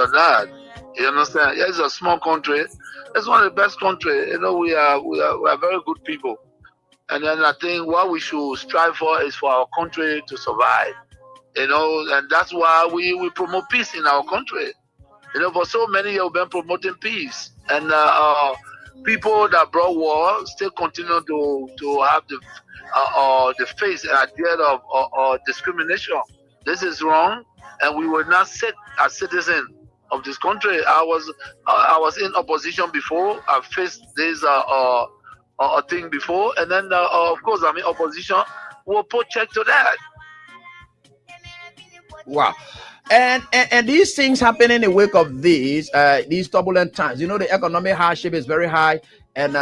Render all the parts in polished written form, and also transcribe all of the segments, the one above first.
of that. You understand? Yeah, it's a small country. It's one of the best country. You know, we are very good people. And then I think what we should strive for is for our country to survive. You know, and that's why we promote peace in our country. You know, for so many years we've been promoting peace, and people that brought war still continue to have the face and idea of discrimination. This is wrong, and we will not sit as citizens of this country. I was in opposition before. I faced this thing before, and then of course I'm in opposition. We'll put check to that. Wow. And these things happen in the wake of these turbulent times. You know, the economic hardship is very high, and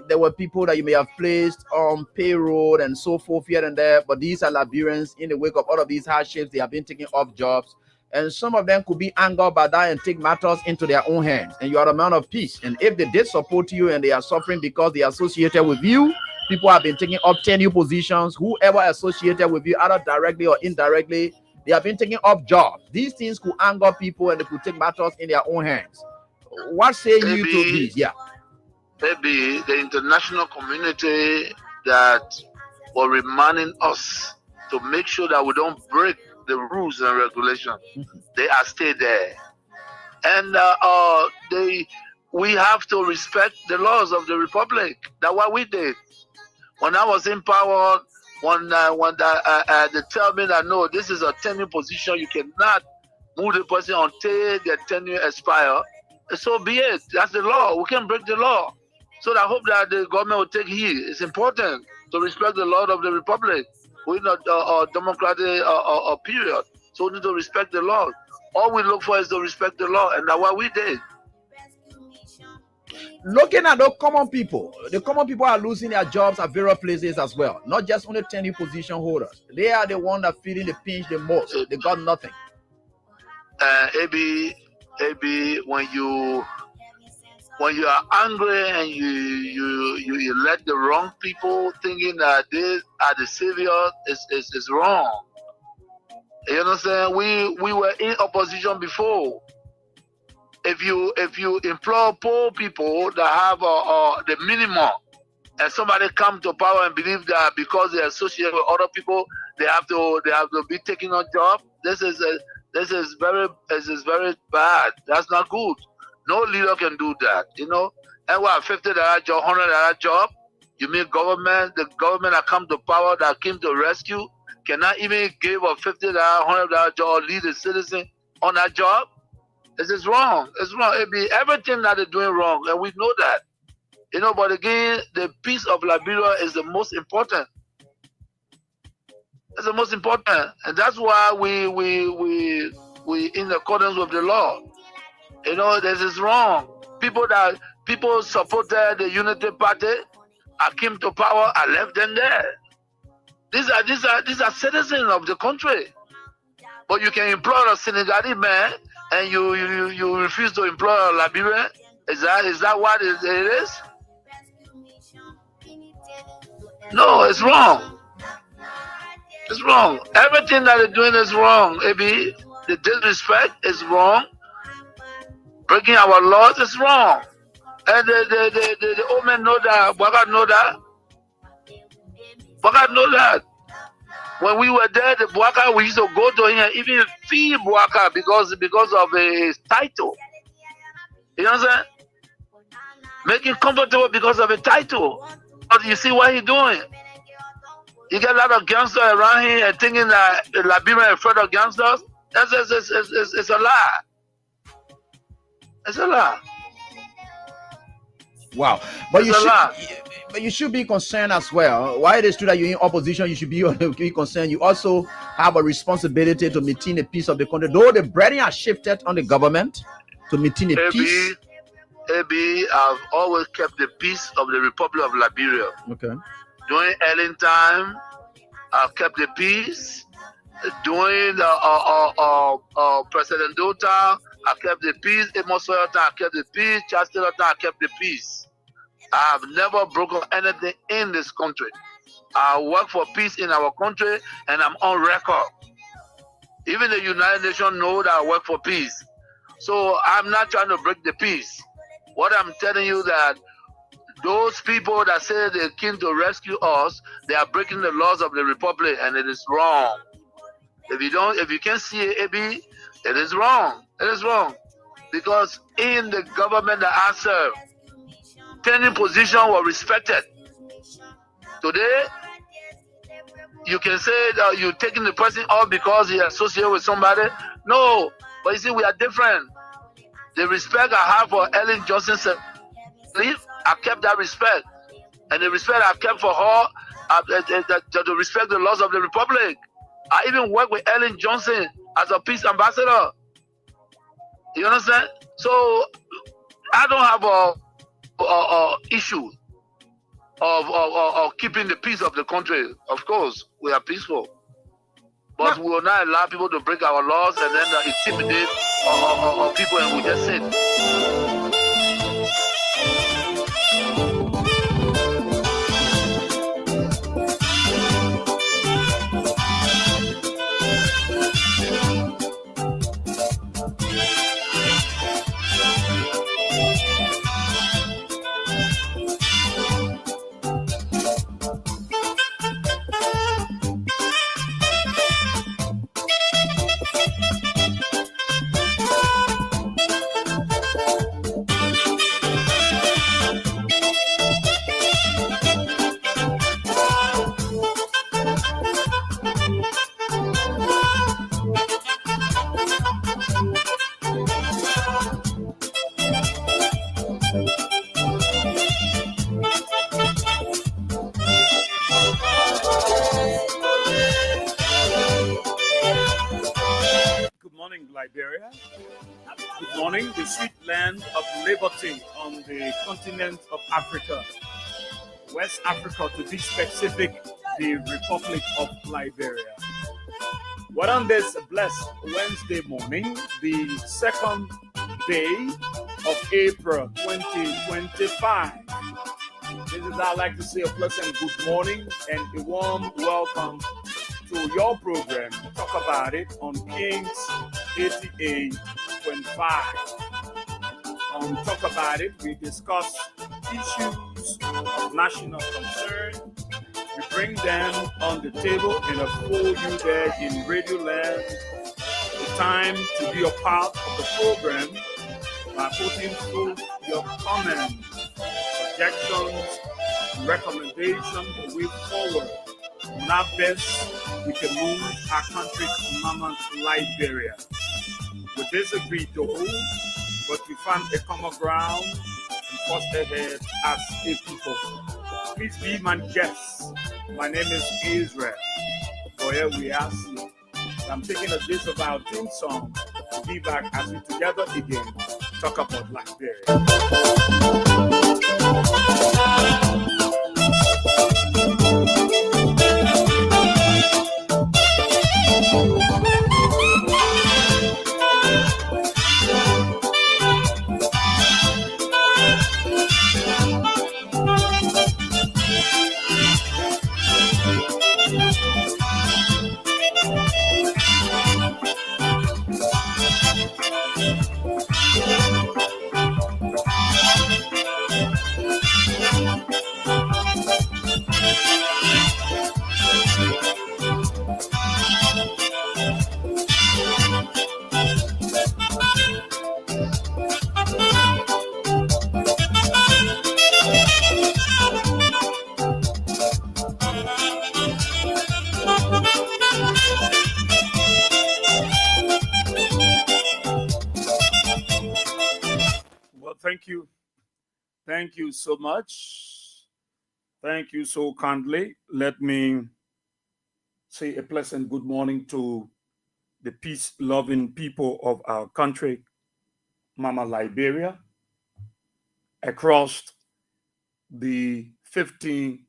there were people that you may have placed on payroll and so forth here and there, but these are Liberians. In the wake of all of these hardships, they have been taking off jobs, and some of them could be angered by that and take matters into their own hands. And you are a man of peace, and if they did support you and they are suffering because they are associated with you, people have been taking up tenure positions. Whoever associated with you, either directly or indirectly, they have been taking up jobs. These things could anger people and they could take matters in their own hands. What say you to this? Yeah. Maybe the international community that were reminding us to make sure that we don't break the rules and regulations. They are still there. And we have to respect the laws of the Republic. That's what we did. When I was in power, when they tell me that no, this is a tenure position, you cannot move the person until their tenure expire. So be it. That's the law. We can break the law. So I hope that the government will take heed. It's important to respect the law of the Republic. We're not a democratic period, so we need to respect the law. All we look for is to respect the law, and that's what we did. Looking at the common people are losing their jobs at various places as well. Not just only tenure position holders. They are the one that feeling the pinch the most. They got nothing. Maybe when you are angry and you let the wrong people thinking that they are the savior is wrong. You understand? We were in opposition before. If you implore poor people that have the minimum, and somebody come to power and believe that because they associate with other people, they have to be taking a job. This is very bad. That's not good. No leader can do that. You know, and what $50 job, $100 job? You mean the government that come to power that came to rescue cannot even give a $50, $100 job or lead a citizen on that job? This is wrong. It's wrong. It be everything that they're doing wrong, and we know that. You know, but again, the peace of Liberia is the most important. It's the most important, and that's why we in accordance with the law. You know, this is wrong. People supported the Unity Party. I came to power. I left them there. These are citizens of the country. But you can employ a Senegalese man, and you refuse to employ a Liberian. Is that what it is? No, it's wrong. It's wrong. Everything that they're doing is wrong. Maybe the disrespect is wrong. Breaking our laws is wrong. And the old men know that. Bwaga know that. Bwaga know that. When we were there, the Bwaka, we used to go to him and even feed Bwaka because of his title. You know what I'm saying? Make him comfortable because of a title. But you see what he's doing? You get a lot of gangsters around here and thinking that Liberia is afraid of gangsters. It's a lie. It's a lie. Wow. But you should be concerned as well. While it is true that you're in opposition, you should be concerned. You also have a responsibility to maintain the peace of the country. Though the burden has shifted on the government to maintain the peace. I've always kept the peace of the Republic of Liberia. Okay. During Ellen time, I've kept the peace. During President Dota, I kept the peace. Amos Sawyer time, I kept the peace. Charles Taylor time, I kept the peace. I have never broken anything in this country. I work for peace in our country, and I'm on record. Even the United Nations know that I work for peace. So I'm not trying to break the peace. What I'm telling you that those people that say they came to rescue us, they are breaking the laws of the republic, and it is wrong. If you can't see it, AB, it is wrong. It is wrong. Because in the government that I serve, tenant position were respected. Today, you can say that you're taking the person off because he associated with somebody. No, but you see, we are different. The respect I have for Ellen Johnson I kept that respect. And the respect I've kept for her, to respect the laws of the republic. I even work with Ellen Johnson as a peace ambassador. You understand? So I don't have a issue of keeping the peace of the country. Of course, we are peaceful, but we will not allow people to break our laws and then intimidate people, and we just sit. Good morning, Liberia. Good morning, the sweet land of liberty on the continent of Africa, West Africa to be specific, the Republic of Liberia. What on this blessed Wednesday morning, the second day of April 2025. This is I'd like to say a pleasant good morning and a warm welcome to your program. Talk about it on Kings 88.5. On Talk About It, we discuss issues of national concern. We bring them on the table and uphold you there in Radio Land. The time to be a part of the program by putting through your comments, suggestions, recommendations, the way forward. Not best, we can move our country to Mama Liberia. We disagree to hold, but we found a common ground and forced ahead as a people. Please be my guest. My name is Israel. Where we ask you. I'm taking a bit of our theme song to be back as we together again talk about Liberia. Well, thank you. Thank you so much. Thank you so kindly. Let me say a pleasant good morning to the peace-loving people of our country, Mama Liberia, across the 15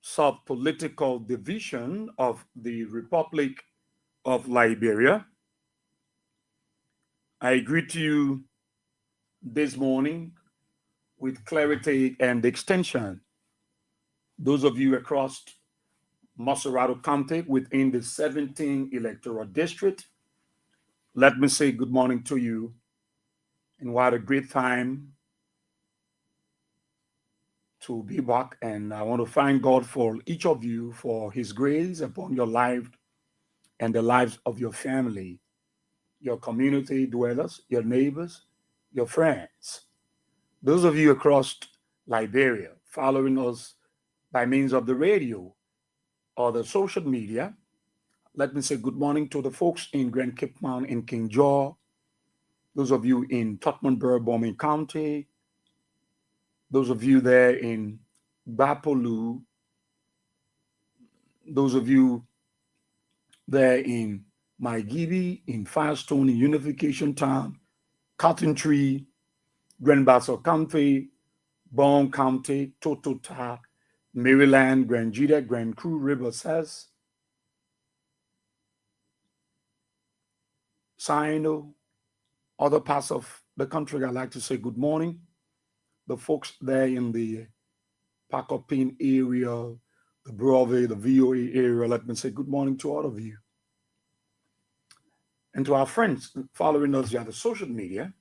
sub-political division of the Republic of Liberia. I greet you this morning with clarity and extension. Those of you across Maserado County within the 17 electoral district, let me say good morning to you And what a great time to be back. And I want to thank God for each of you, for his grace upon your life and the lives of your family, your community dwellers, your neighbors, your friends. Those of you across Liberia following us by means of the radio or the social media, let me say good morning to the folks in Grand Cape Mount in King George, those of you in Tottenham, Bombing County, those of you there in Bapolu, those of you there in Maigibi, in Firestone, in Unification Town, Cotton Tree, Grand Bassa County, Bone County, Totota, Maryland, Grand Jita, Grand Cru, River Says, Sino, other parts of the country. I'd like to say good morning. The folks there in the Pacopin area, the Brove, the VOA area, let me say good morning to all of you. And to our friends following us via the social media,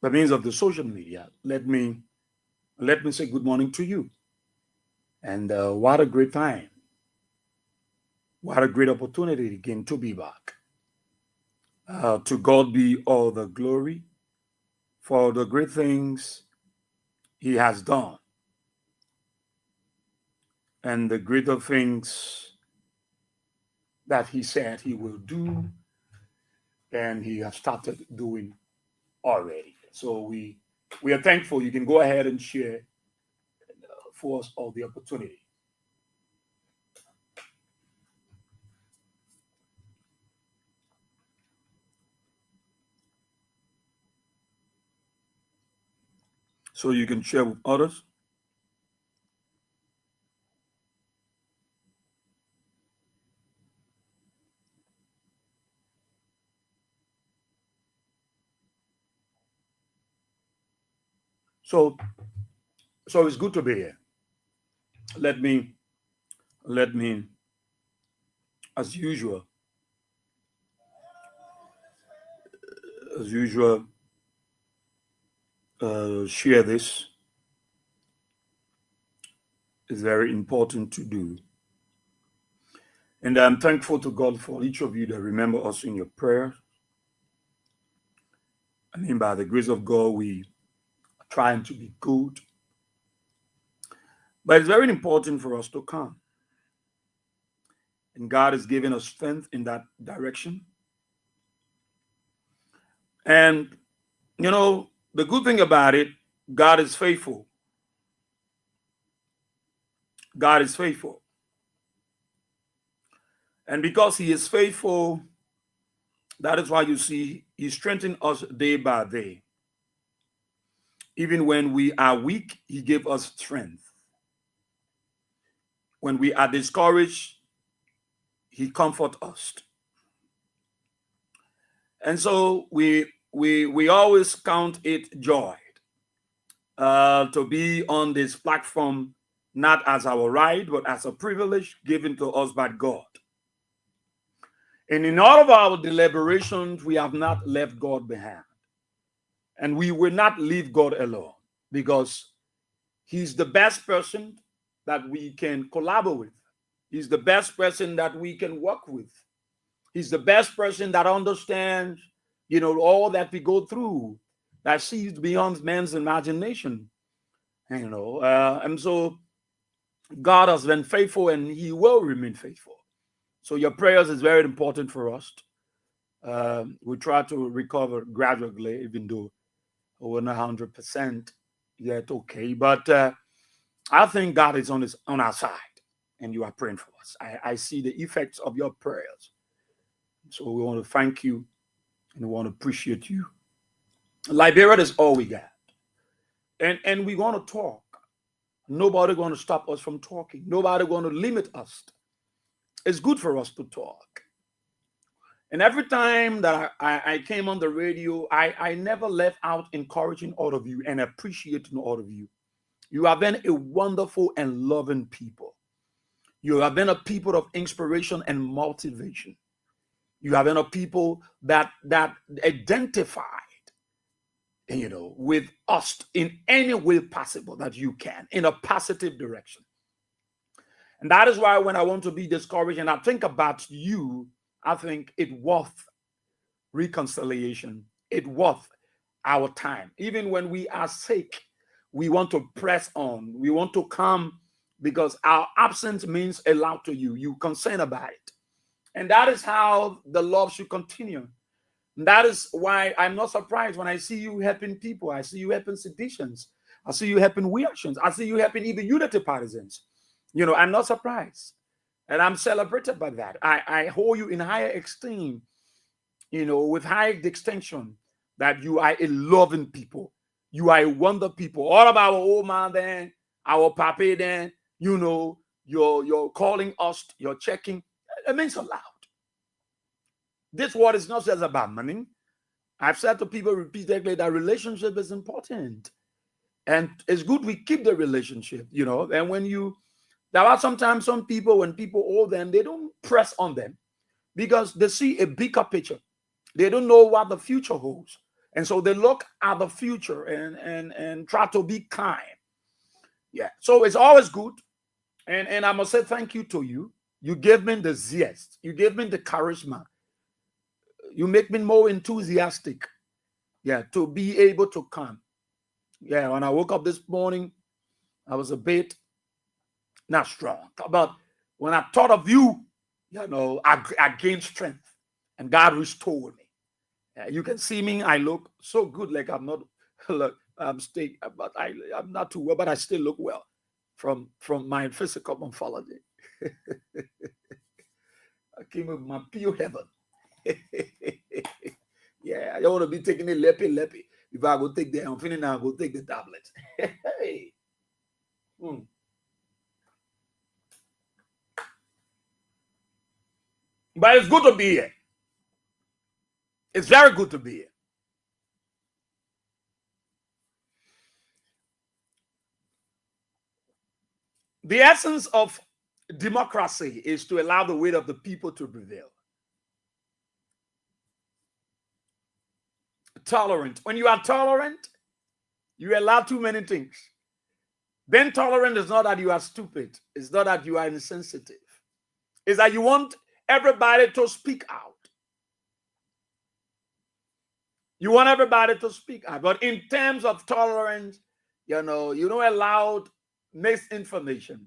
by means of the social media, let me say good morning to you. And what a great time. What a great opportunity again to be back. To God be all the glory for the great things he has done and the greater things that he said he will do and he has started doing already. So we are thankful. You can go ahead and share for us all the opportunity. So you can share with others. So it's good to be here. Let me, as usual, share this. It's very important to do. And I'm thankful to God for each of you that remember us in your prayers. I mean, by the grace of God, we are trying to be good. But it's very important for us to come. And God has given us strength in that direction. And, you know, the good thing about it, God is faithful. God is faithful. And because he is faithful, that is why you see he strengthens us day by day. Even when we are weak, he gives us strength. When we are discouraged, he comforts us. And so we always count it joy to be on this platform, not as our right, but as a privilege given to us by God. And in all of our deliberations, we have not left God behind. And we will not leave God alone because he's the best person that we can collaborate with. He's the best person that we can work with. He's the best person that understands, you know, all that we go through, that sees beyond man's imagination, you know. And so God has been faithful and he will remain faithful. So your prayers is very important for us. We try to recover gradually, even though we're not 100% yet okay. But I think God is on our side, and you are praying for us. I see the effects of your prayers. So we want to thank you, and we want to appreciate you. Liberia is all we got, and we want to talk. Nobody going to stop us from talking. Nobody going to limit us. It's good for us to talk. And every time that I came on the radio, I never left out encouraging all of you and appreciating all of you. You have been a wonderful and loving people. You have been a people of inspiration and motivation. You have enough people that identified, with us in any way possible that you can, in a positive direction. And that is why when I want to be discouraged and I think about you, I think it worth reconciliation. It worth our time. Even when we are sick, we want to press on. We want to come because our absence means a lot to you. You're concerned about it. And that is how the love should continue. And that is why I'm not surprised when I see you helping people. I see you helping seditions. I see you helping reactions. I see you helping even unity partisans. I'm not surprised. And I'm celebrated by that. I hold you in higher esteem, with high distinction, that you are a loving people. You are a wonder people. All of our old man then, our papa then, you're calling us, you're checking. It means a lot. This word is not just about money. I've said to people repeatedly that relationship is important. And it's good we keep the relationship, And there are sometimes some people, when people owe them, they don't press on them because they see a bigger picture. They don't know what the future holds. And so they look at the future and try to be kind. Yeah. So it's always good. And I must say thank you to you. You gave me the zest. You gave me the charisma. You make me more enthusiastic. Yeah, to be able to come. Yeah, when I woke up this morning, I was a bit not strong. But when I thought of you, I gained strength. And God restored me. You can see me. I look so good. Like I'm not. Look, I'm not too well, but I still look well from my physical morphology. I came with my pure heaven. Yeah, I don't want to be taking it leppy. If I go take the amphetamine, now I go take the tablet. Hey. But it's good to be here. It's very good to be here. The essence of democracy is to allow the will of the people to prevail. Tolerant. When you are tolerant, you allow too many things. Being tolerant is not that you are stupid. It's not that you are insensitive. It's that you want everybody to speak out. You want everybody to speak out. But in terms of tolerance, you don't allow misinformation.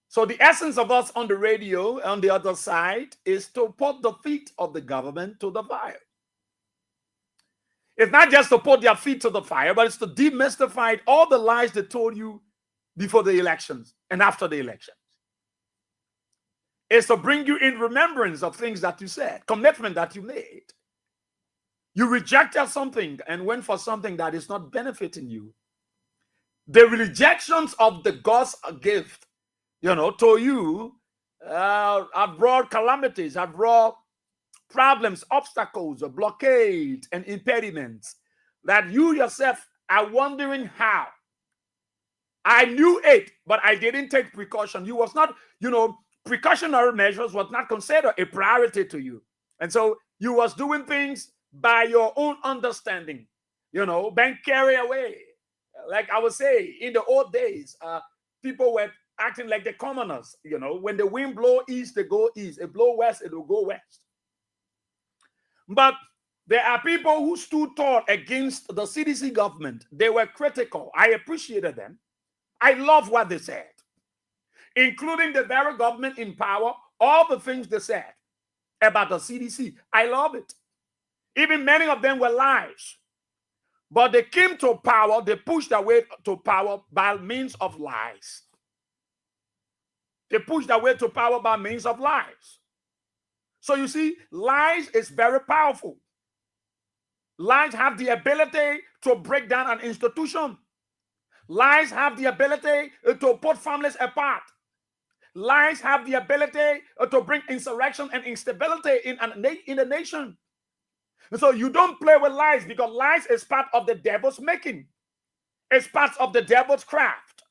So the essence of us on the radio, on the other side, is to put the feet of the government to the fire. It's not just to put their feet to the fire, but it's to demystify all the lies they told you before the elections and after the elections. It's to bring you in remembrance of things that you said, commitment that you made. You rejected something and went for something that is not benefiting you. The rejections of the God's gift, to you, have brought calamities, have brought problems, obstacles, blockades, and impediments that you yourself are wondering how. I knew it, but I didn't take precaution. You was not, precautionary measures was not considered a priority to you. And so you was doing things by your own understanding, being carried away. Like I would say, in the old days, people were acting like the commoners. When the wind blow east, they go east. It blow west, it will go west. But there are people who stood tall against the CDC government. They were critical. I appreciated them. I love what they said, including the very government in power, all the things they said about the CDC. I love it. Even many of them were lies. But they came to power, they pushed their way to power by means of lies. They pushed their way to power by means of lies. So you see, lies is very powerful. Lies have the ability to break down an institution. Lies have the ability to put families apart. Lies have the ability to bring insurrection and instability in a nation. And so you don't play with lies, because lies is part of the devil's making. It's part of the devil's craft.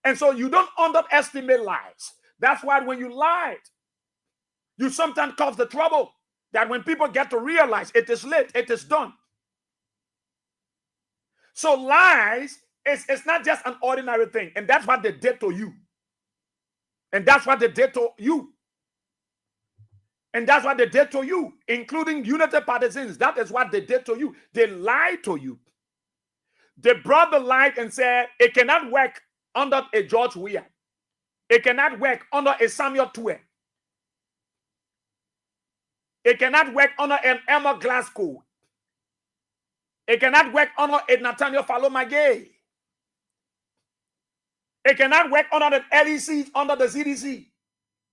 And so you don't underestimate lies. That's why when you lied, You sometimes cause the trouble that when people get to realize it is late, it is done. So lies is not just an ordinary thing, and that's what they did to you. And that's what they did to you. And that's what they did to you, including Unity partisans. That is what they did to you. They lied to you. They brought the light and said, it cannot work under a George Weah. It cannot work under a Samuel Tuer. It cannot work under an Emma Glasgow. It cannot work under a Nathaniel Falomagay. It cannot work under the LEC, under the CDC.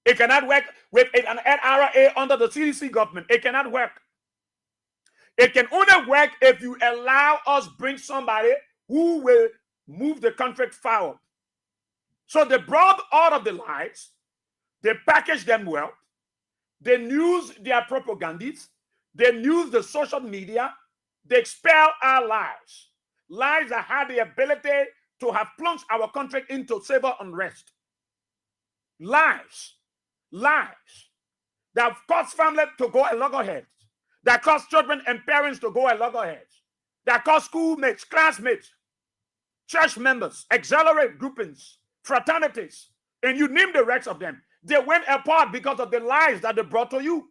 It cannot work with an NRA under the CDC government. It cannot work. It can only work if you allow us bring somebody who will move the country forward. So they brought all of the lies. They packaged them well. They used their propagandists. They used the social media. They expelled our lies. Lies that had the ability to have plunged our country into civil unrest. Lies. Lies that caused families to go at loggerheads, that caused children and parents to go at loggerheads, that caused schoolmates, classmates, church members, accelerate groupings, fraternities, and you name the rest of them. They went apart because of the lies that they brought to you.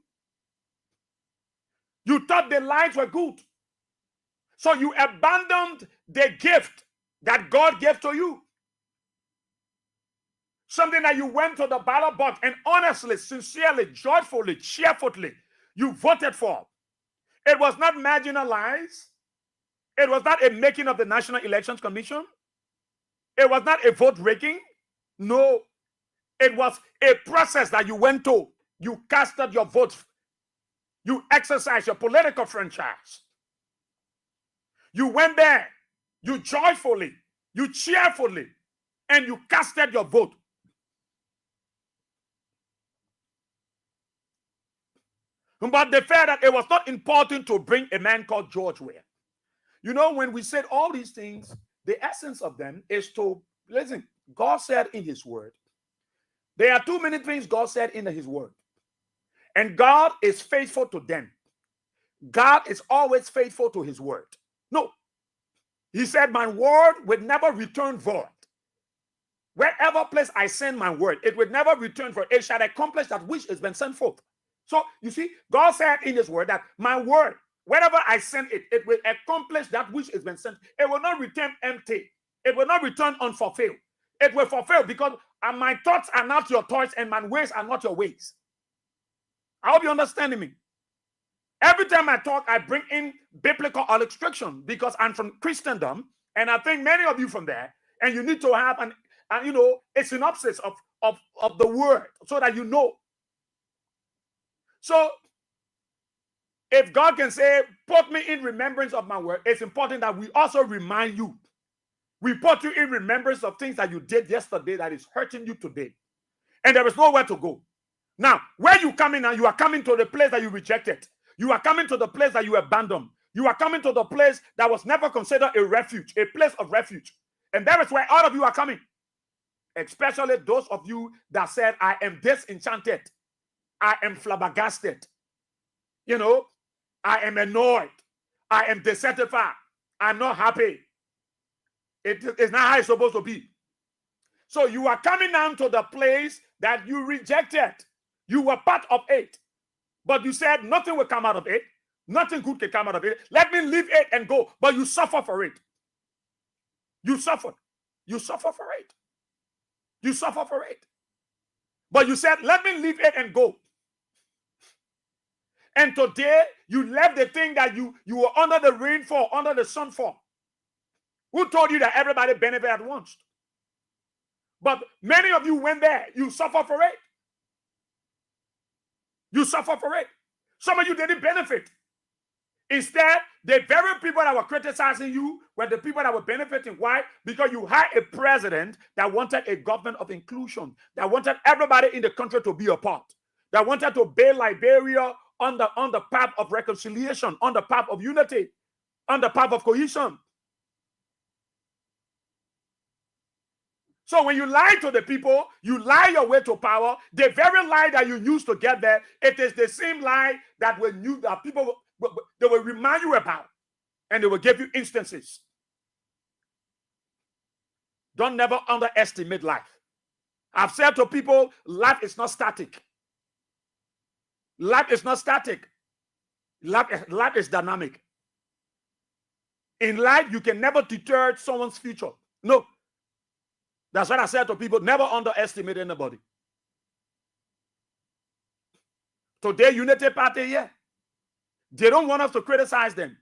You thought the lies were good. So you abandoned the gift that God gave to you. Something that you went to the ballot box and honestly, sincerely, joyfully, cheerfully, you voted for. It was not marginalized. It was not a making of the National Elections Commission. It was not a vote raking. No. It was a process that you went to. You casted your vote. You exercised your political franchise. You went there. You joyfully, you cheerfully, and you casted your vote. But they felt that it was not important to bring a man called George Weah. You know, when we said all these things, the essence of them is to, listen, God said in his word, there are too many things God said in his word. And God is faithful to them. God is always faithful to his word. No. He said, my word would never return void. Wherever place I send my word, it would never return void. It shall accomplish that which has been sent forth. So, you see, God said in his word that my word, wherever I send it, it will accomplish that which has been sent. It will not return empty. It will not return unfulfilled. It will fulfill because my thoughts are not your thoughts and my ways are not your ways. I hope you're understanding me. Every time I talk, I bring in biblical illustration because I'm from Christendom, and I think many of you from there, and you need to have a synopsis of the word so that you know. So, if God can say, put me in remembrance of my word, it's important that we also remind you. We put you in remembrance of things that you did yesterday that is hurting you today. And there is nowhere to go. Now, where you coming now, you are coming to the place that you rejected. You are coming to the place that you abandoned. You are coming to the place that was never considered a refuge, a place of refuge. And that is where all of you are coming. Especially those of you that said, I am disenchanted. I am flabbergasted. You know, I am annoyed. I am dissatisfied. I'm not happy. It is not how it's supposed to be. So you are coming down to the place that you rejected. You were part of it. But you said nothing will come out of it. Nothing good can come out of it. Let me leave it and go. But you suffer for it. You suffered. You suffer for it. You suffer for it. But you said, let me leave it and go. And today, you left the thing that you were under the rain for, under the sun for. Who told you that everybody benefit at once? But many of you went there. You suffer for it. You suffer for it. Some of you didn't benefit. Instead, the very people that were criticizing you were the people that were benefiting. Why? Because you had a president that wanted a government of inclusion, that wanted everybody in the country to be a part, that wanted to build Liberia on the path of reconciliation, on the path of unity, on the path of cohesion. So when you lie to the people, you lie your way to power. The very lie that you used to get there, it is the same lie that people they will remind you about, and they will give you instances. Don't never underestimate life. I've said to people, life is not static. Life is not static. Life is dynamic. In life, you can never deter someone's future. No. That's what I said to people. Never underestimate anybody. Today, Unity Party, yeah. They don't want us to criticize them.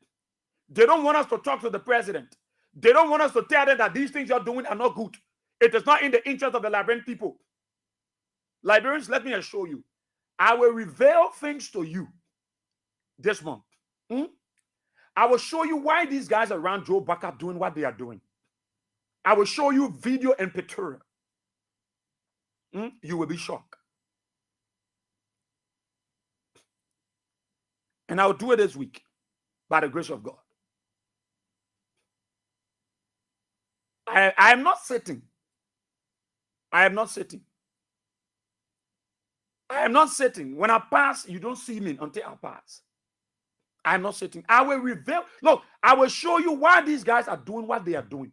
They don't want us to talk to the president. They don't want us to tell them that these things you're doing are not good. It is not in the interest of the Liberian people. Liberians, let me assure you, I will reveal things to you this month. I will show you why these guys around Joe Buck are doing what they are doing. I will show you video and picture. You will be shocked. And I will do it this week by the grace of God. I am not sitting. I am not sitting. I am not sitting. When I pass, you don't see me until I pass. I am not sitting. I will reveal. Look, I will show you why these guys are doing what they are doing.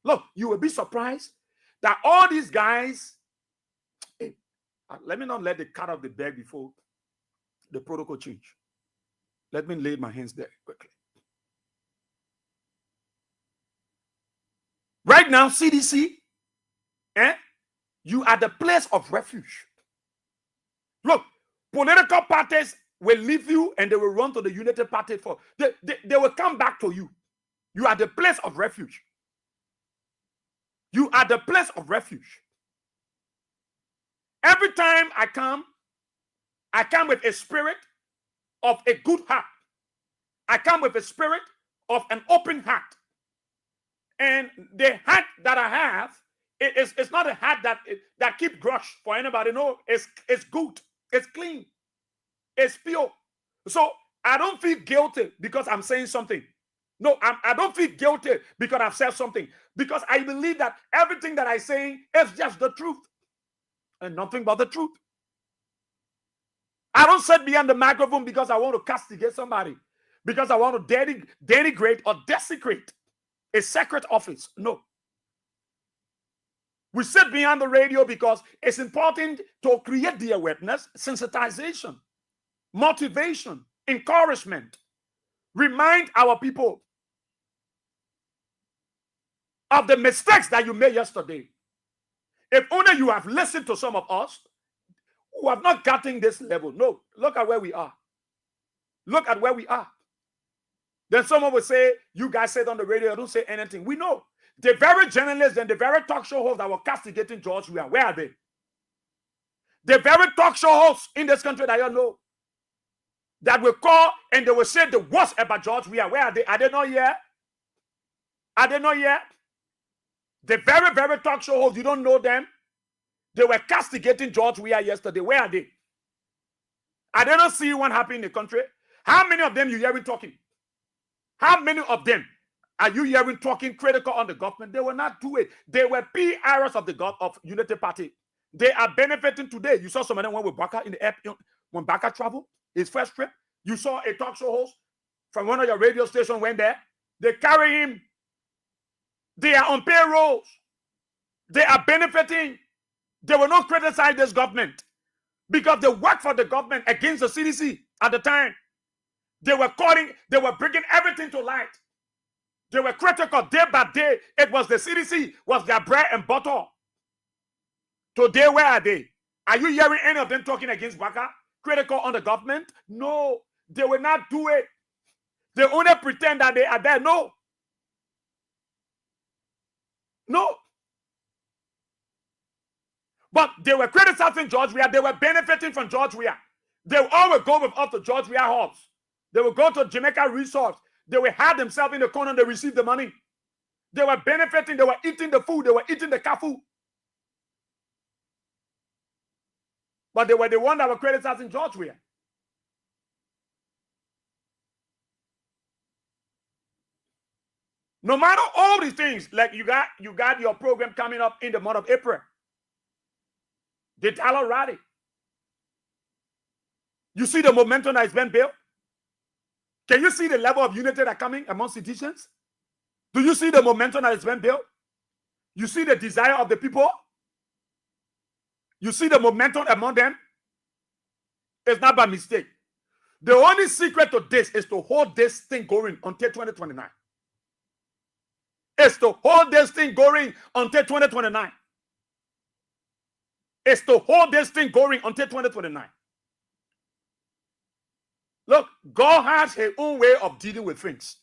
Look, you will be surprised that all these guys, let me not let the cat out of the bag before the protocol change. Let me lay my hands there quickly. Right now, CDC, you are the place of refuge. Look, political parties will leave you and they will run to the Unity Party they will come back to you. You are the place of refuge. You are the place of refuge. Every time I come with a spirit of a good heart. I come with a spirit of an open heart. And the heart that I have, it's not a heart that keep grudge for anybody. No, it's good. It's clean. It's pure. So I don't feel guilty because I'm saying something. No, I don't feel guilty because I've said something. Because I believe that everything that I say is just the truth. And nothing but the truth. I don't sit behind the microphone because I want to castigate somebody. Because I want to denigrate or desecrate a sacred office. No. We sit behind the radio because it's important to create the awareness, sensitization, motivation, encouragement. Remind our people of the mistakes that you made yesterday. If only you have listened to some of us who have not gotten this level. No, look at where we are. Look at where we are. Then someone will say, you guys said on the radio, don't say anything. We know. The very journalists and the very talk show hosts that were castigating George Weah, where are they? The very talk show hosts in this country that you know, that will call and they will say the worst about George Weah, where are they? Are they not here? Are they not here? The very, very talk show hosts, you don't know them. They were castigating George Weah yesterday. Where are they? Are they not seeing what happened in the country? How many of them you hearing talking? How many of them are you hearing talking critical on the government? They will not do it. They were PRs of Unity Party. They are benefiting today. You saw some of them went with Baka in the air when Baka traveled his first trip. You saw a talk show host from one of your radio stations went there. They carry him. They are on payrolls. They are benefiting. They will not criticize this government because they work for the government against the CDC at the time. They were bringing everything to light. They were critical day by day. It was the CDC, was their bread and butter. Today, where are they? Are you hearing any of them talking against Baka? Critical on the government? No, they will not do it. They only pretend that they are there. No. No. But they were criticizing George Weah. They were benefiting from George Weah. They will always go with us to George Weah house. They will go to Jamaica Resorts. They will hide themselves in the corner and they receive the money. They were benefiting. They were eating the food. They were eating the kafu. But they were the one that were criticizing George Weah. No matter all these things, like you got your program coming up in the month of April. The dollar rally. You see the momentum that is being built? Can you see the level of unity that coming among citizens? Do you see the momentum that is being built? You see the desire of the people? You see the momentum among them? It's not by mistake. The only secret to this is to hold this thing going until 2029. It's to hold this thing going until 2029. It's to hold this thing going until 2029. Look, God has his own way of dealing with things.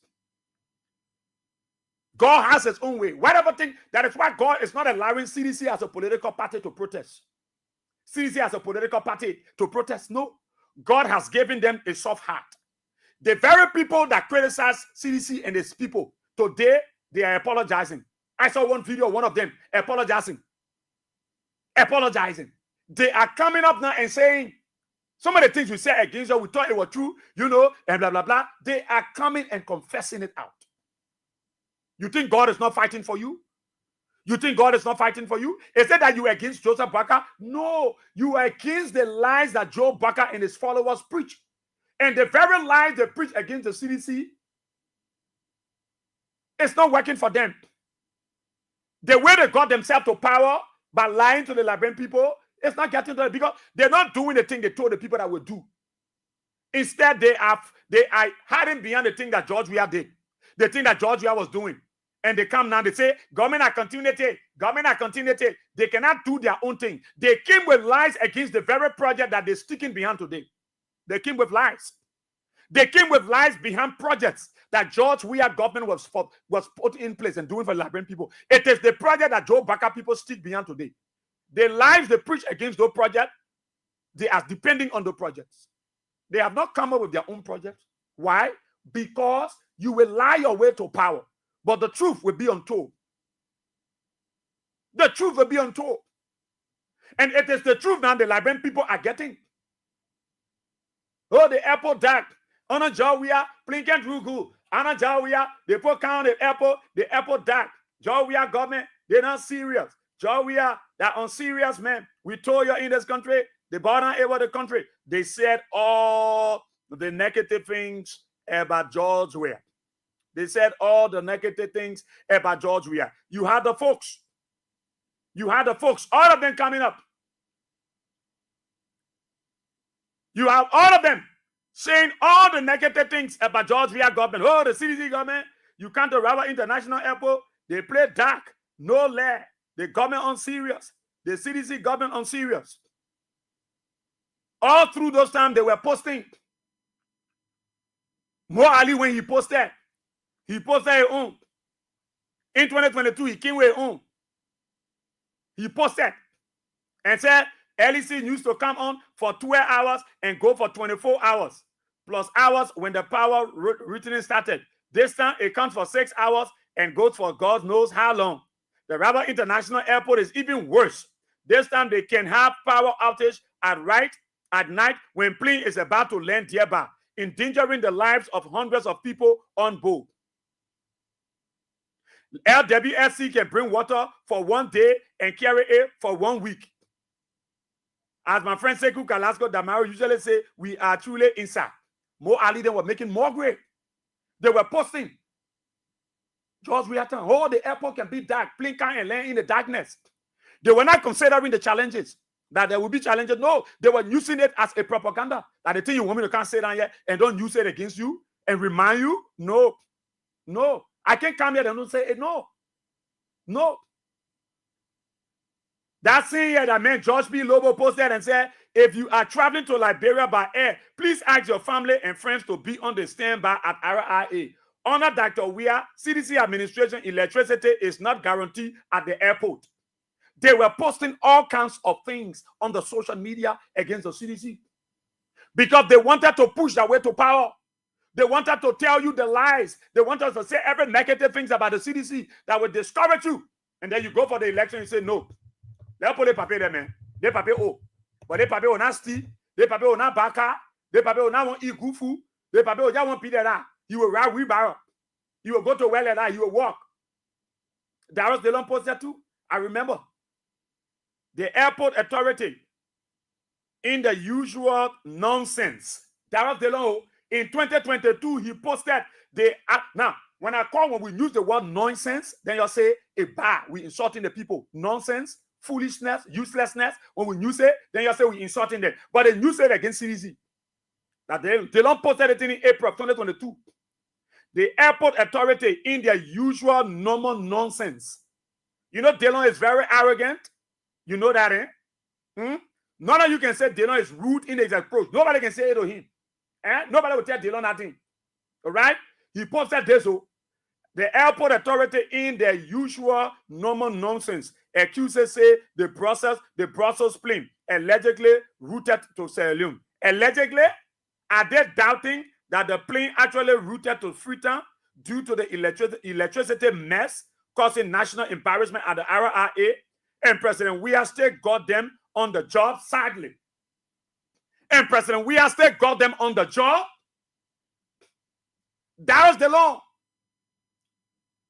God has his own way. Whatever thing, that is why God is not allowing CDC as a political party to protest. CDC as a political party to protest. No. God has given them a soft heart. The very people that criticize CDC and its people, today, they are apologizing. I saw one video, one of them apologizing. Apologizing. They are coming up now and saying, some of the things we said against them, we thought it was true, and blah, blah, blah. They are coming and confessing it out. You think God is not fighting for you? You think God is not fighting for you? Is it that you are against Joseph Barker? No, you are against the lies that Joe Barker and his followers preach. And the very lies they preach against the CDC, it's not working for them. The way they got themselves to power by lying to the Liberian people, it's not getting to them because they're not doing the thing they told the people that would do. Instead, they are hiding behind the thing that George Weah did, the thing that George Weah was doing. And they come now, they say, government are continuity, government are continuity. They cannot do their own thing. They came with lies against the very project that they're sticking behind today. They came with lies. They came with lies behind projects that George Weah government was put in place and doing for Liberian people. It is the project that Joe Barker people stick behind today. The lies they preach against those projects, they are depending on the projects. They have not come up with their own projects. Why? Because you will lie your way to power. But the truth will be untold. The truth will be untold. And it is the truth now the Liberian people are getting. Oh, the airport died. Anna George Weah, Plinken Rugu. Anna George Weah, they put down the airport died. George Weah government, they're not serious. George Weah, they're unserious, man. We told you in this country, they bought down over the country. They said all the negative things about George Weah. They said all the negative things about George Weah. You had the folks. You had the folks, all of them coming up. You have all of them saying all the negative things about George Weah government. Oh, the CDC government. You come to Rabat International Airport. They play dark, no lair. The government unserious. The CDC government unserious. All through those times, they were posting. Mo Ali, when he posted his own. In 2022, he came with his own. He posted and said, LEC used to come on for 12 hours and go for 24 hours, plus hours when the power routine started. This time, it comes for 6 hours and goes for God knows how long. The Rabat International Airport is even worse. This time, they can have power outage at night when plane is about to land nearby, endangering the lives of hundreds of people on board. LWSC can bring water for 1 day and carry it for 1 week. As my friend Sekou Kalasco Damaro usually say, we are truly inside. Mo Ali, they were making more grave. They were posting. George Weah, oh, the airport can be dark. Plane can't land in the darkness. They were not considering the challenges. That there will be challenges. No, they were using it as a propaganda. That the thing you want me to can't say down here and don't use it against you and remind you. No. No. I can't come here and don't say it. No. No. That same year that man George P. Lobo posted and said, if you are traveling to Liberia by air, please ask your family and friends to be on the standby at RIA. Under Dr. Weah, CDC administration, electricity is not guaranteed at the airport. They were posting all kinds of things on the social media against the CDC because they wanted to push their way to power. They wanted to tell you the lies. They wanted to say every negative things about the CDC that would discourage you. And then you go for the election and say, no. They'll put the paper there, man. They paper, oh. But they paper will not steal. They paper will not baka. They paper will not want eat good food. They paper will not want Peter that. He will ride wheelbarrow. You will go to well and you will walk. Darius Delon posted too. I remember. The airport authority in the usual nonsense. Darius Delon, in 2022, he posted now, when we use the word nonsense, then you'll say a bar. We insulting the people. Nonsense, foolishness, uselessness. When we use it, then you'll say we insulting them. But then you say it against CDC. That Delon posted it in April of 2022. The airport authority in their usual normal nonsense. You know, Delon is very arrogant. You know that, eh? None of you can say Delon is rude in his approach. Nobody can say it to him. Nobody will tell Delon nothing. All right? He posted this. The airport authority in their usual normal nonsense accuses say the Brussels plane allegedly routed to Sierra Leone. Allegedly, are they doubting that the plane actually routed to Freetown due to the electricity mess causing national embarrassment at the RRA? And President Weah still got them on the job, sadly. And President Weah still got them on the job. Darius Delon,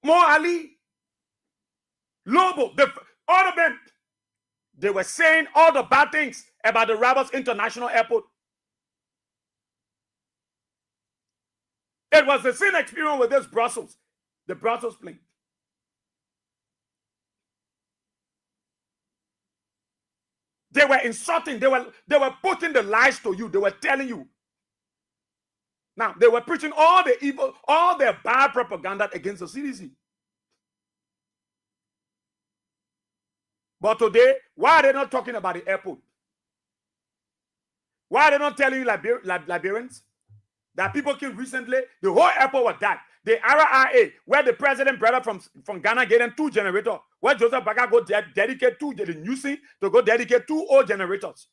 Mo Ali, Lobo, all of them, they were saying all the bad things about the Rabat International Airport. It was the same experience with this Brussels, the Brussels plane. They were insulting. They were putting the lies to you. They were telling you. Now, they were preaching all the evil, all their bad propaganda against the CDC. But today, why are they not talking about the airport? Why are they not telling you Liberians that people killed recently? The whole airport was that. The RRA, where the president brought up from Ghana, getting 2 generators, where Joseph Baga go dedicate 2, the Newsy to go dedicate 2 old generators.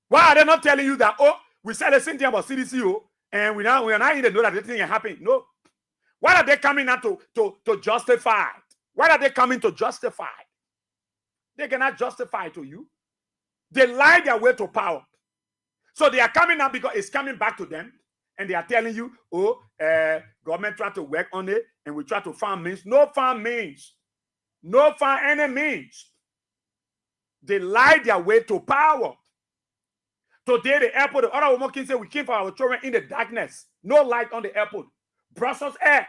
Why are they not telling you that, oh, we said the same thing about CDCO, and we are not even know that this thing is happening? No. Why are they coming out to justify it? Why are they coming to justify it? They cannot justify it to you. They lie their way to power. So they are coming out because it's coming back to them. And they are telling you, oh, government try to work on it, and we try to find means. No find means. No find any means. They lie their way to power. Today, the airport, the other woman can say we came for our children in the darkness. No light on the airport. Brussels air.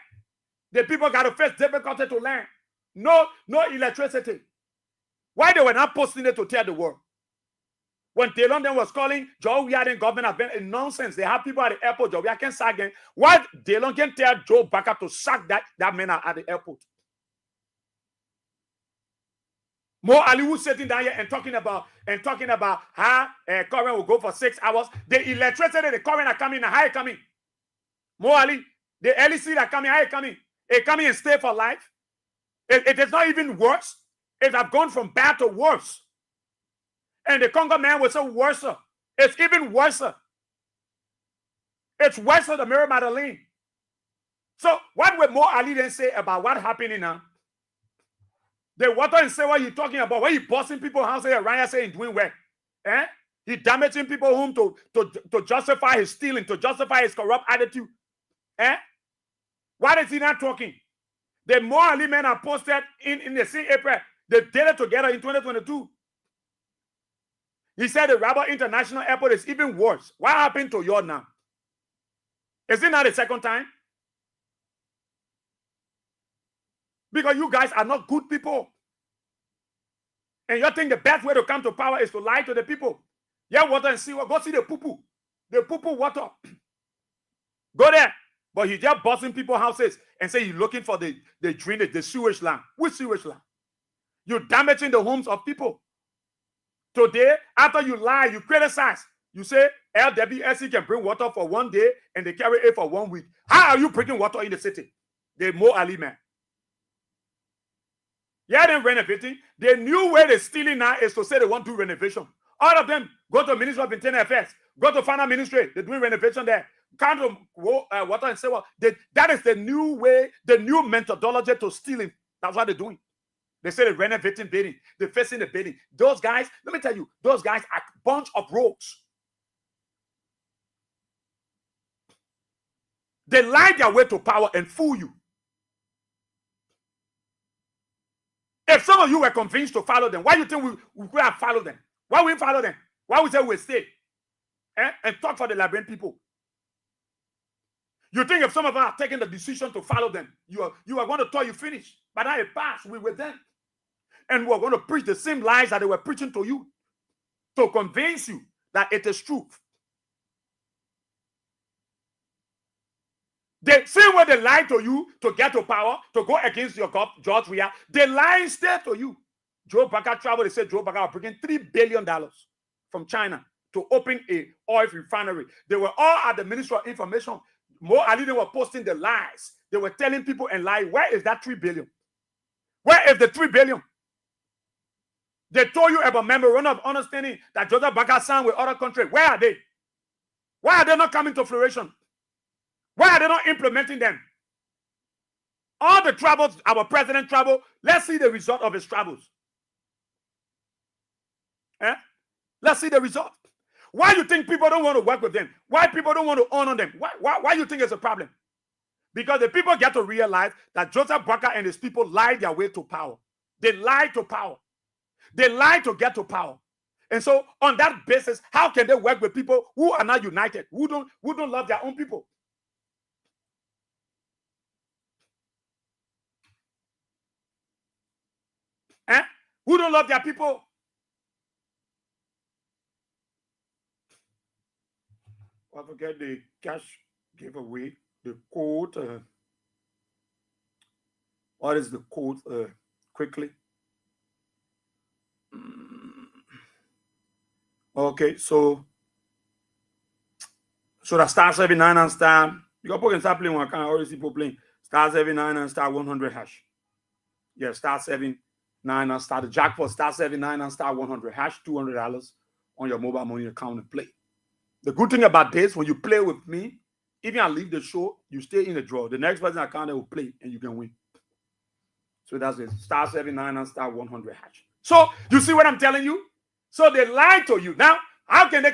The people got to face difficulty to land. No electricity. Why they were not posting it to tell the world? When Delon then was calling George Weah and government has been a nonsense. They have people at the airport. George Weah can sack them. Why Delon can tell Joe Baker to sack that man at the airport? Mo Ali was sitting down here and talking about how current will go for 6 hours. The electricity, the current are coming. How it coming? Mo Ali, the LEC are coming. How it coming? It coming and stay for life. It is not even worse. It have gone from bad to worse. And the Congo man was so worse. It's even worse. It's worse than the Mary Magdalene. So what would Mo Ali then say about what happening now? The water and say what you talking about. Why you busting people house here? Ryan saying doing work. He damaging people home to justify his stealing, to justify his corrupt attitude. Why is he not talking? The Mo Ali men are posted in the same April. They did it together in 2022. He said the Rabat International Airport is even worse. What happened to you now? Is it not the second time? Because you guys are not good people. And you think the best way to come to power is to lie to the people. Yeah, water and see what. Go see the poo-poo. The poo-poo water. Go there. But you just busting people's houses and say you're looking for the drainage, the sewage line. Which sewage line? You're damaging the homes of people. Today, after you lie, you criticize. You say LWSC can bring water for 1 day and they carry it for 1 week. How are you bringing water in the city? The Mo Ali man. Yeah, they're renovating. The new way they're stealing now is to say they want to do renovation. All of them go to Ministry of Internal Affairs, go to Finance Ministry. They're doing renovation there. Come to water and say, well, that is the new way, the new methodology to stealing. That's what they're doing. They say they're renovating building. They're facing the building. Those guys, let me tell you, those guys are a bunch of rogues. They lie their way to power and fool you. If some of you were convinced to follow them, why do you think we could have followed them? Why we follow them? Why we say we stay? And talk for the Liberian people. You think if some of us are taking the decision to follow them, you are going to thought you finished. But now it passed. We were them. And we're going to preach the same lies that they were preaching to you to convince you that it is truth. The same way they lie to you to get to power, to go against your God, George Weah, they lie instead to you. Joe Baka traveled, they said Joe Baka was bringing $3 billion from China to open a oil refinery. They were all at the Ministry of Information. Mo Ali, they were posting the lies. They were telling people and lying. Where is that 3 billion? Where is the 3 billion? They told you about memorandum of understanding that Joseph Baka signed with other countries. Where are they? Why are they not coming to fruition? Why are they not implementing them? All the travels our president traveled, let's see the result of his travels. Let's see the result. Why do you think people don't want to work with them? Why people don't want to honor them? Why do you think it's a problem? Because the people get to realize that Joseph Baka and his people lie their way to power. They lie to power. They lie to get to power. And so on that basis, how can they work with people who are not united, who don't love their own people? Who don't love their people? I forget the cash giveaway, the code. What is the code quickly? Okay, so that *79 and star. You can start playing one. I can already see people playing *79 and *100 hash. Yeah, *79 and star. The jackpot *79 and *100 hash. $200 on your mobile money account and play. The good thing about this, when you play with me, even I leave the show, you stay in the draw. The next person account will play and you can win. So that's it. *79 and *100 hash. So you see what I'm telling you? So they lie to you. Now, how can they?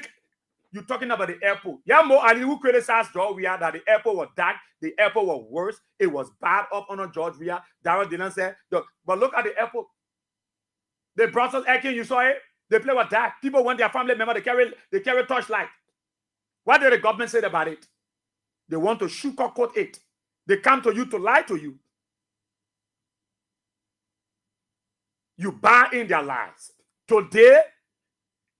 You're talking about the airport. Yeah, Mo Ali, who criticized George Weah that the airport was dark, the airport was worse, it was bad up on George Weah. Darrell didn't say, but look at the airport. The Brussels Airkin, you saw it? They play with dark. People want their family member, they carry torchlight. What did the government say about it? They want to sugarcoat it. They come to you to lie to you. You buy in their lies. Today,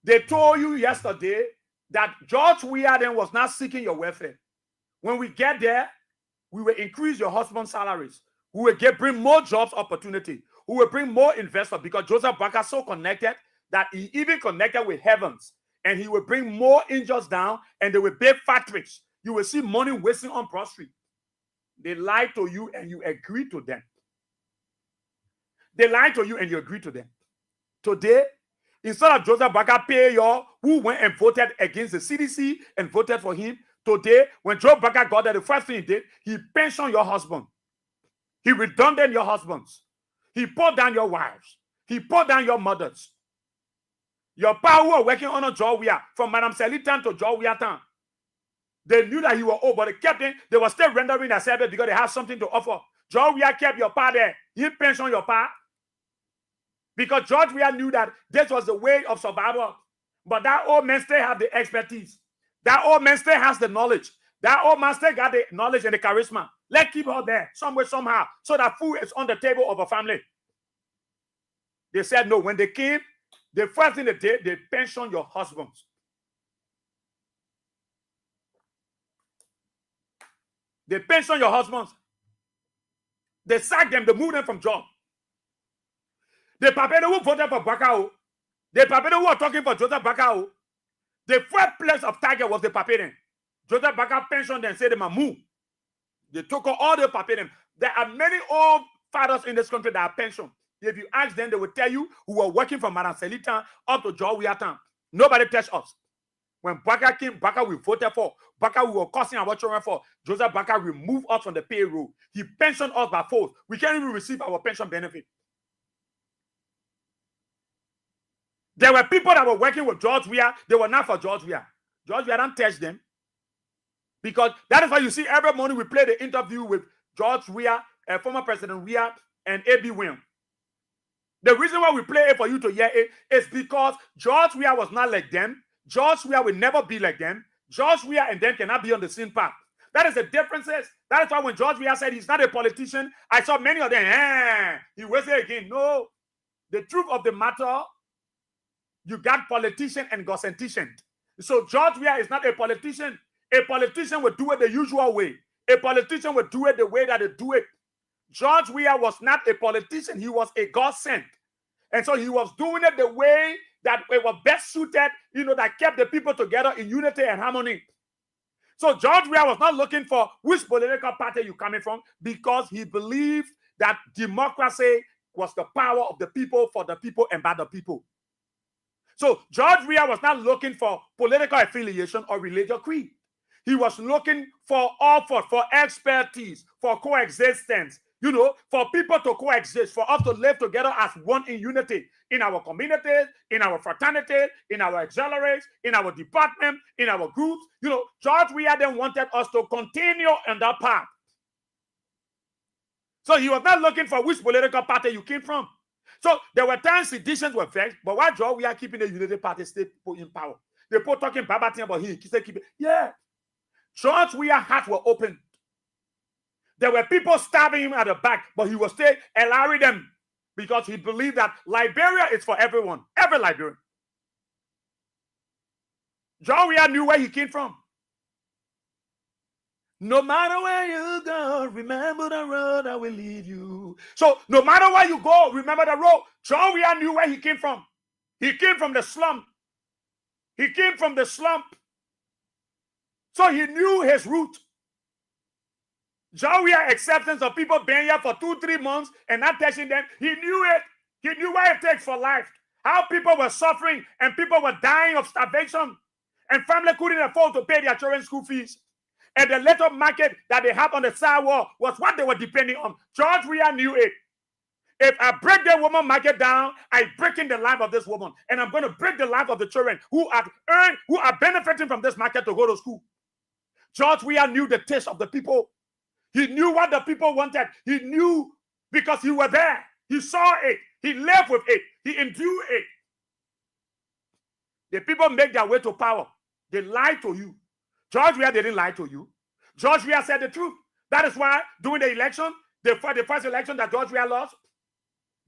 they told you yesterday that George Weah then was not seeking your welfare. When we get there, we will increase your husband's salaries. We will bring more jobs opportunity. We will bring more investors because Joseph Baka is so connected that he even connected with heavens. And he will bring more angels down and they will build factories. You will see money wasting on Broad Street. They lie to you and you agree to them. They lie to you and you agree to them. Today, instead of Joseph Baka pay you who went and voted against the CDC and voted for him, today, when Joe Baka got there, the first thing he did, he pensioned your husband. He redundant your husbands. He put down your wives. He put down your mothers. Your pa who were working on a George Weah, from Madam Selitan to George Weah town. They knew that he was old, but they kept him. They were still rendering their service because they had something to offer. George Weah kept your pa there. He pensioned your pa. Because George Weah knew that this was the way of survival. But that old man still had the expertise. That old man still has the knowledge. That old man still got the knowledge and the charisma. Let's keep her there, somewhere, somehow, so that food is on the table of a family. They said no. When they came, the first thing they did, they pensioned your husbands. They pensioned your husbands. They sacked them. They moved them from job. The Papede who voted for Bakao, the Papede who are talking for Joseph Bakao, the first place of target was the Papede. Joseph Baka pensioned them and said they must move. They took all the Papede. There are many old fathers in this country that are pensioned. If you ask them, they will tell you who were working from Madam Selitan up to George Weah town. Nobody touched us. When Baka came, Baka we voted for. Baka we were costing our children for. Joseph Baka removed us from the payroll. He pensioned us by force. We can't even receive our pension benefit. There were people that were working with George Weah. They were not for George Weah. George Weah didn't touch them. Because that is why you see every morning we play the interview with George Weah, former President Weah, and A.B. Williams. The reason why we play it for you to hear it is because George Weah was not like them. George Weah will never be like them. George Weah and them cannot be on the same path. That is the differences. That is why when George Weah said he's not a politician, I saw many of them, he will say again, no. The truth of the matter, you got politician and gossentician. So George Weah is not a politician. A politician would do it the usual way. A politician would do it the way that they do it. George Weah was not a politician. He was a God sent. And so he was doing it the way that it was best suited, that kept the people together in unity and harmony. So George Weah was not looking for which political party you're coming from, because he believed that democracy was the power of the people, for the people, and by the people. So George Weah was not looking for political affiliation or religious creed. He was looking for effort, for expertise, for coexistence, for people to coexist, for us to live together as one in unity in our communities, in our fraternities, in our auxiliaries, in our department, in our groups. George Weah then wanted us to continue on that path. So he was not looking for which political party you came from. So there were times seditions were vexed, but while George Weah keeping the unity party state in power, they put talking bad thing about him. He said, keep it. Yeah. George Weah's heart were open. There were people stabbing him at the back, but he was still allowing them, because he believed that Liberia is for everyone, every Liberian. George Weah knew where he came from. No matter where you go, remember the road that will lead you. So no matter where you go, remember the road. George Weah knew where he came from. He came from the slum. He came from the slump. So he knew his route. George Weah acceptance of people being here for 2-3 months and not touching them, he knew it. He knew what it takes for life. How people were suffering and people were dying of starvation. And family couldn't afford to pay their children's school fees. And the little market that they had on the sidewalk was what they were depending on. George Weah knew it. If I break the woman market down, I'm breaking the life of this woman. And I'm going to break the life of the children who are benefiting from this market to go to school. George Weah knew the taste of the people. He knew what the people wanted. He knew because he was there. He saw it. He lived with it. He endured it. The people make their way to power. They lied to you. George Weah didn't lie to you. George Weah said the truth. That is why during the election, the first election that George Weah lost,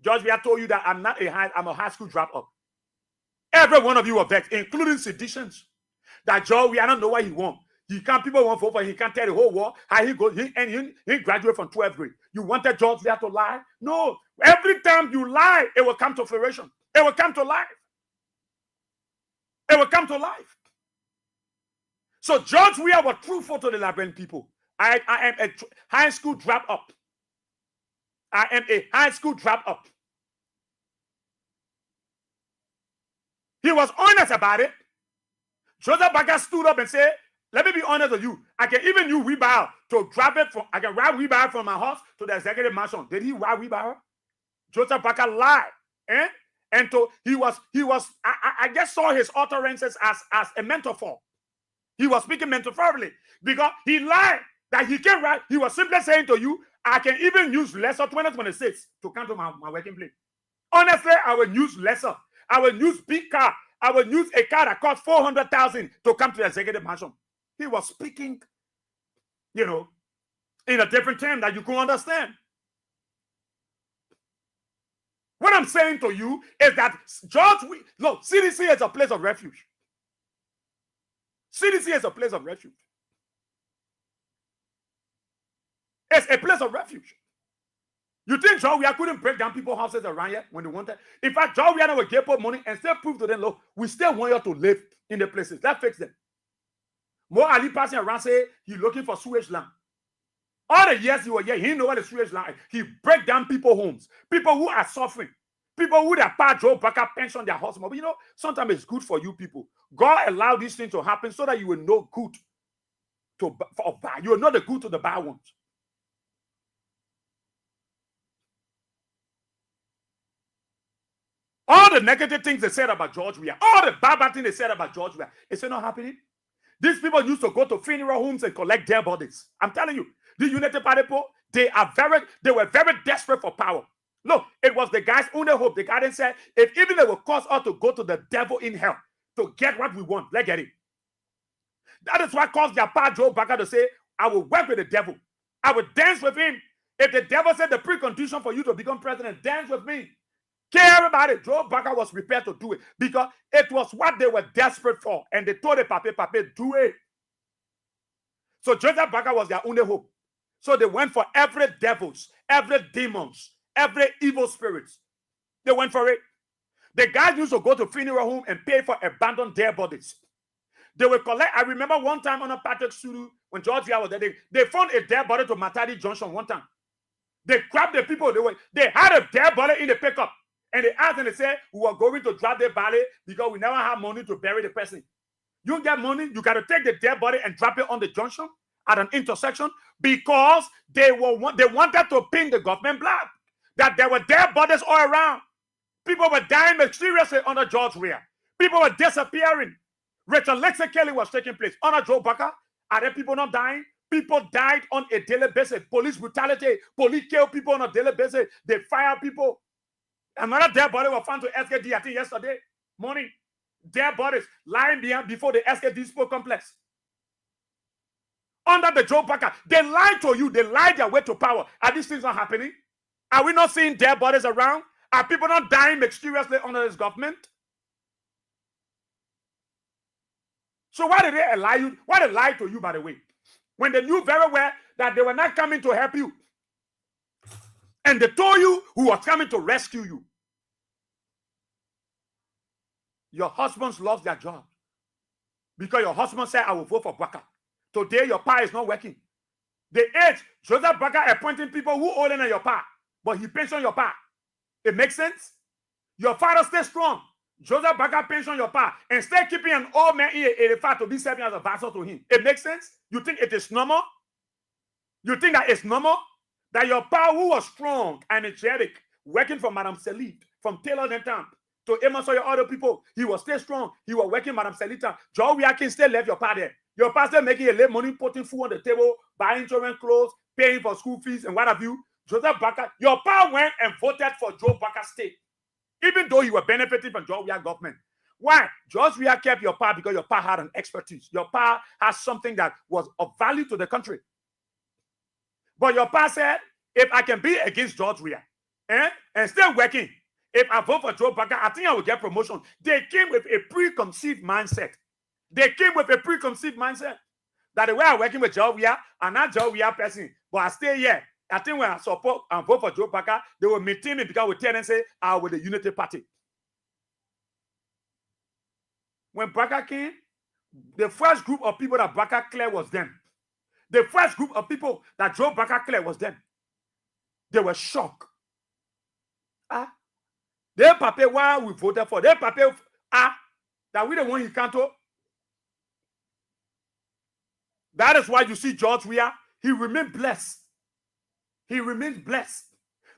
George Weah told you that I'm a high school dropout. Every one of you were vexed, including seditions. That George Weah, I don't know what he wants. People won't vote for him. He can't tell the whole world how he goes. He graduated from 12th grade. You wanted George Weah to lie? No. Every time you lie, it will come to fruition. It will come to life. It will come to life. So George Weah was truthful to the Liberian people. I am a high school dropout. I am a high school dropout. He was honest about it. Joseph Baker stood up and said, let me be honest with you. I can even use wheelbarrow to drive it from. I can ride wheelbarrow from my house to the executive mansion. Did he ride wheelbarrow? Joseph Baker lied, and so he was. I just saw his utterances as a metaphor. He was speaking metaphorically because he lied that he can ride. He was simply saying to you, I can even use lesser 2026 to come to my working place. Honestly, I will use lesser. I will use big car. I will use a car that costs 400,000 to come to the executive mansion. He was speaking, in a different term that you can understand. What I'm saying to you is that look, CDC is a place of refuge. CDC is a place of refuge. It's a place of refuge. You think George Weah couldn't break down people's houses around here when they wanted? In fact, George Weah would give up money and still prove to them, look, we still want you to live in the places. Let's fix them. More Ali passing around say he's looking for sewage land. All the years he was here, he didn't know what the sewage land is. He break down people's homes. People who are suffering. People who their pa Joe Baker pension their husband. But sometimes it's good for you people. God allowed these things to happen so that you will know good for bad. You will know the good to the bad ones. All the negative things they said about George Weah, all the bad things they said about George Weah, it's not happening. These people used to go to funeral homes and collect their bodies. I'm telling you, the United Party people, they were very desperate for power. Look, it was the guys' only hope. The guy said, if even they will cause us to go to the devil in hell to get what we want, let's get it. That is what caused their pa Joe Baca to say, I will work with the devil. I will dance with him. If the devil said the precondition for you to become president, dance with me. Care about it. Joe Baca was prepared to do it because it was what they were desperate for. And they told the Pape, do it. So Joseph Baca was their only hope. So they went for every devils, every demons, every evil spirits. They went for it. The guys used to go to funeral home and pay for abandoned dead bodies. They will collect. I remember one time on a Patrick Sulu, when George Weah was there, they found a dead body to Matadi Junction one time. They grabbed the people. They had a dead body in the pickup. And they asked and they said, we were going to drop the body because we never have money to bury the person. You get money, you got to take the dead body and drop it on the junction at an intersection because they wanted to pin the government black that there were dead bodies all around. People were dying mysteriously under George Weah. People were disappearing. Rachel Lexa Kelly was taking place under Joe Baca. Are there people not dying? People died on a daily basis. Police brutality. Police kill people on a daily basis. They fire people. Another dead body was found to SKD, I think yesterday morning. Dead bodies lying before the SKD Sport Complex. Under the Joe Baca. They lied to you. They lied their way to power. Are these things not happening? Are we not seeing dead bodies around? Are people not dying mysteriously under this government? So why did they lie you? Why did they lie to you, by the way? When they knew very well that they were not coming to help you. And they told you who was coming to rescue you. Your husbands lost their job. Because your husband said, I will vote for Baca. Today, your pa is not working. The age, Joseph Baca appointing people who older than your pa. But he pensioned your pa. It makes sense? Your father stay strong. Joseph Baca pension your pa and stay keeping an old man in 85 to be serving as a vassal to him. It makes sense? You think it is normal? You think that it's normal? That your pa, who was strong and energetic, working for Madame Selite, from Taylor Denton to Amos or your other people, he was still strong. He was working Madame Selita. George Weah can still left your pa there. Your pa still making a late money, putting food on the table, buying children clothes, paying for school fees, and what have you. Joseph Baca, your pa went and voted for Joe Baca State. Even though you were benefiting from George Weah government. Why? George Weah kept your pa because your pa had an expertise. Your pa has something that was of value to the country. But your pa said, if I can be against George Weah and still working, if I vote for Joe Baca, I think I will get promotion. They came with a preconceived mindset. They came with a preconceived mindset. That the way I'm working with George Weah, I'm not George Weah person, but I stay here. I think when I support and vote for Joe Baca, they will maintain me because we tell them say, I'm with the Unity Party. When Baca came, the first group of people that Baca cleared was them. The first group of people that Joe Baca cleared was them. They were shocked. They papa why we voted for. They papa that we the one he can't talk. That is why you see George Weah, he remained blessed. He remains blessed.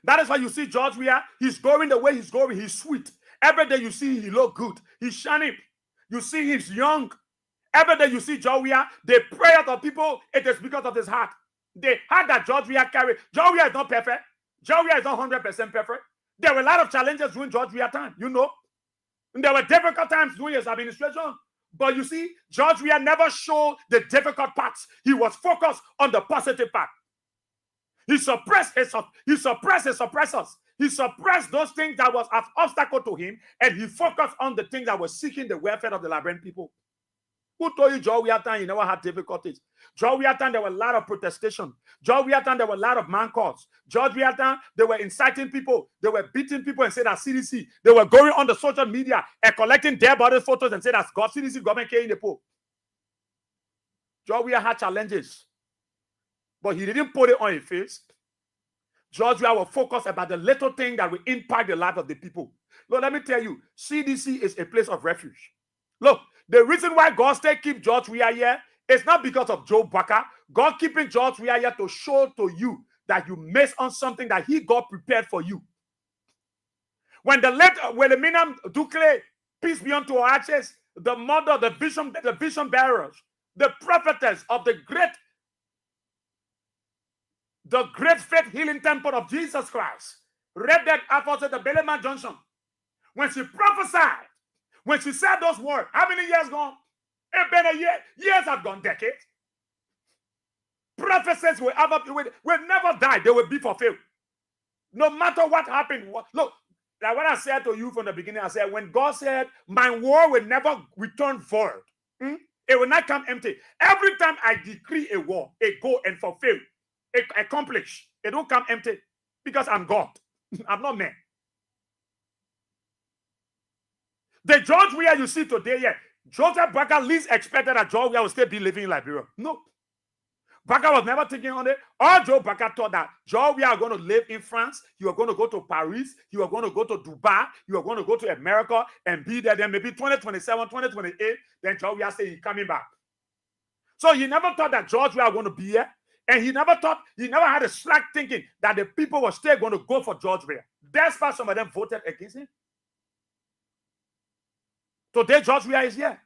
That is why you see George Weah, he's going the way he's going. He's sweet. Every day you see he look good. He's shining. You see he's young. Every day you see George Weah, the prayers of people, it is because of his heart. The heart that George Weah carried. George Weah is not perfect. George Weah is not 100% perfect. There were a lot of challenges during George Weah time, you know. And there were difficult times during his administration. But you see, George Weah never showed the difficult parts. He was focused on the positive part. He suppressed his suppressors. He suppressed those things that was an obstacle to him, and he focused on the things that were seeking the welfare of the Liberian people. Who told you George Weah time you never had difficulties? George Weah time there were a lot of protestation. George Weah time there were a lot of man calls. George Weah time they were inciting people. They were beating people and said that CDC. They were going on the social media and collecting dead body photos and said that God CDC government came in the pool. George Weah had challenges, but he didn't put it on his face. George Weah was focused about the little thing that will impact the life of the people. Look, let me tell you, CDC is a place of refuge. Look, the reason why God still keep George Weah here is not because of Joe Baca. God keeping George Weah here to show to you that you miss on something that he got prepared for you. When the Wilhelmina Ducle, peace be unto our ashes, the mother, the vision bearers, the prophetess of the great faith healing temple of Jesus Christ, Redhead Apostle the Belleman Johnson, when she prophesied, when she said those words, how many years gone? It's been a year. Years have gone, decades. Prophecies will never die. They will be fulfilled. No matter what happened. Look, like what I said to you from the beginning, I said, when God said, my word will never return void, it will not come empty. Every time I decree a word, it go and fulfill, it accomplish. It don't come empty because I'm God. I'm not man. The George Weah you see today, yeah, Joseph Barker least expected that George Weah will still be living in Liberia. No. Barker was never thinking on it. All Joe Barker thought that George Weah are going to live in France. You are going to go to Paris. You are going to go to Dubai. You are going to go to America and be there. Then maybe 2027, 2028, then George Weah say he's coming back. So he never thought that George Weah was going to be here. And he never had a slack thinking that the people were still going to go for George Weah. That's why some of them voted against him. Today, George Weah is here.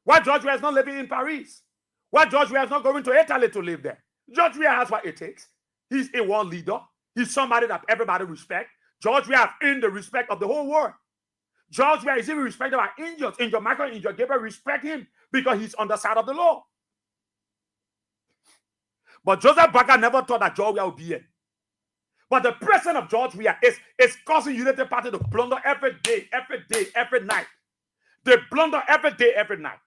Why George Weah is not living in Paris? Why George Weah is not going to Italy to live there? George Weah has what it takes. He's a world leader. He's somebody that everybody respects. George Weah has earned the respect of the whole world. George Weah is even respected by angels. Angel Michael and Angel Gabriel respect him because he's on the side of the law. But Joseph Barker never thought that George Weah would be here. But the presence of George Weah is causing Unity Party to blunder every day, every night. They blunder every day, every night.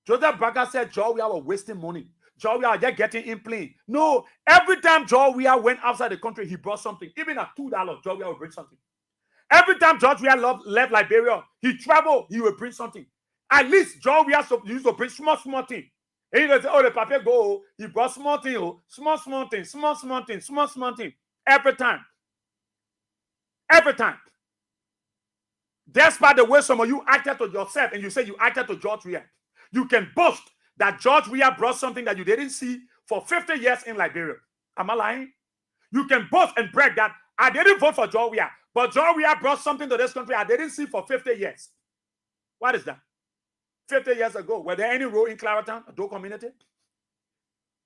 Joseph Barker said George Weah was wasting money. George Weah was just getting in plane. No, every time George Weah went outside the country, he brought something. Even at $2, George Weah would bring something. Every time George Weah left Liberia, he traveled, he would bring something. At least George Weah used to bring small thing. And he would say, oh, the paper go, he brought small thing, small thing. Every time. Every time. Despite the way some of you acted to yourself and you say you acted to George Weah, you can boast that George Weah brought something that you didn't see for 50 years in Liberia. Am I lying? You can boast and brag that I didn't vote for George Weah, but George Weah brought something to this country I didn't see for 50 years. What is that? 50 years ago, were there any road in Clarendon, a Doe community?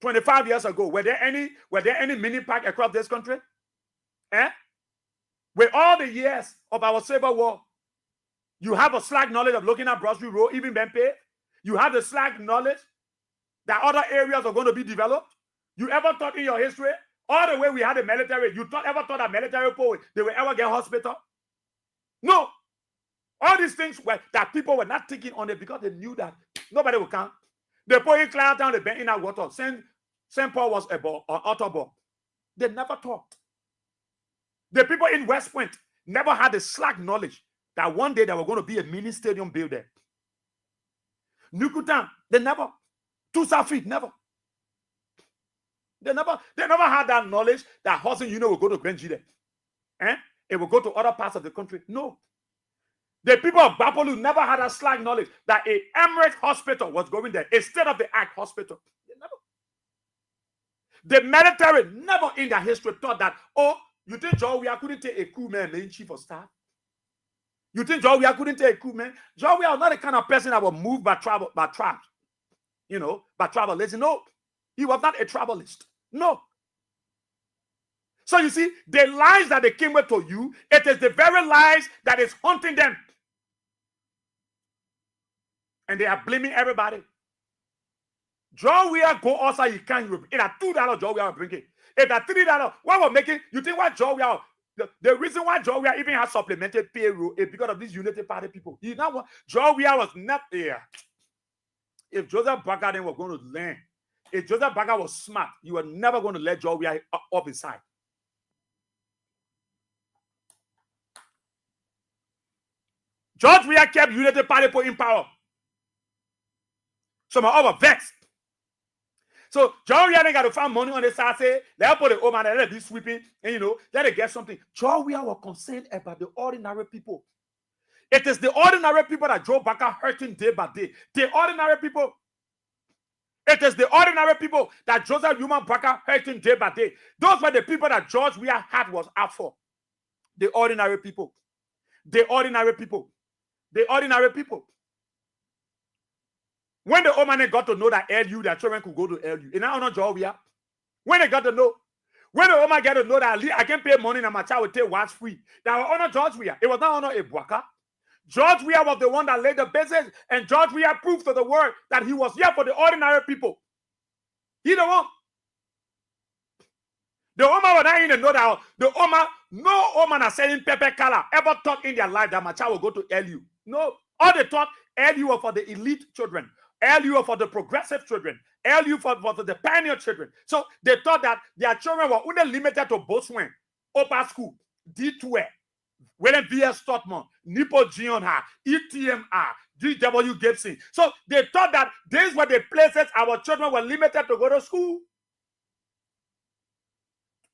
25 years ago, were there any mini park across this country? With all the years of our Civil War, you have a slack knowledge of looking at Broad Street Road, even Bempe. You have the slack knowledge that other areas are going to be developed. You ever thought in your history, all the way we had the military, you ever thought that military people, they will ever get hospital? No. All these things that people were not thinking on it because they knew that nobody would come. They put in Clarendon, they bent in our water. St. Paul was a ball, or utter ball. They never thought. The people in West Point never had the slack knowledge that one day there were going to be a mini stadium built there. Nukutan, they never. Tusafit, never. They never had that knowledge that Hudson will go to Grenji there. It will go to other parts of the country. No. The people of Bapolu never had a slack knowledge that a Emirates hospital was going there instead of the Act hospital. They never. The military never in their history thought that, oh, you think George Weah couldn't take a coup man, main chief of staff? You think George Weah couldn't take a coup man? George Weah was not the kind of person that would move by tribalism. No, he was not a tribalist. No. So you see, the lies that they came with to you, it is the very lies that is haunting them. And they are blaming everybody. George Weah go outside, he can't. It at $2, George Weah will bring it. It at $3, what will make it? You think what George Weah? The reason why George Weah even has supplemented payroll is because of these Unity Party people. You know what? George Weah was not there. If Joseph Barker then was going to learn, if Joseph Barker was smart, you were never going to let George Weah up his side. George Weah kept Unity Party people in power. Some are over vexed. So George Weah got to find money on the side, say, let put the old man and let it be sweeping, and let it get something. George Weah was concerned about the ordinary people. It is the ordinary people that Joe Barker hurting day by day. The ordinary people. It is the ordinary people that Joseph Human Barker hurting day by day. Those were the people that George Weah had was out for. The ordinary people. The ordinary people. The ordinary people. When the woman got to know that LU, their children could go to LU. In our honor, George Weah. When they got to know, when the woman got to know that I can pay money and my child will take what's free, that will honor George Weah. It was not honor Ebuaka. George Weah was the one that laid the basis, and George Weah proved to the world that he was here for the ordinary people. He the one. The woman was not even know that the woman, no woman are selling pepper color ever thought in their life that my child will go to LU. No, all they thought LU were for the elite children, LU were for the progressive children, LU for the pioneer children. So they thought that their children were only limited to Botswana, upper school, D2, William V.S. Totman, Nipo Gionha, ETMR, D.W. Gibson. So they thought that these were the places our children were limited to go to school.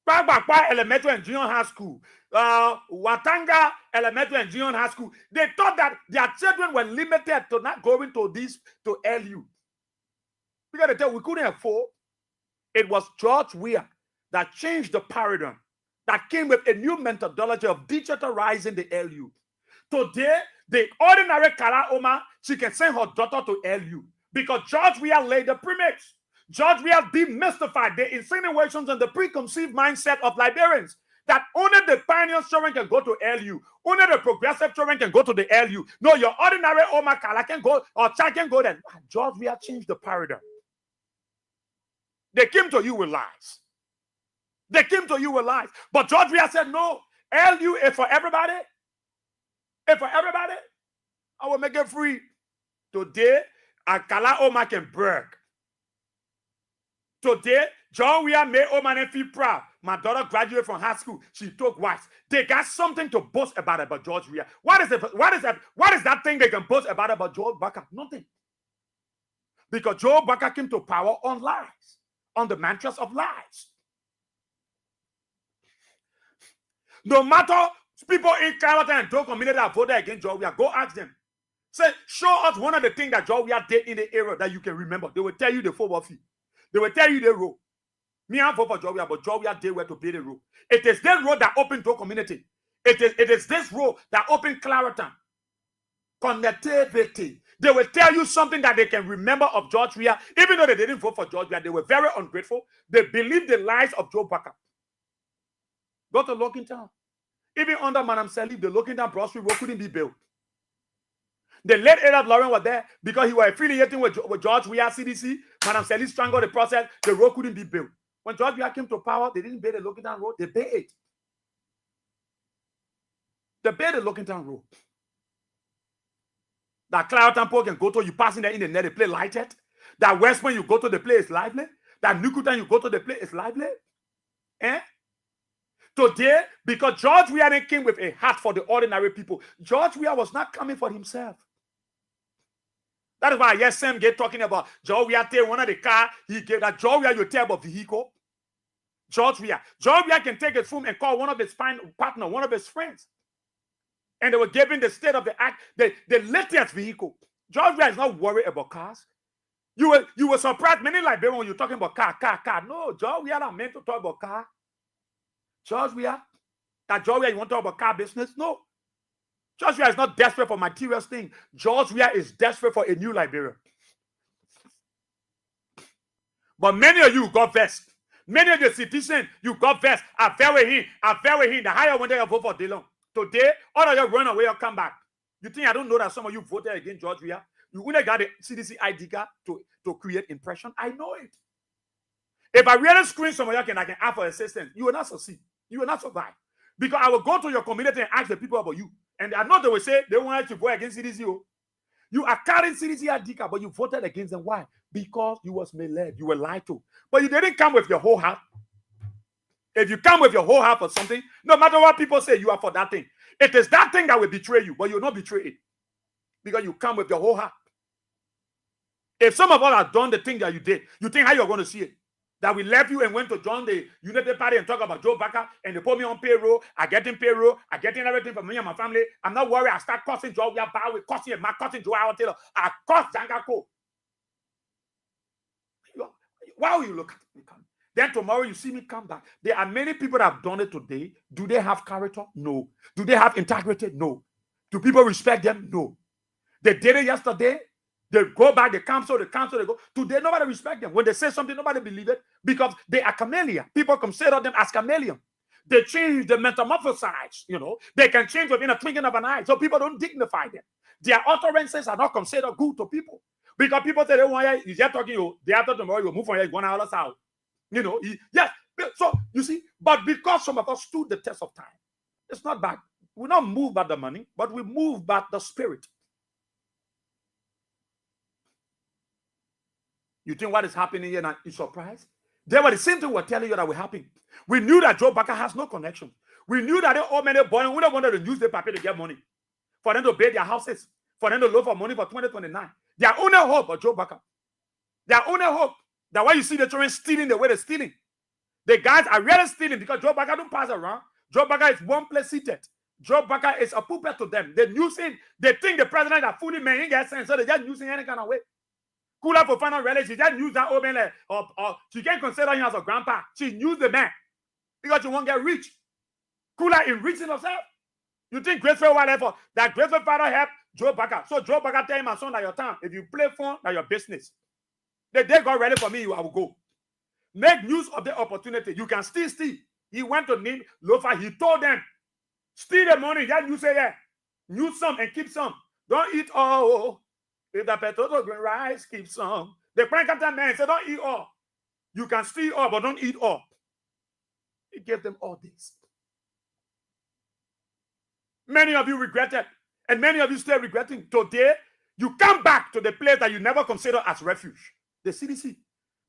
Pagbakwa Elementary and Junior High School, Watanga Elementary and Junior High School. They thought that their children were limited to not going to LU. We got to tell we couldn't afford. It was George Weah that changed the paradigm, that came with a new methodology of digitalizing the LU. Today, the ordinary Kara Oma, she can send her daughter to LU because George Weah laid the premise. George Weah demystified the insinuations and the preconceived mindset of Liberians that only the pioneer children can go to LU, only the progressive children can go to the LU. No, your ordinary Oma Kala can go or child can go there. George Weah changed the paradigm. They came to you with lies. They came to you with lies. But George Weah said, no, LU is for everybody. It's for everybody. I will make it free. Today, Akala Oma can brag. Today, John Weah made Oman feel proud. My daughter graduated from high school. She took wives. They got something to boast about George Weah. What is that thing they can boast about Joe Baka? Nothing. Because Joe Baka came to power on lies, on the mantras of lies. No matter people in Carrollton and Joe community that voted against George Weah, go ask them. Say, show us one of the things that George Weah did in the era that you can remember. They will tell you the football field. They will tell you the road. Me, I vote for George Weah, but George Weah did where to play the road. It is this road that opened to a community. It is this road that opened Clariton. Connectivity. They will tell you something that they can remember of George Weah. Even though they didn't vote for George Weah, they were very ungrateful. They believed the lies of Joe Baka. Go to Lockingtown. Even under Madam Salif, the Lockingtown Broad Street Road couldn't be built. The late Adolf Lauren was there because he was affiliating with George Weah CDC. Madam Salif strangled the process. The road couldn't be built. When George Weah came to power, they didn't build the Lockingtown Road. They built it. They built the Lockingtown Road. That Clariton Pole can go to, you pass in there in the net, the place lighted. That West when you go to the place is lively. That Nukutan you go to the place is lively. Eh? Today, because George Weah came with a heart for the ordinary people, George Weah was not coming for himself. That is why yes, Sam get talking about George Weah take one of the car he gave that George Weah you tell about vehicle. George Weah can take his phone and call one of his partner, one of his friends. And they were giving the state of the act, the latest vehicle. George Weah is not worried about cars. You were surprised many Liberians when you're talking about car. No, George Weah not meant to talk about car. George Weah, you want to talk about car business? No. George Weah is not desperate for material things. George Weah is desperate for a new Liberia. But many of you got vexed. Many of the citizens, you got vexed. I fell with him. The higher one day you vote for Dillon. Today, all of you run away or come back. You think I don't know that some of you voted against George Weah? You only got the CDC ID card to create impression. I know it. If I really screen some of you, I can ask for assistance. You will not succeed. You will not survive. Because I will go to your community and ask the people about you. And I know they will say they wanted to vote against CDC. You are carrying CDC ID card, but you voted against them. Why? Because you was misled. You were lied to. But you didn't come with your whole heart. If you come with your whole heart for something, no matter what people say, you are for that thing. It is that thing that will betray you, but you will not betray it. Because you come with your whole heart. If some of us have done the thing that you did, you think how you're going to see it? That we left you and went to join the United Party and talk about Joe Baka and they put me on payroll. I get in payroll. I get in everything for me and my family. I'm not worried. I start cussing Joe. We are bad with cussing him. Cussing Joe Taylor. I cuss Jangako. Why will you look at me? Then tomorrow you see me come back. There are many people that have done it today. Do they have character? No. Do they have integrity? No. Do people respect them? No. They did it yesterday. They go back, they cancel, they go. Today, nobody respect them. When they say something, nobody believe it because they are chameleon. People consider them as chameleon. They change, they metamorphosize, They can change within a twinkling of an eye. So people don't dignify them. Their utterances are not considered good to people. Because people say, they're talking, they are talking tomorrow, you move from here, you go on out. Yes. So, you see, but because some of us stood the test of time, it's not bad. We're not moved by the money, but we move by the spirit. You think what is happening here now is surprise? They were the same thing we're telling you that will happen. We knew that Joe Baca has no connection. We knew that they all many boys we don't want to use the paper to get money. For them to pay their houses. For them to look for money for 2029. Their only hope of Joe Baca. Their only hope. That why you see the children stealing the way they're stealing. The guys are really stealing because Joe Baca don't pass around. Joe Baca is one place seated. Joe Baca is a puppet to them. They're using, they think the president are fully man, he gets sense, so they're just using any kind of way. Kula for final relish, she just use that old man, or she can't consider him as a grandpa. She used the man because she won't get rich. Kula enriching herself. You think grateful whatever that grateful father help Joe Baca. So Joe Baca tell him, my son, that your time. If you play phone, that your business. The day got ready for me, I will go. Make use of the opportunity. You can still steal. He went to name Lofa. He told them, steal the money. Then you say, yeah, use some and keep some. Don't eat all. If the potato green rice, keep some. The Prankata man said, don't eat all. You can steal all, but don't eat all. He gave them all this. Many of you regretted, and many of you still regretting. Today, you come back to the place that you never considered as refuge, the CDC.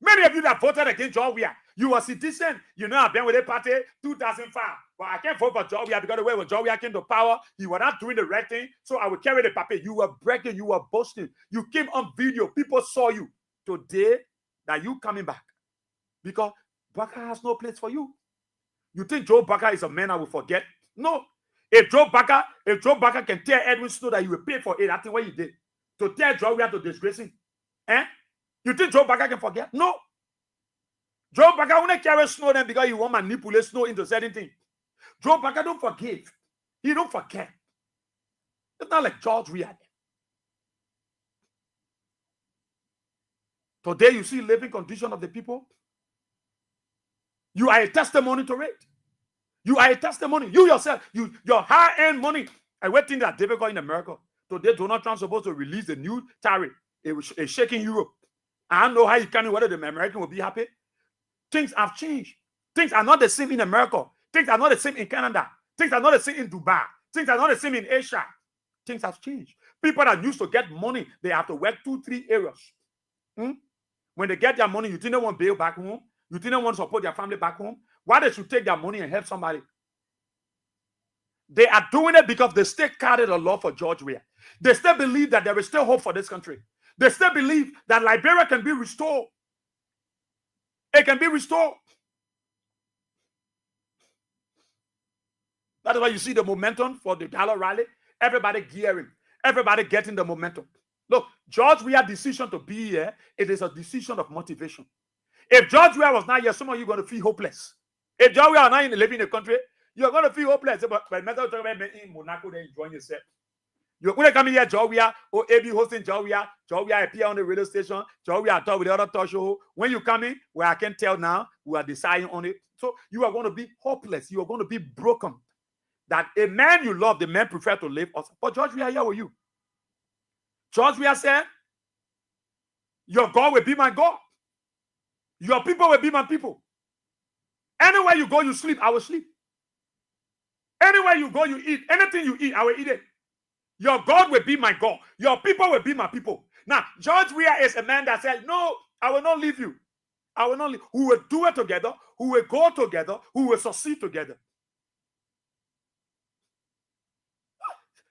Many of you that voted against George Weah, you were citizen. I've been with the party 2005. But I can't vote for George Weah because the way when George Weah came to power, he was not doing the right thing. So I will carry the paper. You were bragging, you were boasting. You came on video. People saw you. Today, that you coming back. Because Baca has no place for you. You think Joe Baca is a man I will forget? No. If Joe Baca can tell Edwin Snow that he will pay for it, I think what he did. To tell George Weah to disgrace him. You think Joe Baca can forget? No. Joe Baca won't carry Snow then because he won't manipulate Snow into certain things. Joe Baca don't forgive. He don't forget. It's not like George Weah. Today you see living condition of the people. You are a testimony to it. You are a testimony. You yourself, your high-end money. And we think that difficult in America. Today Donald Trump supposed to release a new tariff. It's shaking Europe. I don't know how you can, whether the American will be happy. Things have changed. Things are not the same in America. Things are not the same in Canada. Things are not the same in Dubai. Things are not the same in Asia. Things have changed. People that used to get money, they have to work 2-3 areas. When they get their money, you think they want bail back home? You think they want to support their family back home? Why they should take their money and help somebody? They are doing it because they still carry the law for George Weah. They still believe that there is still hope for this country. They still believe that Liberia can be restored. It can be restored. That is why you see the momentum for the dollar rally. Everybody gearing. Everybody getting the momentum. Look, George Weah's decision to be here, it is a decision of motivation. If George Weah was not here, some of you are going to feel hopeless. If George Weah is not living in the country, you're going to feel hopeless. But in Monaco, they're enjoying yourself. You're going to come here, George Weah, or AB hosting George Weah. George Weah appear on the radio station. George Weah talk with the other talk show. When you come in, where I can tell now, we are deciding on it. So you are going to be hopeless. You are going to be broken. That a man you love, the man prefer to live also. But George Weah here with you. George Weah said, your God will be my God. Your people will be my people. Anywhere you go, you sleep, I will sleep. Anywhere you go, you eat. Anything you eat, I will eat it. Your God will be my God. Your people will be my people. Now, George Weah is a man that said, no, I will not leave you. I will not leave. Who will do it together, who will go together, who will succeed together.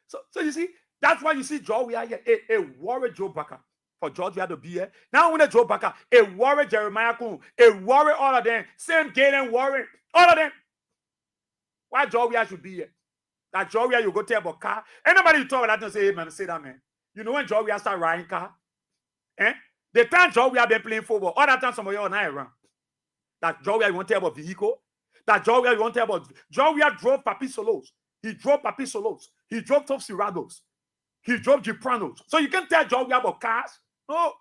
So you see, that's why you see George Weah here, a warrior Joe Baca. For George Weah to be here. Now when Joe Baca, a warrior Jeremiah Kuhn, a warrior all of them, same Galen warrior, all of them. Why George Weah should be here? That George Weah you go tell about car. Anybody you talk about that and say, hey man, say that man. You know when George Weah start riding car? The time George Weah been playing football, all that time some of you are not around. That George Weah you want to tell about vehicle? That George Weah you want to tell about George Weah drove Papi Solos. He drove Papi Solos. He drove Top Cerados. He drove Gipranos. So you can tell George Weah about cars. No.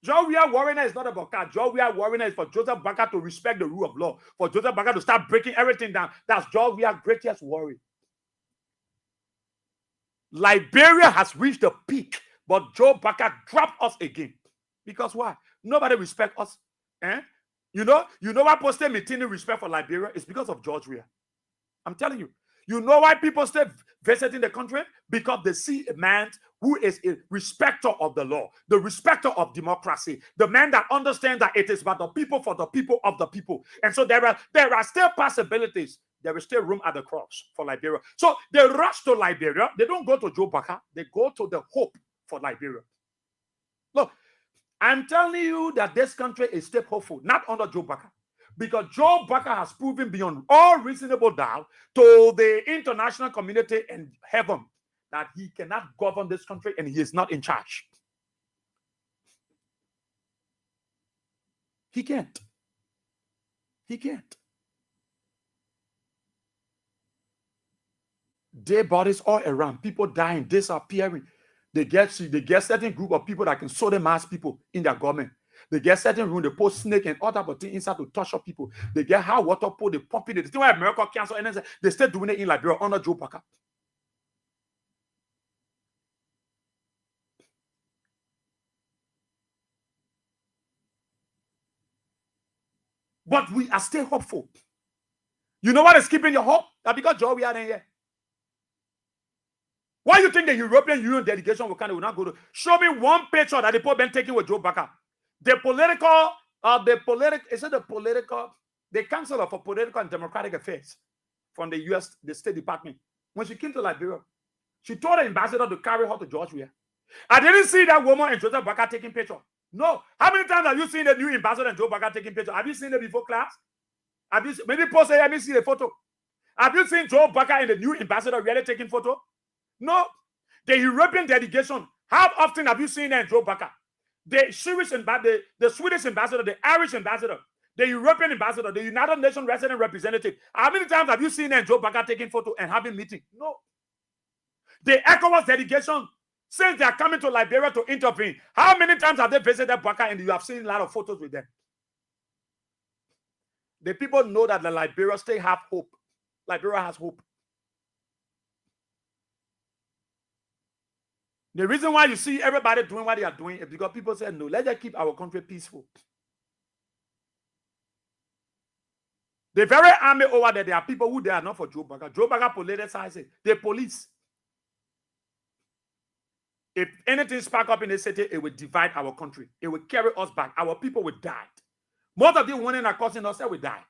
George Weah warring is not about car. George Weah warring is for Joseph Baka to respect the rule of law. For Joseph Baka to start breaking everything down. That's George Weah's greatest worry. Liberia has reached the peak, but Joe Baka dropped us again. Because why? Nobody respect us. You know why people stay maintaining respect for Liberia? It's because of George Weah. I'm telling you. You know why people stay visiting the country? Because they see a man who is a respecter of the law, the respecter of democracy, the man that understands that it is about the people for the people of the people. And so there are still possibilities. There is still room at the cross for Liberia. So they rush to Liberia. They don't go to Joe Baka. They go to the hope for Liberia. Look, I'm telling you that this country is still hopeful, not under Joe Baka. Because Joe Baka has proven beyond all reasonable doubt to the international community and heaven that he cannot govern this country and he is not in charge. He can't. He can't. Dead bodies all around, people dying, disappearing. They get certain group of people that can sow them as people in their government. They get certain room, they put snake and other but things inside to touch up people. They get hot water pour, they pump it. The thing why America cancel and they still doing it in Liberia under Joe Baka. But we are still hopeful. You know what is keeping your hope? That because Joe we are in here. Why do you think the European Union delegation will not go to? Show me one picture that the Pope been taking with Joe Baka. The Council for Political and Democratic Affairs from the U.S., the State Department, when she came to Liberia, she told the ambassador to carry her to George Weah. I didn't see that woman and Joseph Baka taking picture. No. How many times have you seen the new ambassador and Joe Baka taking picture? Have you seen it before class? Have you maybe post say, let me see the photo? Have you seen Joe Baka and the new ambassador really taking photo? No. The European delegation, how often have you seen them, Joe Baka? The Swedish ambassador, the Irish ambassador, the European ambassador, the United Nations resident representative. How many times have you seen them, Joe Baka taking photo and having meeting? No. The ECOWAS delegation, since they are coming to Liberia to intervene, how many times have they visited Baka and you have seen a lot of photos with them? The people know that the Liberia still have hope. Liberia has hope. The reason why you see everybody doing what they are doing is because people say, no, let's just keep our country peaceful. The very army over there are people who they are not for Joe Baka. Joe Baka politicizes it. The police. If anything spark up in the city, it will divide our country. It will carry us back. Our people will die. Most of the women are causing us that we died.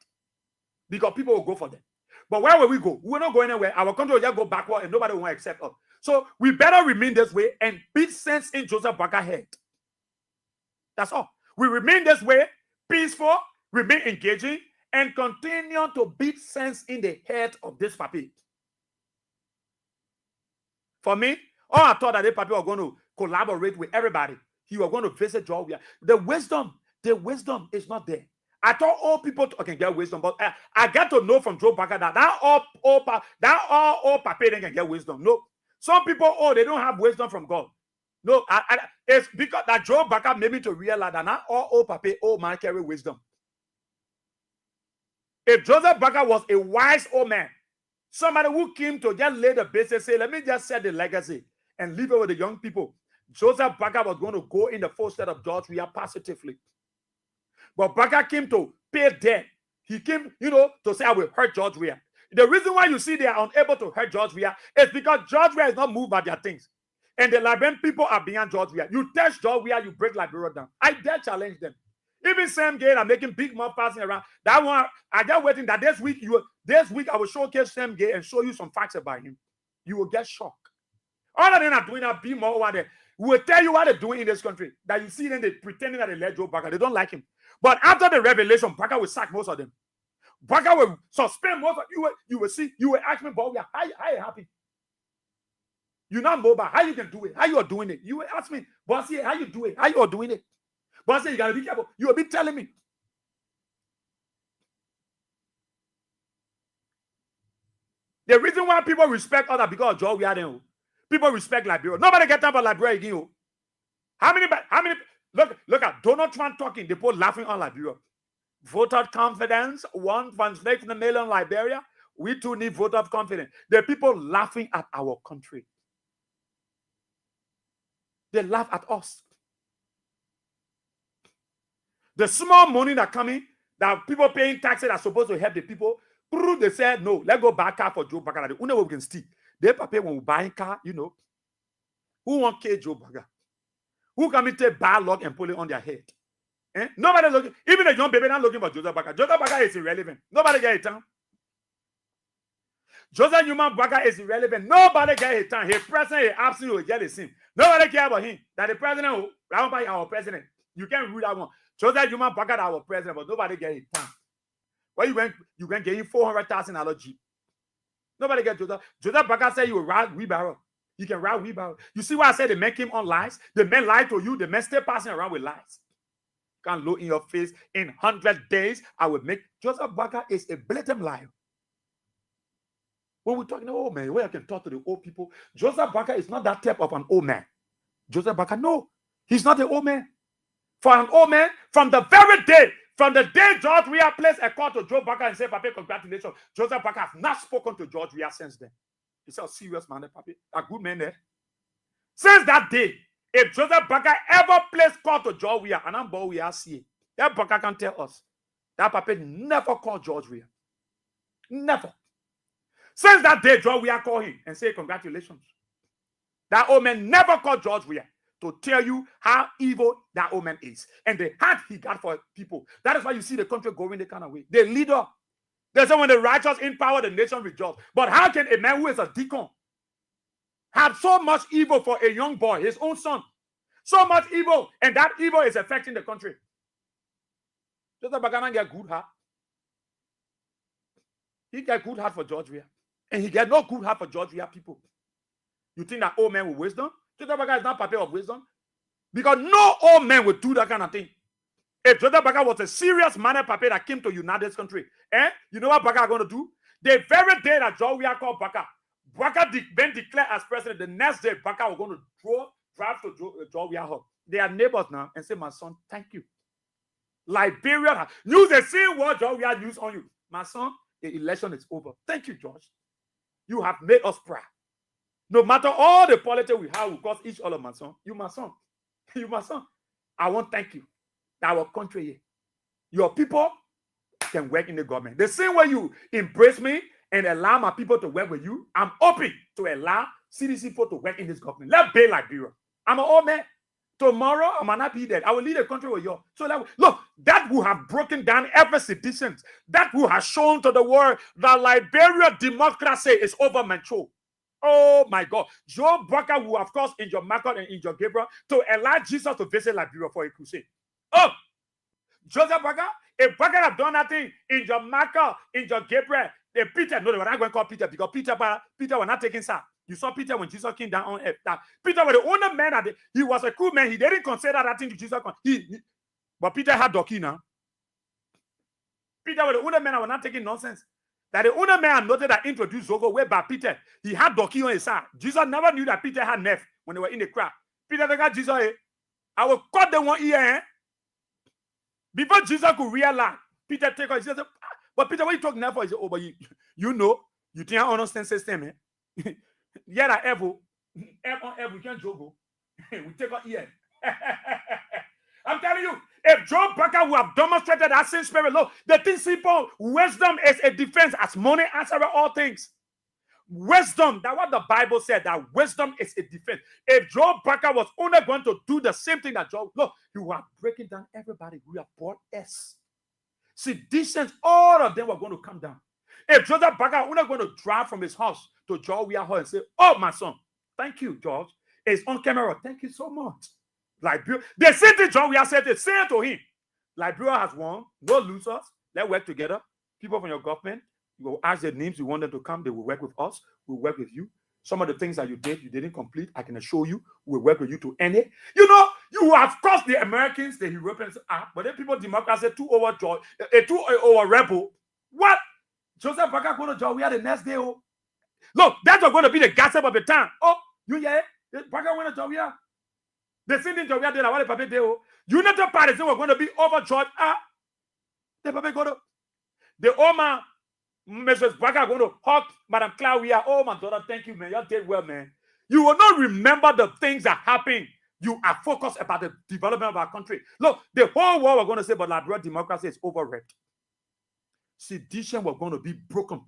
Because people will go for them. But where will we go? We're not going anywhere. Our country will just go backward and nobody will accept us. So we better remain this way and beat sense in Joseph Baka's head. That's all. We remain this way, peaceful, remain engaging, and continue to beat sense in the head of this papi. For me, I thought that the papi was going to collaborate with everybody. He was going to visit George Weah. The wisdom is not there. I thought all people can get wisdom, but I got to know from Joe Baka that all papi can get wisdom. No. Some people, they don't have wisdom from God. No, it's because that Joe Baka made me to realize that not all papi, man carry wisdom. If Joseph Baka was a wise old man, somebody who came to just lay the basis, say, let me just set the legacy and leave it with the young people, Joseph Baka was going to go in the footsteps of George Weah positively. But Baka came to pay debt. He came, to say, I will hurt George Weah. The reason why you see they are unable to hurt George Weah is because George Weah is not moved by their things. And the Liberian people are beyond George Weah. You touch George Weah, you break Liberia down. I dare challenge them. Even Sam Gay are making big mouth passing around. That one, I just waiting that this week I will showcase Sam Gay and show you some facts about him. You will get shocked. All of them are doing that, be more over there. We will tell you what they're doing in this country. That you see them, they pretending that they let Joe Baka. They don't like him. But after the revelation, Baka will sack most of them. Baka will suspend most of you. You will see. You will ask me, but how you happy? You're not mobile. How you can do it? How you are doing it? You will ask me, boss, how you do it? How you are doing it? Boss, you gotta be careful. You will be telling me. The reason why people respect others because of George Weah, people respect Liberia. Nobody get time for Liberia again. How many Look at Donald Trump talking. The people laughing on Liberia. Voter confidence, 1.6 million Liberia. We too need voter confidence. The people laughing at our country. They laugh at us. The small money that coming, that people paying taxes are supposed to help the people. They said, no, let's go buy a car for Joe Bagger. The only way we can steal. They pay when we buy a car, you know. Who want to Joe Bagger? Who can take bad luck and pull it on their head? Eh? Nobody looking, even a young baby not looking for Joseph Bagger. Joseph Bagger is irrelevant. Nobody get it down. Joseph Newman Bagger is irrelevant. Nobody get it down. His president is absolutely jealous him. Nobody care about him. That the president, our president. You can't rule that one. Joseph Newman Bagger our president, but nobody get it down. Why you can get him $400,000 Jeep? Nobody get Joseph. Joseph Bagger said you will ride wheelbarrow. You can ride wheelbarrow. You see why I said the men came on lies? The men lied to you. The men still passing around with lies. Can't look in your face. In 100 days, I will make. Joseph Bagger is a blatant liar. When we're talking to old man, where I can talk to the old people, Joseph Bagger is not that type of an old man. Joseph Bagger, no, he's not an old man. For an old man, from the day George Weah placed a call to Joe Bagger and said, Papa, congratulations, Joseph Bagger has not spoken to George Weah since then. He's a serious man, Papa, a good man there. Since that day, if Joseph Bagger ever placed call to George Weah, and I'm boy we are seeing, that Bagger can tell us that Papa never called George Weah. Never. Since that day, George Weah called him and said, congratulations. That old man never called George Weah to tell you how evil that old man is. And the heart he got for people. That is why you see the country going the kind of way. The leader. They say when the righteous in power, the nation rejoice. But how can a man who is a deacon have so much evil for a young boy, his own son? So much evil, and that evil is affecting the country. Joseph Bagger get good heart. He get good heart for George Weah. And he get no good heart for George Weah people. You think that old man with wisdom? Joseph Bagger is not Papa of wisdom. Because no old man would do that kind of thing. If Joseph Bagger was a serious man, Papa that came to unite this country, you know what Bagger is going to do? The very day that George Weah called Bagger, then declared as president, the next day Bagger was going to drive to George Weah home. They are neighbors now and say, my son, thank you. Liberia, use the same word George Weah used on you. My son, the election is over. Thank you, George. You have made us proud. No matter all the politics we have, we cause each other, my son. You, my son. You, my son. I want to thank you. Our country here. Your people can work in the government. The same way you embrace me and allow my people to work with you, I'm open to allow CDC people to work in this government. Let's be Liberia. I'm an old man. Tomorrow, I might not be dead. I will lead a country with you. So look, that will have broken down every citizen. That will have shown to the world that Liberia democracy is over mature. Oh my God. Joe Bagger will, of course, in your Michael and in your Gabriel to allow Jesus to visit Liberia for a crusade. Oh, Joseph Bagger, if Bagger have done that thing in your Michael, in your Gabriel, Peter, no, they were not going to call Peter because Peter was not taking side. You saw Peter when Jesus came down on earth. Peter was the only man he was a cool man. He didn't consider that thing to Jesus. But Peter had donkey now. Peter was the only man that was not taking nonsense. That the only man I noted that introduced Zogo way by Peter, he had donkey on his side. Jesus never knew that Peter had nerve when they were in the crowd. Peter got Jesus, I will cut them one ear. Before Jesus could realize, Peter take off. Said, but Peter, what you talking now for? He said, oh, but you know, you think I understand system, Yeah, that ever on ever, we can't joke. We take our ear. I'm telling you, if Joe Bagger would have demonstrated that same spirit, look, the thing simple, wisdom is a defense as money answers all things. Wisdom, that's what the Bible said, that wisdom is a defense. If Joe Bagger was only going to do the same thing that Joe, look, you are breaking down everybody. We are bought S. Seditions, all of them were going to come down. If Joseph Bagger only going to drive from his house to George Weah and say, oh, my son, thank you, George. It's on camera. Thank you so much. Liberia, the same thing George Weah said, they say to him, Liberia has won. No losers. Let's work together. People from your government, you will ask their names. You want them to come. They will work with us. We'll work with you. Some of the things that you didn't complete. I can assure you, we'll work with you to end it. You know, you have cost the Americans, the Europeans, but then people democracy too over George, too over rebel. What? Joseph Bagger go to George Weah the next day. Oh. Look, that's going to be the gossip of the town. Oh, you yeah? Bagger went to George Weah. The same thing George Weah did. I want to do. United parties were going to be over George. They probably going to. The old man, Mrs. Baker, going to hug Madam Claudia. Oh, my daughter, thank you, man. You did well, man. You will not remember the things that happened. You are focused about the development of our country. Look, the whole world were going to say, but Liberia democracy is overwrapped. Sedition was going to be broken.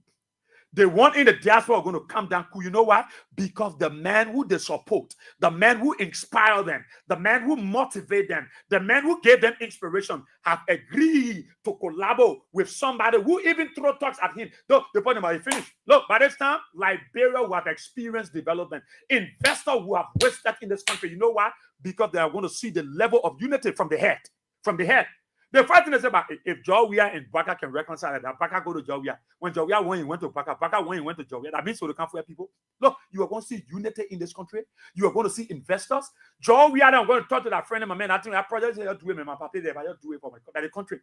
The one in the diaspora are going to come down. You know why? Because the man who they support, the man who inspire them, the man who motivate them, the man who gave them inspiration have agreed to collaborate with somebody who even throw talks at him. Look, the point about it finished. Look, by this time, Liberia will have experienced development. Investors who have wasted in this country. You know why? Because they are going to see the level of unity from the head. From the head. The first thing is about if George Weah and Baka can reconcile that, Baka go to George Weah. When George Weah went to Baka, Baka went to George Weah. That means so they come for people. Look, you are going to see unity in this country. You are going to see investors. George Weah, I'm going to talk to that friend of my man. I think that project is do it, my papa there, but I do it for the country.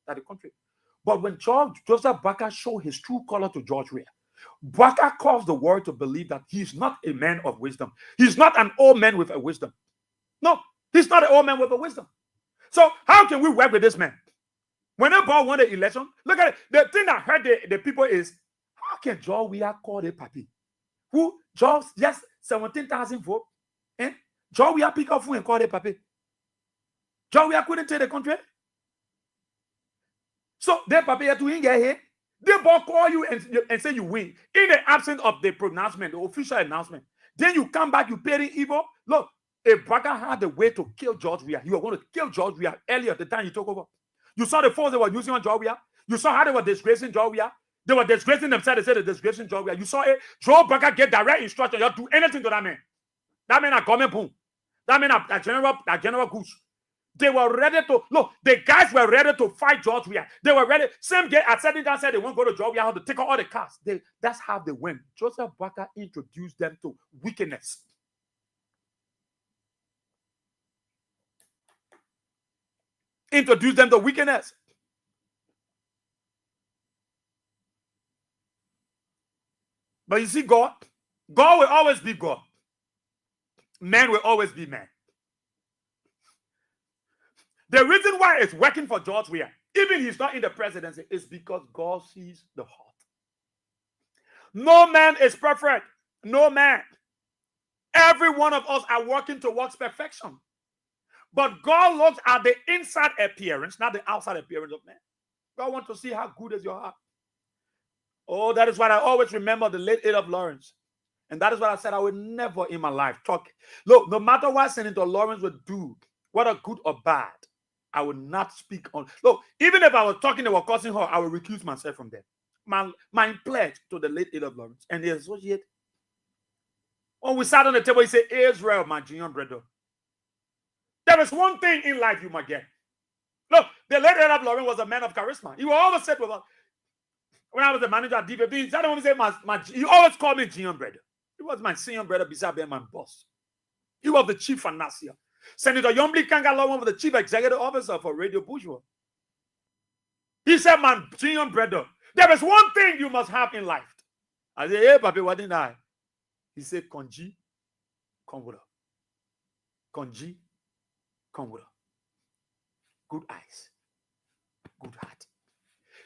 That the country. But when Joseph Baka showed his true color to George Weah, Baka caused the world to believe that he's not a man of wisdom. He's not an old man with a wisdom. No, he's not an old man with a wisdom. So how can we work with this man? When they won the election, look at it. The thing that hurt the people is, how can George Weah call the papi? Who George just 17,000 votes? George Weah pick up phone and call the papi. George Weah couldn't take the country. So the papi had to get here. They both call you and say you win. In the absence of the pronouncement, the official announcement. Then you come back, you pay the evil. Look. If Baka had a way to kill George Weah, you were going to kill George Weah earlier at the time you took over. You saw the force they were using on George Weah. You saw how they were disgracing George Weah. They were disgracing themselves. They said they're disgracing George Weah. You saw it. Joe Baka get direct instruction. You do anything to that man. That man a government boom. That man a general goose. They were ready to look. The guys were ready to fight George Weah. They were ready. Same guy at certain time said they won't go to George Weah to take out all the cars. That's how they went. Joseph Baka introduced them to wickedness. Introduce them to wickedness. But you see, God will always be God. Man will always be man. The reason why it's working for George Weah, even he's not in the presidency, is because God sees the heart. No man is perfect. No man. Every one of us are working towards perfection. But God looks at the inside appearance, not the outside appearance of man. God wants to see how good is your heart. Oh, that is what I always remember the late Adolph Lawrence. And that is what I said I would never in my life talk. Look, no matter what Senator Lawrence would do, whether good or bad, I would not speak on. Look, even if I was talking, they were cursing her, I would recuse myself from them. My pledge to the late Adolph Lawrence and the associate. When we sat on the table, he said, Israel, my junior brother. There is one thing in life you might get. Look, the late Adolph Lawrence was a man of charisma. He always said with us, when I was the manager at DPP, he always called me junior brother. He was my senior brother beside being my boss. He was the chief financier. Senator Yombli Kangalawan was the chief executive officer for Radio Bourgeois. He said, man, junior brother, there is one thing you must have in life. I said, hey, papi, what did I? He said, Konji, Konwura. Konji, Konwura. Good eyes, good heart.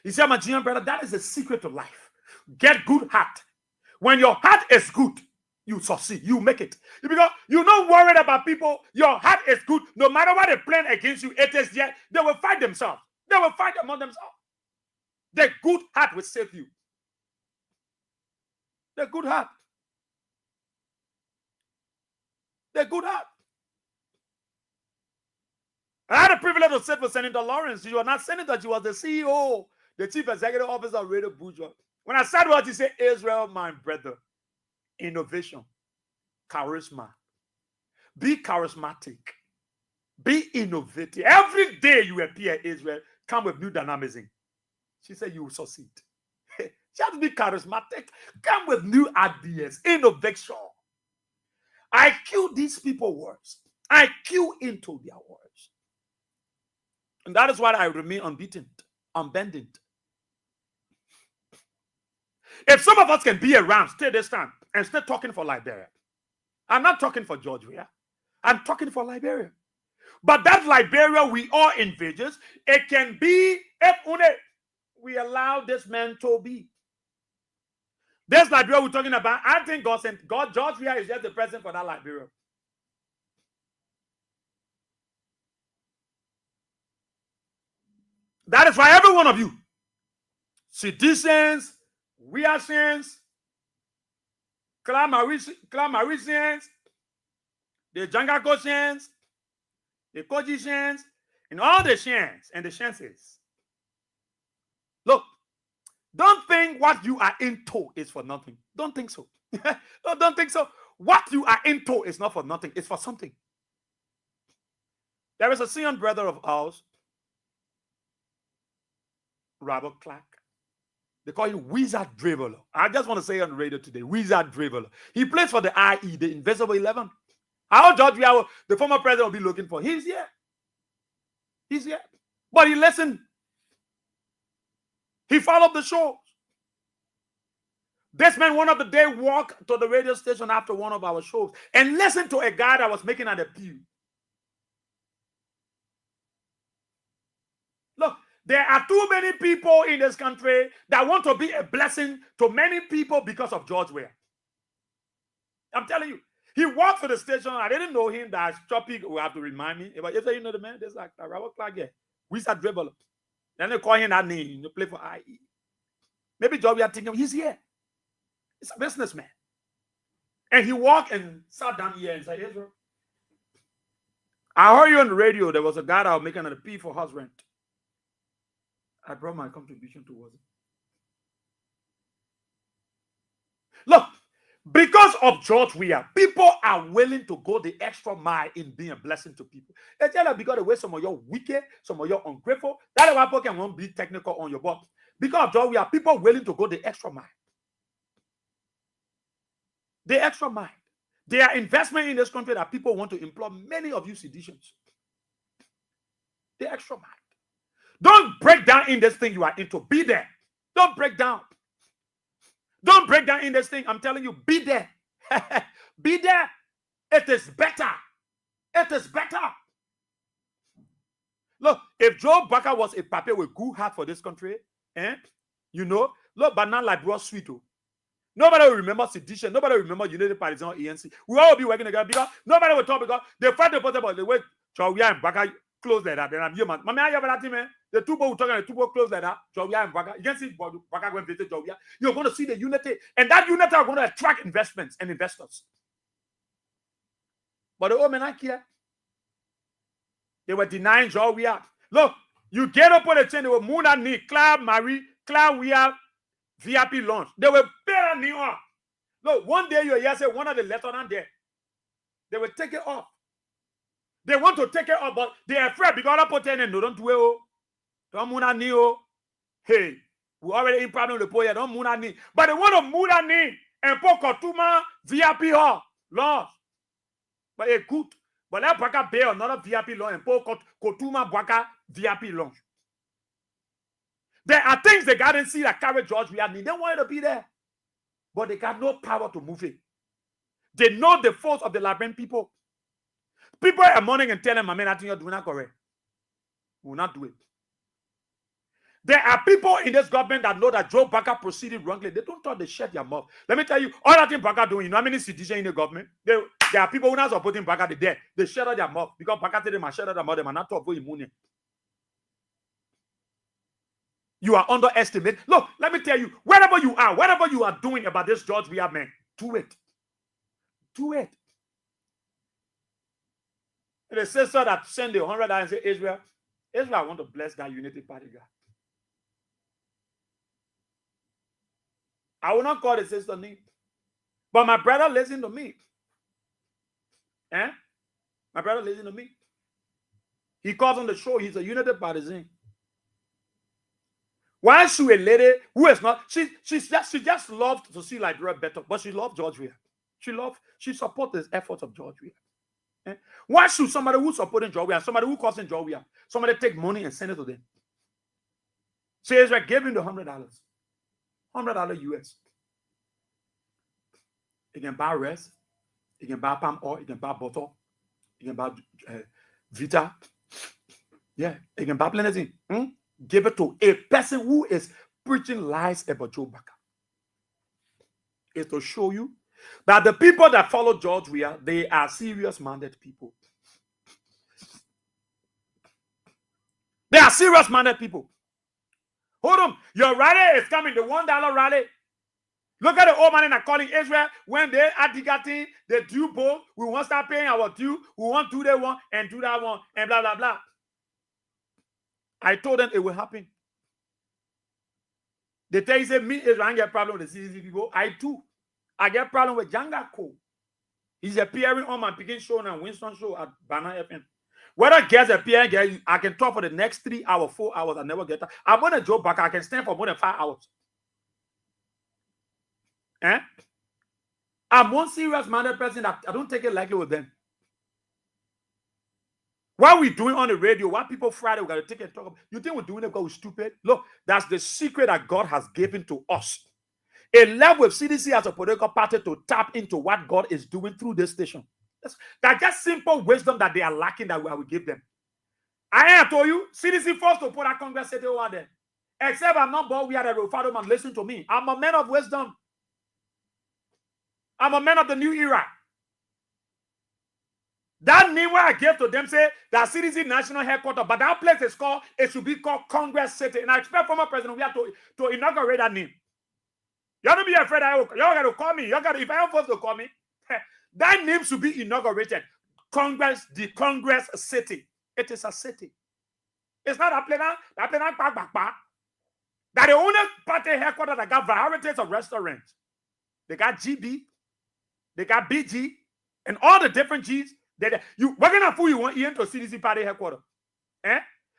He said, my junior brother, that is the secret of life. Get good heart. When your heart is good, you succeed. You make it. Because you're not worried about people. Your heart is good. No matter what they plan against you, it is yet. They will fight themselves. They will fight among themselves. The good heart will save you. The good heart. The good heart. I had the privilege to sit with Senator Lawrence. She was not senator. She was the CEO, the chief executive officer of Radio Bourgeois. When I said what, he said, Israel, my brother, innovation, charisma. Be charismatic. Be innovative. Every day you appear, Israel, come with new dynamism. She said, you will succeed. She has to be charismatic. Come with new ideas, innovation. I kill these people words. I kill into their words. And that is why I remain unbeaten, unbending. If some of us can be around, stay this time, and stay talking for Liberia. I'm not talking for George Weah. I'm talking for Liberia. But that Liberia we all envisage, it can be if only we allow this man to be. This Liberia we're talking about, I think God sent God. George Weah is just the president for that Liberia. That is why every one of you, citizens, Weahsians, Clamaricians, the Jangakosians, the Kojisians, and all the Shans and the Shanses. Look, don't think what you are into is for nothing. Don't think so. No, don't think so. What you are into is not for nothing. It's for something. There is a senior brother of ours, Robert Clark. They call him Wizard Dribbler. I just want to say on the radio today, Wizard Dribbler. He plays for the IE, the Invisible 11. How George Weah, the former president, will be looking for. He's here. He's here. But he listened. He followed the show. This man one of the day walked to the radio station after one of our shows and listened to a guy that was making an appeal. Look, there are too many people in this country that want to be a blessing to many people because of George Weah. I'm telling you, he walked to the station. I didn't know him. That Choppy will have to remind me. But if you know the man, there's like Robert Clark here. Wizard Dribbler. Then they call him that name. You play for IE. Maybe George Weah thinking he's here. He's a businessman. And he walked and sat down here and said, Israel, I heard you on the radio. There was a guy that was making an appeal for house rent. I brought my contribution towards it. Look, because of George Weah, people are willing to go the extra mile in being a blessing to people. It's just because the way some of you wicked, some of you ungrateful, that's why people won't be technical on your butt. Because of George Weah, people are willing to go the extra mile. The extra mile. There are investments in this country that people want to employ many of you seditions. The extra mile. Don't break down in this thing you are into. Be there. Don't break down. Don't break down in this thing. I'm telling you, be there. Be there. It is better. It is better. Look, if Joe Baka was a paper with good heart for this country, you know, look, but not like bro sweet. Nobody will remember sedition. Nobody will remember United Party or ENC. We all will be working together because nobody will talk because they fight the about the way George Weah and Baka close like that. Then I'm here, man. I have that team, man. The two boys talking, the two boys close like that. George Weah and Baka. You can see Baka going to visit George Weah. You're going to see the unity, and that unity are going to attract investments and investors. But the old men not care. They were denying George Weah. Look, you get up on the chain. They were Moon and Nick, Claire Marie, Claire Weah. VIP launch. They were better than on. Look, one day you hear say one of the letters on there. They will take it off. They want to take it off, but they are afraid because other people no don't do it. Don't muna ni oh. Hey, we already in problem with the poor. Don't muna ni. But they want to muna ni and put Kotuma VIP hall launch. But it good. But let Baka pay another VIP launch and put Kotuma Baka VIP launch. There are things they can't see that carry George Weah. They don't want it to be there. But they got no power to move it. They know the force of the Liberian people. People are mourning and telling my man, I think you're doing that correct. We will not do it. There are people in this government that know that Joe Baka proceeded wrongly. They don't thought they shut their mouth. Let me tell you, all that thing Baka doing, you know how many citizens in the government? There are people who are not supporting Baka, they're there. They shut out their mouth because Baka said they must shut out their mouth. They must not talk about immunity. You are underestimated. Look, let me tell you, whatever you are doing about this George Weah man, do it. Do it. And the sister that sent the $100 and say, Israel, I want to bless that Unity Party guy. I will not call the sister name. But my brother listen to me. My brother listen to me. He calls on the show, he's a Unity partisan. Why should a lady who is not, she just loved to see Liberia better, but she loved George Weah. She supports the efforts of George Weah. Why should somebody who's supporting George Weah, somebody who calls in George Weah, somebody take money and send it to them? Say Israel gave him the $100 US. You can buy rice, you can buy palm oil, you can buy butter, you can buy Vita. Yeah, you can buy plenty. Give it to a person who is preaching lies about Joe Baka. It's to show you that the people that follow George Weah, they are serious-minded people. They are serious-minded people. Hold on. Your rally is coming, the $1 rally. Look at the old man in calling Israel when they are digging, they do both. We want to start paying our due. We want to do that one and do that one and blah, blah, blah. I told them it will happen. They tell you, say, me, Israel, I get problem with the CCC people. I too. I get problem with Janga Cole. He's appearing on my Picking show and Winston show at Banner FM. Whether guests appear, I can talk for the next 3 hours, 4 hours. I never get that. I'm going to joke back. I can stand for more than 5 hours. I'm one serious-minded person that I don't take it lightly with them. What we doing on the radio, what people Friday, we got to take and talk about. You think we're doing it because we're stupid? Look, that's the secret that God has given to us. A left with CDC as a political party to tap into what God is doing through this station. That's just simple wisdom that they are lacking that I will give them. I have told you, CDC forced to put a Congress city over there. Except I'm not born, we are the father man. Listen to me. I'm a man of wisdom. I'm a man of the new era. That name where I gave to them say that CDC national headquarters, but that place is called, it should be called Congress City. And I expect former President we have to inaugurate that name. You don't be afraid y'all got to call me. If I am forced to call me, that name should be inaugurated. Congress, the Congress City. It is a city. It's not a plan. That the only party headquarters that got varieties of restaurants. They got GB, they got BG, and all the different G's. What kind of food you want eating to CDC party headquarters?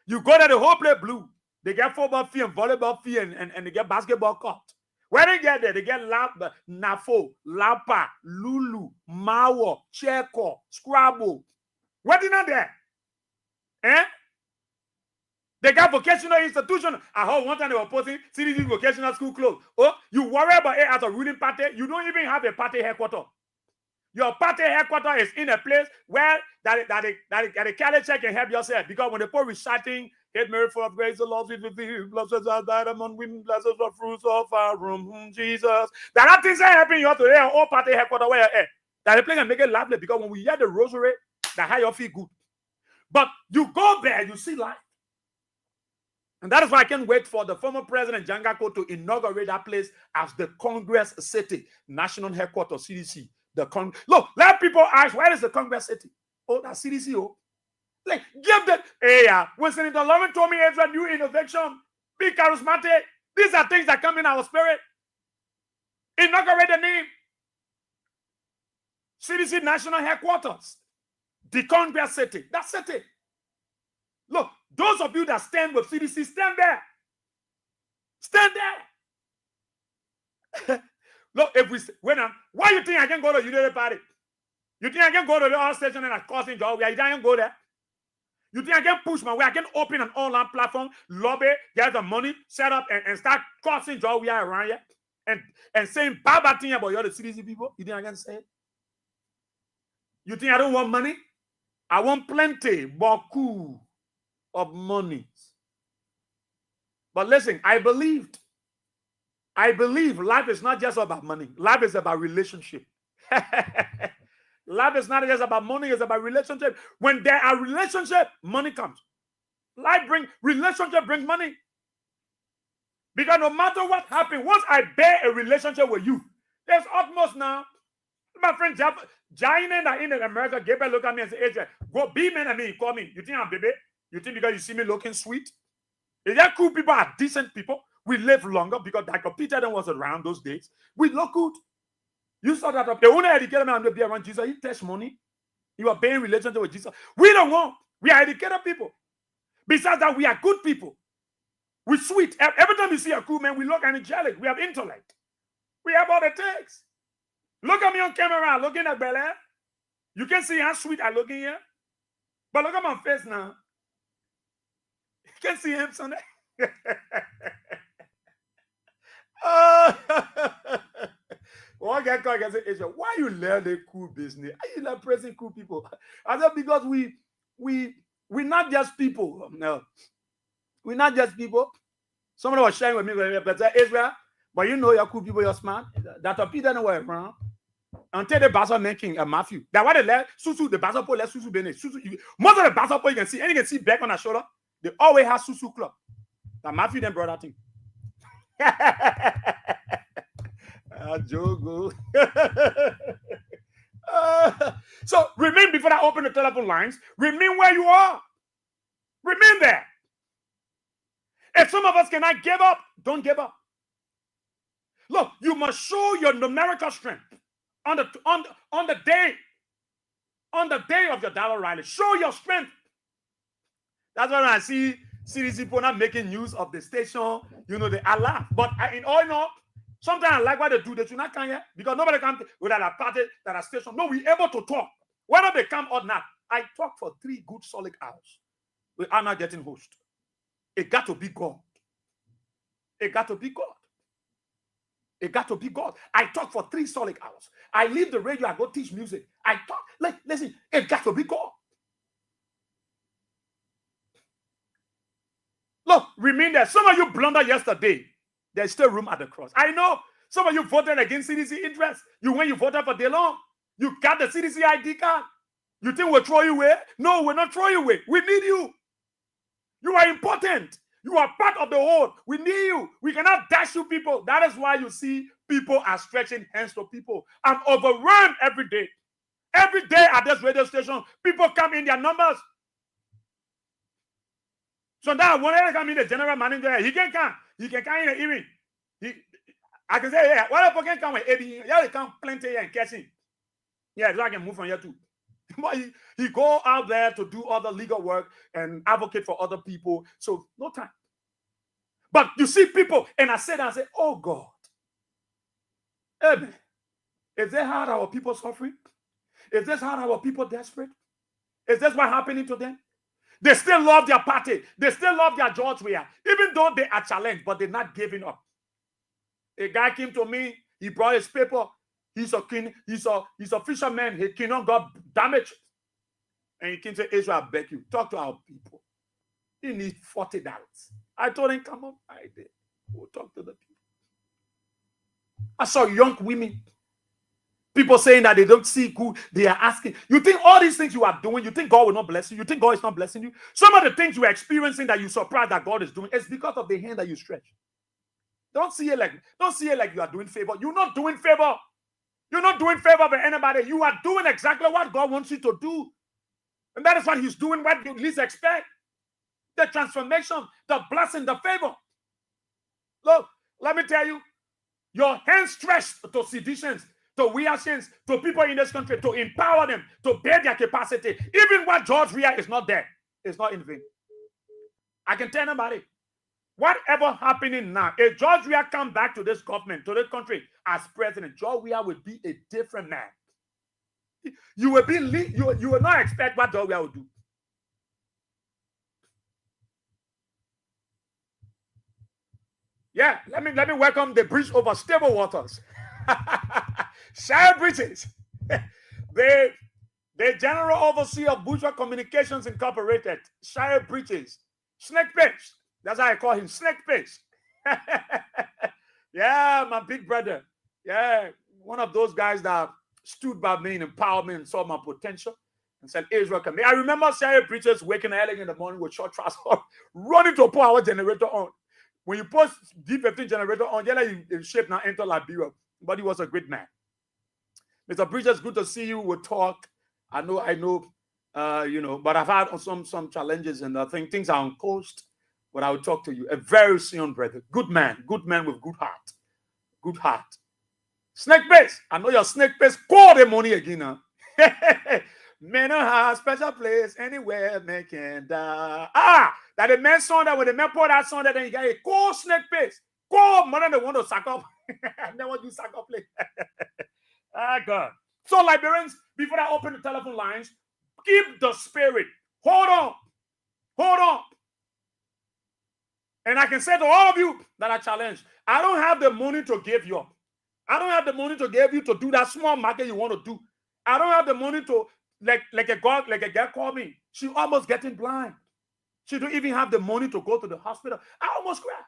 You go there, the whole place blue. They get football fee and volleyball fee and they get basketball court. Where they get there, they get Nafo, Lapa, Lulu, Mawo, Cheko, Scrabble. What is not there? They got vocational institution. I heard one time they were posting CDC vocational school clothes. Oh, you worry about it as a ruling party. You don't even have a party headquarters. Your party headquarters is in a place where the Cali check can help yourself. Because when they put reciting, Hail Mary full of grace, the Lord is with thee, blessed are thou among women, blessed are the fruits of our womb, Jesus. That things are happening here today, all party headquarters where you're at. That they play and make it lively because when we hear the rosary, that how you feel good. But you go there, you see life. And that is why I can't wait for the former president, Jangako, to inaugurate that place as the Congress City, national headquarters, CDC. Look, let people ask, where is the Congress City? Oh, that's CDC. Oh. Like, give that. Hey, when Senator Lauren told me it's a new innovation, be charismatic. These are things that come in our spirit. Inaugurate the name. CDC national headquarters. The Congress City. That's city. Look, those of you that stand with CDC, stand there. Stand there. Look, if we why you think I can go to Unity Party? You think I can go to the all station and causing job? You think I can go there? You think I can push my way? I can open an online platform, lobby, get the money, set up, and start causing job we are around here and saying bad thing about you the CDC people? You think I can say it? You think I don't want money? I want plenty, beaucoup of money. But listen, I believe life is not just about money. Life is about relationship. Life is not just about money, it's about relationship. When there are relationships, money comes. Relationship brings money. Because no matter what happens, once I bear a relationship with you, there's utmost now. My friend Giant in America, Gabriel look at me and say, AJ, go be man and me, call me. You think I'm baby? You think because you see me looking sweet? Is that cool people are decent people? We live longer because Dr. Peter was around those days. We look good. You saw that up. The only educated man to be around Jesus, he takes money. You are being relationship with Jesus. We don't want. We are educated people. Besides that, we are good people. We're sweet. Every time you see a cool man, we look angelic. We have intellect. We have all the takes. Look at me on camera, looking at Bel Air. You can see how sweet I look in here. But look at my face now. You can see him Sunday. One guy called and said, why you learn the cool business? Why you like praising cool people? I said, because we we're not just people. No, we're not just people. Someone was sharing with me, Israel, but you know, you're cool people, you're smart. That Peter nowhere around. Until the Basel making a Matthew. That why they let Susu, the Basel let Susu Bene. Most of the Basel you can see, and you can see back on her shoulder, they always have Susu club. That Matthew then brought that thing. Jogo. So remain before I open the telephone lines. Remain where you are. Remain there. If some of us cannot give up, don't give up. Look, you must show your numerical strength on the day of your dollar rally. Show your strength. That's why when I see CDC people not making news of the station, you know, I laugh. But in all in all, sometimes I like what they do. They should not come here because nobody comes with a party, that a station. No, we're able to talk. Whether they come or not, I talk for 3 good solid hours. We are not getting host. It got to be God. It got to be God. It got to be God. I talk for 3 solid hours. I leave the radio, I go teach music. I talk. Listen, it got to be God. Look, remain there. Some of you blundered yesterday. There's still room at the cross. I know some of you voted against CDC interest. When you voted for DeLong, you got the CDC ID card. You think we'll throw you away? No, we're not throwing you away. We need you. You are important. You are part of the whole. We need you. We cannot dash you people. That is why you see people are stretching hands to people. I'm overrun every day. Every day at this radio station, people come in their numbers. So now, whenever I come in, the general manager, he can come. He can come in the evening. I can say, yeah, what people can come with AB? Yeah, they come plenty here and catch him. Yeah, so I can move from here too. But he go out there to do other legal work and advocate for other people. So no time. But you see people, and I say, oh God, amen. Is that how our people suffering? Is this how our people desperate? Is this what happening to them? They still love their party. They still love their George Weah, even though they are challenged, but they're not giving up. A guy came to me. He brought his paper. He's a fisherman. His kingdom got damaged. And he came to Israel, I beg you, talk to our people. He needs $40. I told him, come on. I did. We'll talk to the people. I saw young women. People saying that they don't see good. They are asking. You think all these things you are doing, you think God will not bless you? You think God is not blessing you? Some of the things you are experiencing that you're surprised that God is doing, it's because of the hand that you stretch. Don't see it like you are doing favor. You're not doing favor. You're not doing favor for anybody. You are doing exactly what God wants you to do. And that is what he's doing, what you least expect. The transformation, the blessing, the favor. Look, let me tell you, your hands stretched to seditions, to Weahs, to people in this country, to empower them, to bear their capacity. Even what George Weah is not there, it's not in vain. I can tell anybody, whatever happening now, if George Weah come back to this government, to this country as president, George Weah will be a different man. You will not expect what George Weah will do. Yeah, let me welcome the bridge over stable waters. Shire Bridges. The General Overseer of Bourgeois Communications Incorporated. Shire Bridges. Snake Face. That's how I call him, Snake Face. Yeah, my big brother. Yeah, one of those guys that stood by me and empowered me and saw my potential and said, Israel can be. I remember Shire Bridges waking early in the morning with short trousers, running to put our generator on. When you post D15 generator on, yeah, in shape now enter Liberia. But he was a great man. Mr. Bridges, good to see you. We'll talk. I know, but I've had some challenges and I think things are on coast. But I will talk to you. A very soon, brother. Good man with good heart. Good heart. Snake Face. I know your Snake Face. Call the money again. Huh? Men have special place anywhere men can die. That the man song that when the man pour that song that then you got a call Snake Face. Call more than they want to sack up. I never do sack up play. God. So Liberians, before I open the telephone lines, keep the spirit. Hold on. And I can say to all of you that are challenged, I don't have the money to give you up. I don't have the money to give you to do that small market you want to do. I don't have the money to like a guy called me. She almost getting blind. She don't even have the money to go to the hospital. I almost cried.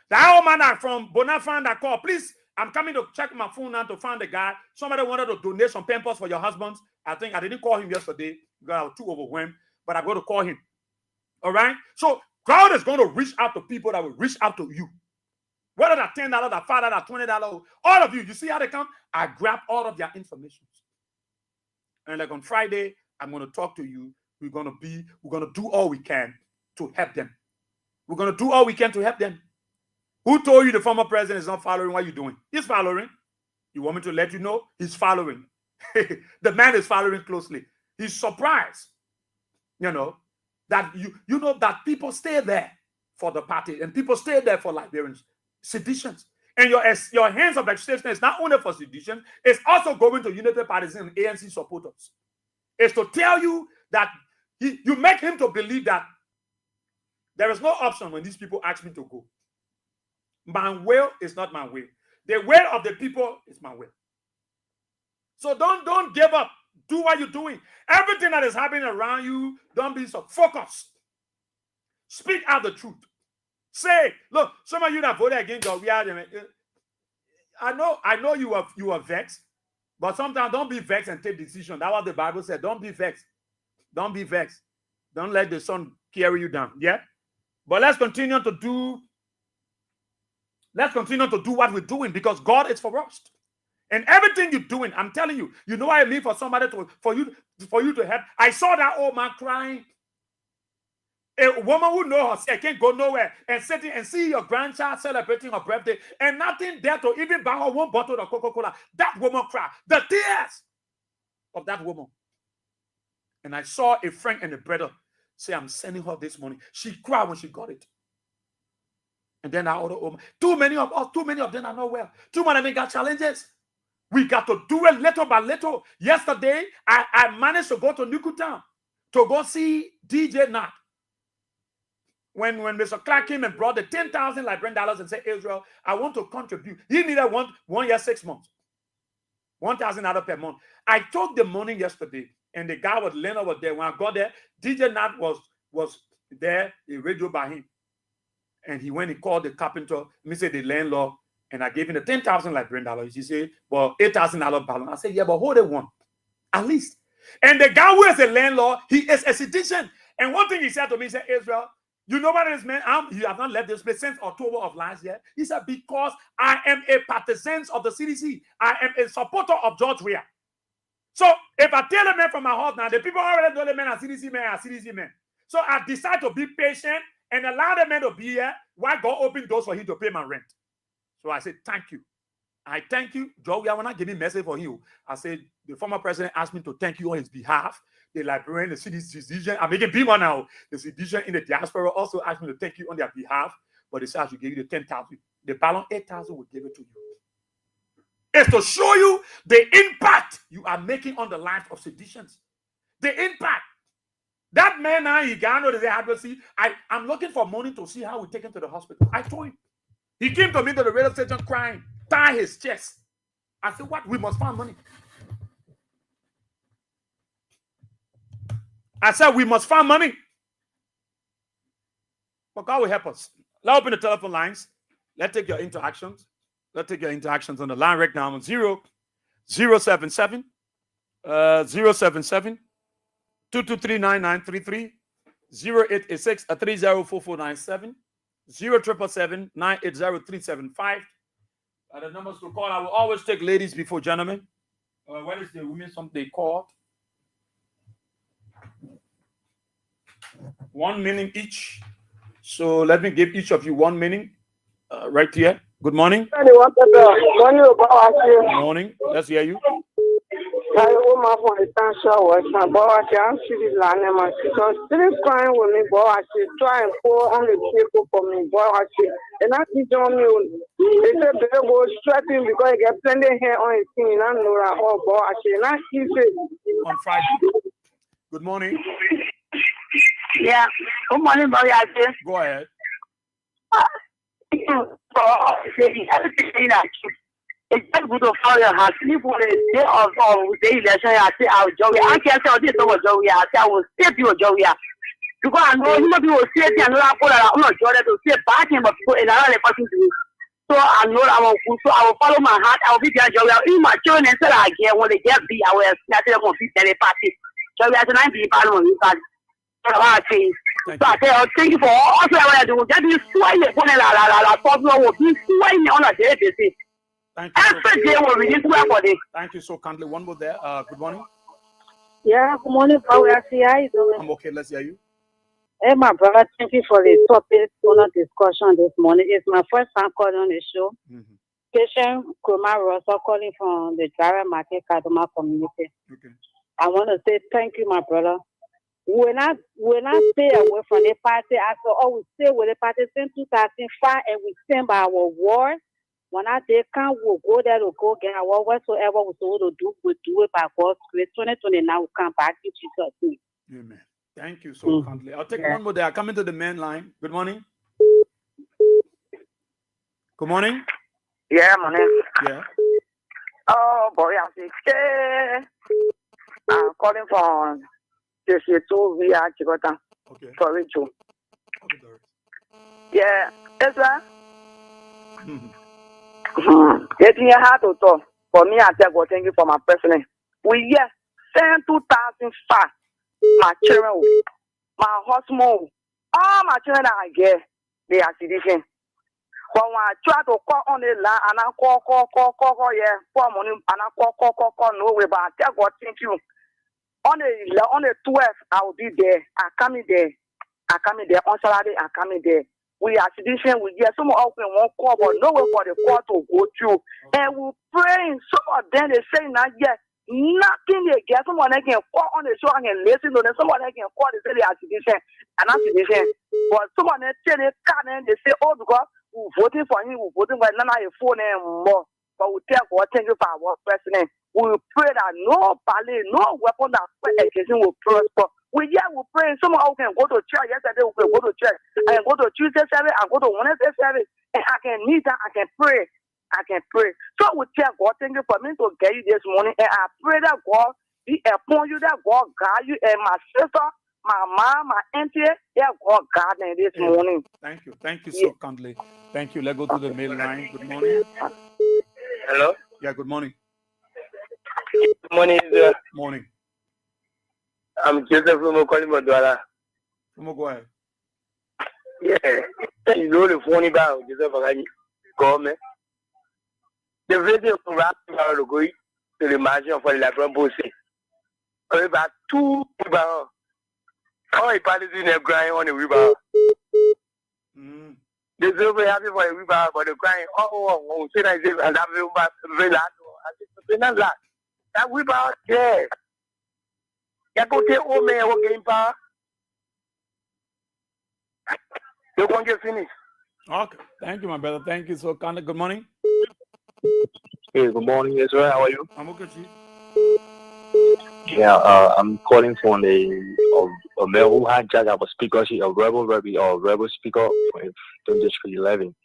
That old man that from Bonafide that called, please, I'm coming to check my phone now to find the guy. Somebody wanted to donate some Pampers for your husbands. I think I didn't call him yesterday because I was too overwhelmed, but I'm going to call him. All right? So God is going to reach out to people that will reach out to you. Whether that's $10, that $5, that $20, all of you, you see how they come? I grab all of their information. And like on Friday, I'm going to talk to you. We're going to do all we can to help them. We're going to do all we can to help them. Who told you the former president is not following what you're doing? He's following. You want me to let you know? He's following. The man is following closely. He's surprised, that you know that people stay there for the party and people stay there for Liberians. Seditions. And your hands of extension is not only for sedition, it's also going to Unity Parties and ANC supporters. It's to tell you that you make him to believe that there is no option when these people ask me to go. My will is not my will. The will of the people is my will. So don't give up. Do what you're doing. Everything that is happening around you, don't be so focused. Speak out the truth. Say, look, some of you that voted against George Weah, I know you are vexed, but sometimes don't be vexed and take decision. That's what the Bible said. Don't be vexed. Don't be vexed. Don't let the sun carry you down. Yeah? But let's continue to do what we're doing because God is for us. And everything you're doing, I'm telling you, you know what I mean for somebody for you to help. I saw that old man crying. A woman who knows herself can't go nowhere and sitting and see your grandchild celebrating her birthday and nothing there to even buy her one bottle of Coca-Cola. That woman cried. The tears of that woman. And I saw a friend and a brother say, I'm sending her this money. She cried when she got it. And then our other woman, too many of them are not well. Too many of them got challenges. We got to do it little by little. Yesterday, I managed to go to Nukutown to go see DJ Nat. When Mr. Clark came and brought the 10,000 Liberian dollars and said, Israel, I want to contribute. He needed 1 year, 6 months. $1,000 per month. I took the money yesterday, and the guy was laying over there. When I got there, DJ Nat was there, a radio by him. And he went and called the carpenter, the landlord, and I gave him the 10,000 Liberian dollars. He said, well, $8,000 balance. I said, yeah, but hold it one, at least. And the guy who is a landlord, he is a citizen. And one thing he said to me, he said, Israel, you know what this man, you have not left this place since October of last year. He said, because I am a partisan of the CDC. I am a supporter of George Weah. So if I tell a man from my heart now, the people already know the man are CDC men. So I decide to be patient and allow the man to be here while God open doors for him to pay my rent. So I said, thank you. I thank you. George Weah, when I give him a message for you, I said, the former president asked me to thank you on his behalf. The Liberian, the citizen, I'm making people now. The citizen in the diaspora also asked me to thank you on their behalf. But they said I should give you the 10,000. The balance 8,000 will give it to you. It's to show you the impact you are making on the life of citizens. The impact. That man now, he got under the adversity. I'm looking for money to see how we take him to the hospital. I told him. He came to me to the radio station crying, tie his chest. I said, what? We must find money. I said, we must find money. But God will help us. Let's open the telephone lines. Let's take your interactions. Let's take your interactions on the line right now on 077 077 223-9933 0886 304497 0777 980-375. The numbers to call. I will always take ladies before gentlemen. What is the women something they called? 1 minute each. So let me give each of you 1 minute right here. Good morning. Good morning. Let's hear you. I owe my phone attention was my boy. I can't see this line. Because still crying with me, boy. I say, try and pour on the table for me, boy. I say, and I see John me. They said, they go strapping because he get plenty hair on his skin. And I know that, oh, boy. I say, and I see it. On Friday. Good morning. Yeah. Good morning, boy. I say. Go ahead. It's just good to follow your heart. Sleep on the day of the election. I say, I'll join. I can't tell this over Joey. I say, I will save you, Joey. Because I know you people will say, and not put I'm not sure that to say back him, but people in another person to do. So I know I will follow my heart. I will be there, Joey. If my children said I get when they get beat, I will snatch them on the party. Joey, I said, 90 pounds. So I say, thank you for all I do. That is why they put la problem will be swaying on a day basis. Every day will be this for this. Thank you so kindly. One more there. Good morning. Yeah, good morning, Paul. I'm okay. Let's hear you. Hey, my brother, thank you for the topic for the discussion this morning. It's my first time calling on the show. Mm-hmm. Patient Kroma Rosa calling from the Jara Market Kadoma community. Okay. I want to say thank you, my brother. When I stay away from the party, I always stay with the party since 2005, and we stand by our word. When I say can't, we'll go there to go get our whatsoever we're supposed to do, we'll do it by God's grace. 2029, we'll come back to Jesus' name. Amen. Thank you so kindly. I'll take one more there. Come into the main line. Good morning. Good morning. Yeah, morning. Yeah. Oh, boy, I'm calling from JC2 via Chigota. Okay. Sorry, Joe. Okay, Doris. Yeah, that's right. Mm-hmm. It's in your heart to talk. For me, I tell God, thank you for my president. We yes, since 2005, my children, my husband, all my children that I get, they are citizens. But when I try to call on the line and I call, yeah, for money, and I call, no way, but I tell God, thank you. On the 12th, I will be there. I come in there. On Saturday, I come in there. We are citizens. We get some of them won't call, but no way for the court to go through. And we pray. Some of them they say not yet. Nothing they get. Someone they can call on the show and listen to them. Someone they can call. They say they are citizens and not citizens. But someone they say they can't. And they say, oh, because we voting for him, we voting for none of your phone anymore. But we tell God, thank you for our president. We pray that no ballet, no weapon that against him will prosper. We pray. Some of us can go to church. Yesterday we can go to church. I can go to Tuesday service. I go to Wednesday service. And I can kneel down. I can pray. So we tell God, thank you for me to get you this morning. And I pray that God be upon you, that God guide you. And my sister, my mom, my auntie, that God guide them this morning. Thank you. Thank you so kindly. Thank you. Let's go to the mail line. Good morning. Hello? Yeah, good morning. Good morning. Morning. I'm Joseph from calling from Douala. Go ahead. Yeah. You know the phone about Joseph Agani. Government. The video from Rapper to go to the margin for the Labron Bossy. About 2 people. How a party in a grind on the river. There's over happy for a river, but the crying, oh, say I say, and I'm very glad. I just that we about there. You go take home and work game power. You won't get finished. Okay. Thank you, my brother. Thank you so kindly. Good morning. Hey, good morning, Israel. How are you? I'm okay, Chief. Yeah, I'm calling from a male who had just a speakership, a rebel speaker in 2011.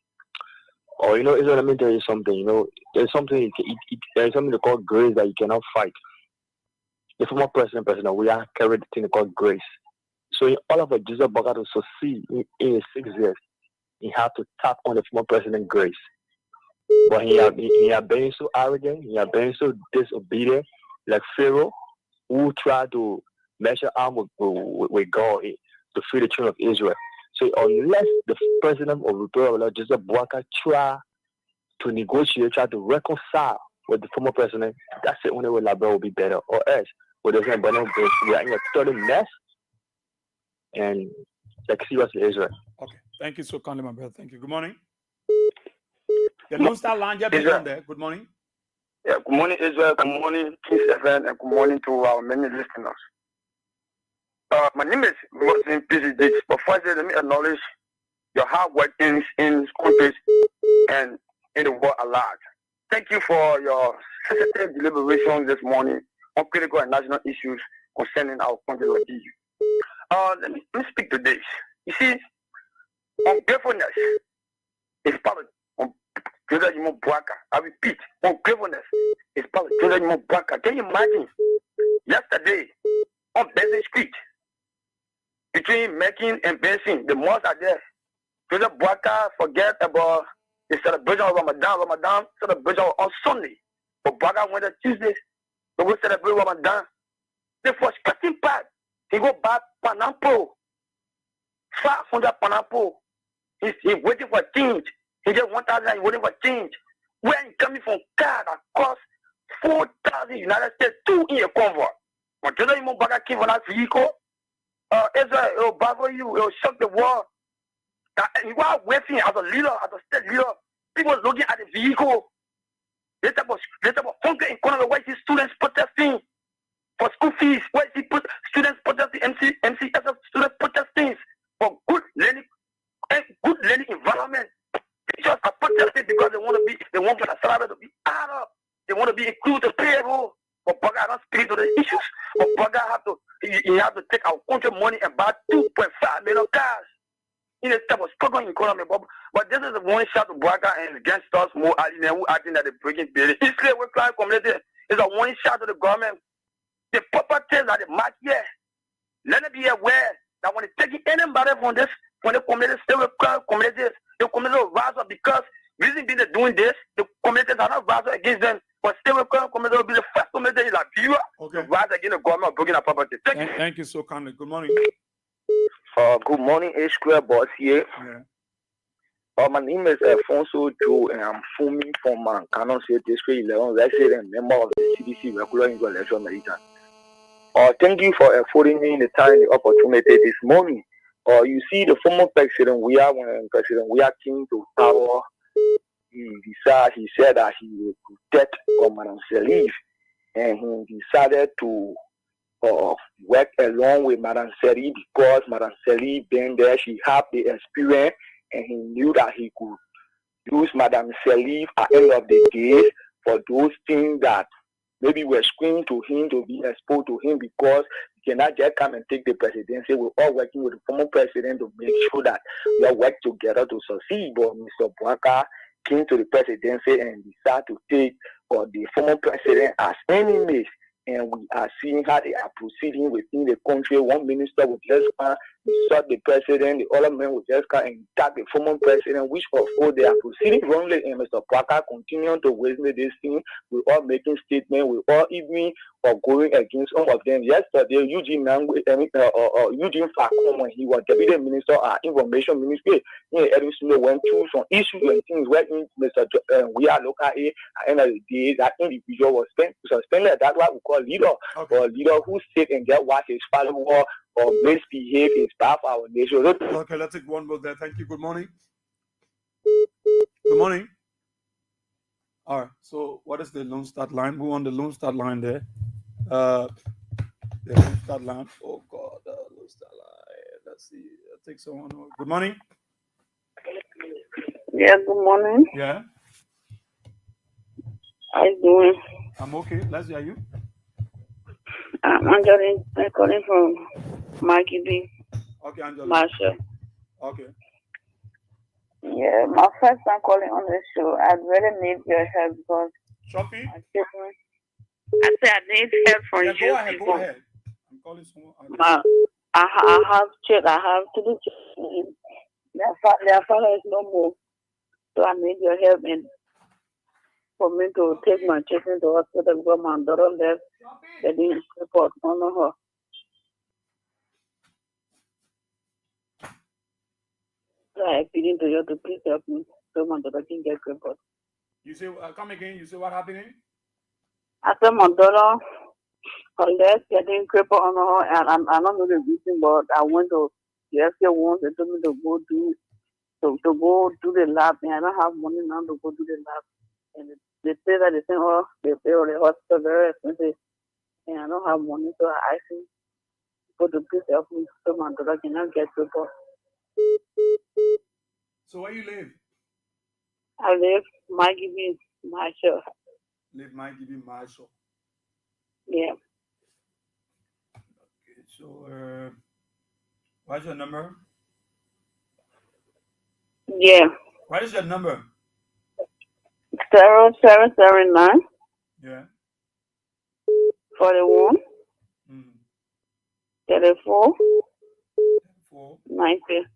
Or Israel, let me tell you something. There's something called grace that you cannot fight. The former president, we are carried the thing called grace. So in all of Jesus Boga to succeed in his 6 years, he had to tap on the former president grace. But he had been so arrogant, he had been so disobedient, like Pharaoh, who tried to measure arm with God to free the children of Israel. So unless the president of the Republic of Jesus Boga try to negotiate, try to reconcile with the former president, that's the only way Liberia will be better. Or else, we are in a total mess. And seriously, Israel. Okay. Thank you so kindly, my brother. Thank you. Good morning. The Lone Star Line, on there. Good morning. Yeah, good morning, Israel. Good morning, King Stephen, and good morning to our many listeners. My name is Muslim PCD, but first, let me acknowledge your hard work in countries and in the world at large. Thank you for your sensitive deliberations this morning on critical and national issues concerning our country like EU. Let me speak to this. You see, ungratefulness is part of Joseph Imobwaka. I repeat, ungratefulness is part of Joseph Imobwaka. Can you imagine? Yesterday, on Benson Street, between Mackin and Benson, the mosques are there. Joseph Bwaka forget about the celebration of Ramadan. Ramadan celebration on Sunday. But Bwaka went on Tuesday. They will celebrate Ramadan. The frustrating part, he go back Panampo. 500 Panampo. He's waiting for change. He just 1,000, he's waiting for change. Where he coming from car that cost 4,000 United States, 2 in a convoy. When Joseph Imobwaka came on that vehicle, Israel, it will baffle you, it will shock the world. You are waiting as a leader, as a state leader. People looking at the vehicle. This type of hunger economy, why is students protesting for school fees? Why is students protesting, MCSF students protesting for good learning environment? Teachers are protesting because they want for the salary to be added up. They want to be included to payroll. But Bugger don't speak to the issues. But Bugger he have to take our country money and buy 2.5 million cars. In a type of struggling economy, but this is the one shot to Bwaka and against us more who acting that the breaking building. Israel with client community is a one shot to the government. The properties that the mark here. Let them be aware that when they take anybody from this, when the community stay with client communities, the community will rise up because reason being they're doing this, the communities are not rising against them. But stay with client community will be the first community in Liberia to rise against the government of breaking our property. Thank you so kindly. Good morning. Good morning, H Square Boss here. Yeah. My name is Alfonso Joe, and I'm filming from Canon State District 11, resident and member of the CDC Regular English Election Militant. Thank you for affording me the time and the opportunity this morning. You see, the former President Weah, when President Weah came to power, he said that he would protect Madam Salif, and he decided to work along with Madam Seri because Madam Seri been there, she had the experience, and he knew that he could use Madam Seri at the end of the day for those things that maybe were screened to him to be exposed to him because he cannot just come and take the presidency. We're all working with the former president to make sure that we all work together to succeed. But Mr. Bwaka came to the presidency and decided to take the former president as enemies. And we are seeing how they are proceeding within the country. One minister will just come, insult the president, the other man will just come and attack the former president, which of course they are proceeding wrongly. And Mr. Parker continuing to witness this thing. We're all making statements, we're all even going against some of them. Yesterday, Eugene Facon, when he was deputy minister of information ministry, went through some issues and things where Mr. We are local A at the end of the day, that individual was suspended. That's what we call leader, or leader who sit and get what his follower or misbehave is bad for our nation. Okay, let's take one more there. Thank you. Good morning. Good morning. All right. So, what is the Lone Start line? Who on the Lone Start line there? The Lone Start line. Oh God, the Lone Start line. Let's see. I'll take someone. Good morning. Yeah, good morning. Yeah. How you doing? I'm okay. Let's hear you. I'm calling from Maggie B. Okay, Angela. Marshall. Okay. Yeah, my first time calling on the show. I really need your help because Shopping? I said I need help from you. Go ahead. Go ahead. I'm calling someone. I have children. I have 2 children. Their father is no more. So I need your help in for me to take my children to hospital because my daughter left. They didn't report on her. So I appealing to you to please help me so my daughter can get report. You say, come again. You say what happening? I said my daughter, her legs getting crippled on her, and I don't know the reason, but I went to the SK once. They told me to go do the lab, and I don't have money now to go do the lab. And they say that they pay all the hospital very expensive, and I don't have money, so I asked him to please help me so my daughter cannot get report. So where you live? I live Maggie B. Marshall. Live Maggie B. Marshall. Yeah. Okay, so what's your number? Yeah. What is your number? 0779 Yeah. 41 Mm. 34 4 90.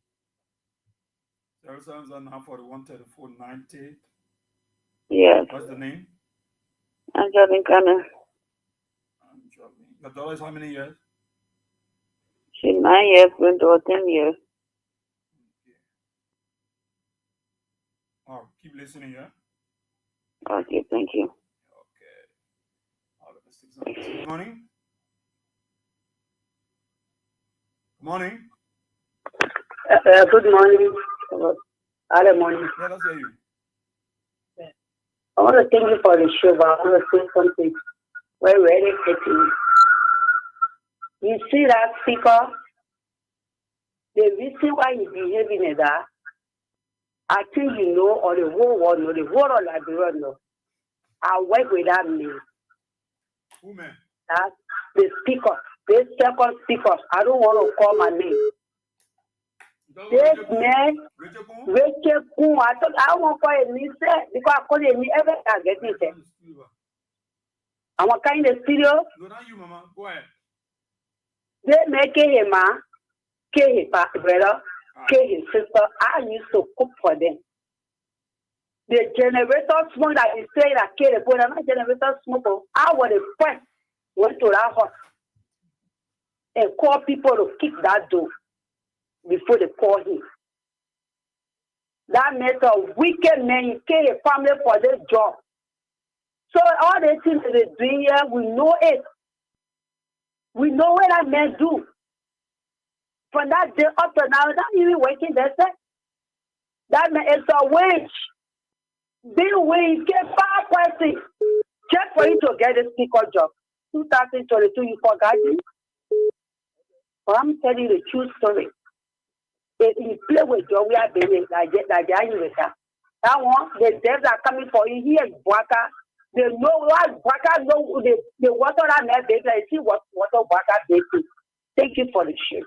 0779 41 34 90. Yes. What's the name? Angelica. Your daughter is how many years? She's 9 years, going to 10 years. Oh, keep listening, yeah? Okay, thank you. Okay. Good morning. Good morning. Good morning. Good morning. Yeah, let's hear you. I want to thank you for the show, but I want to say something very, very quickly. You see that speaker? The reason why he's behaving like that, I think you know, or the whole world know, the whole of Liberia know. I work with that man. Who, man? That's the speaker. The second speaker. I don't want to call my name. This man, Rachel Kuhn, I thought I won't call him, because I call him every time I get it. I'm a kind of studio. No, not you, Mama. Go ahead. They make him, kill his brother, kill his sister. I used to cook for them. The generator smoke that you say that kill the boy, I'm not generator smoke. I was the first went to that house and call people to kick that door before they call him. That makes a wicked man. He kill a family for this job. So all the things that they do here, we know it. We know what that man do. From that day up to now, not even working there. That man is a wage. Big wage, get 5 points. Just for you to get a speaker job. 2022, you forgot it. But I'm telling you the true story. If you play with George Weah, baby, like that. That one, the devs are coming for you. Here is Bwaka. They know what Bwaka know. The water that man baby. I see what water Bwaka baby. Thank you for the show.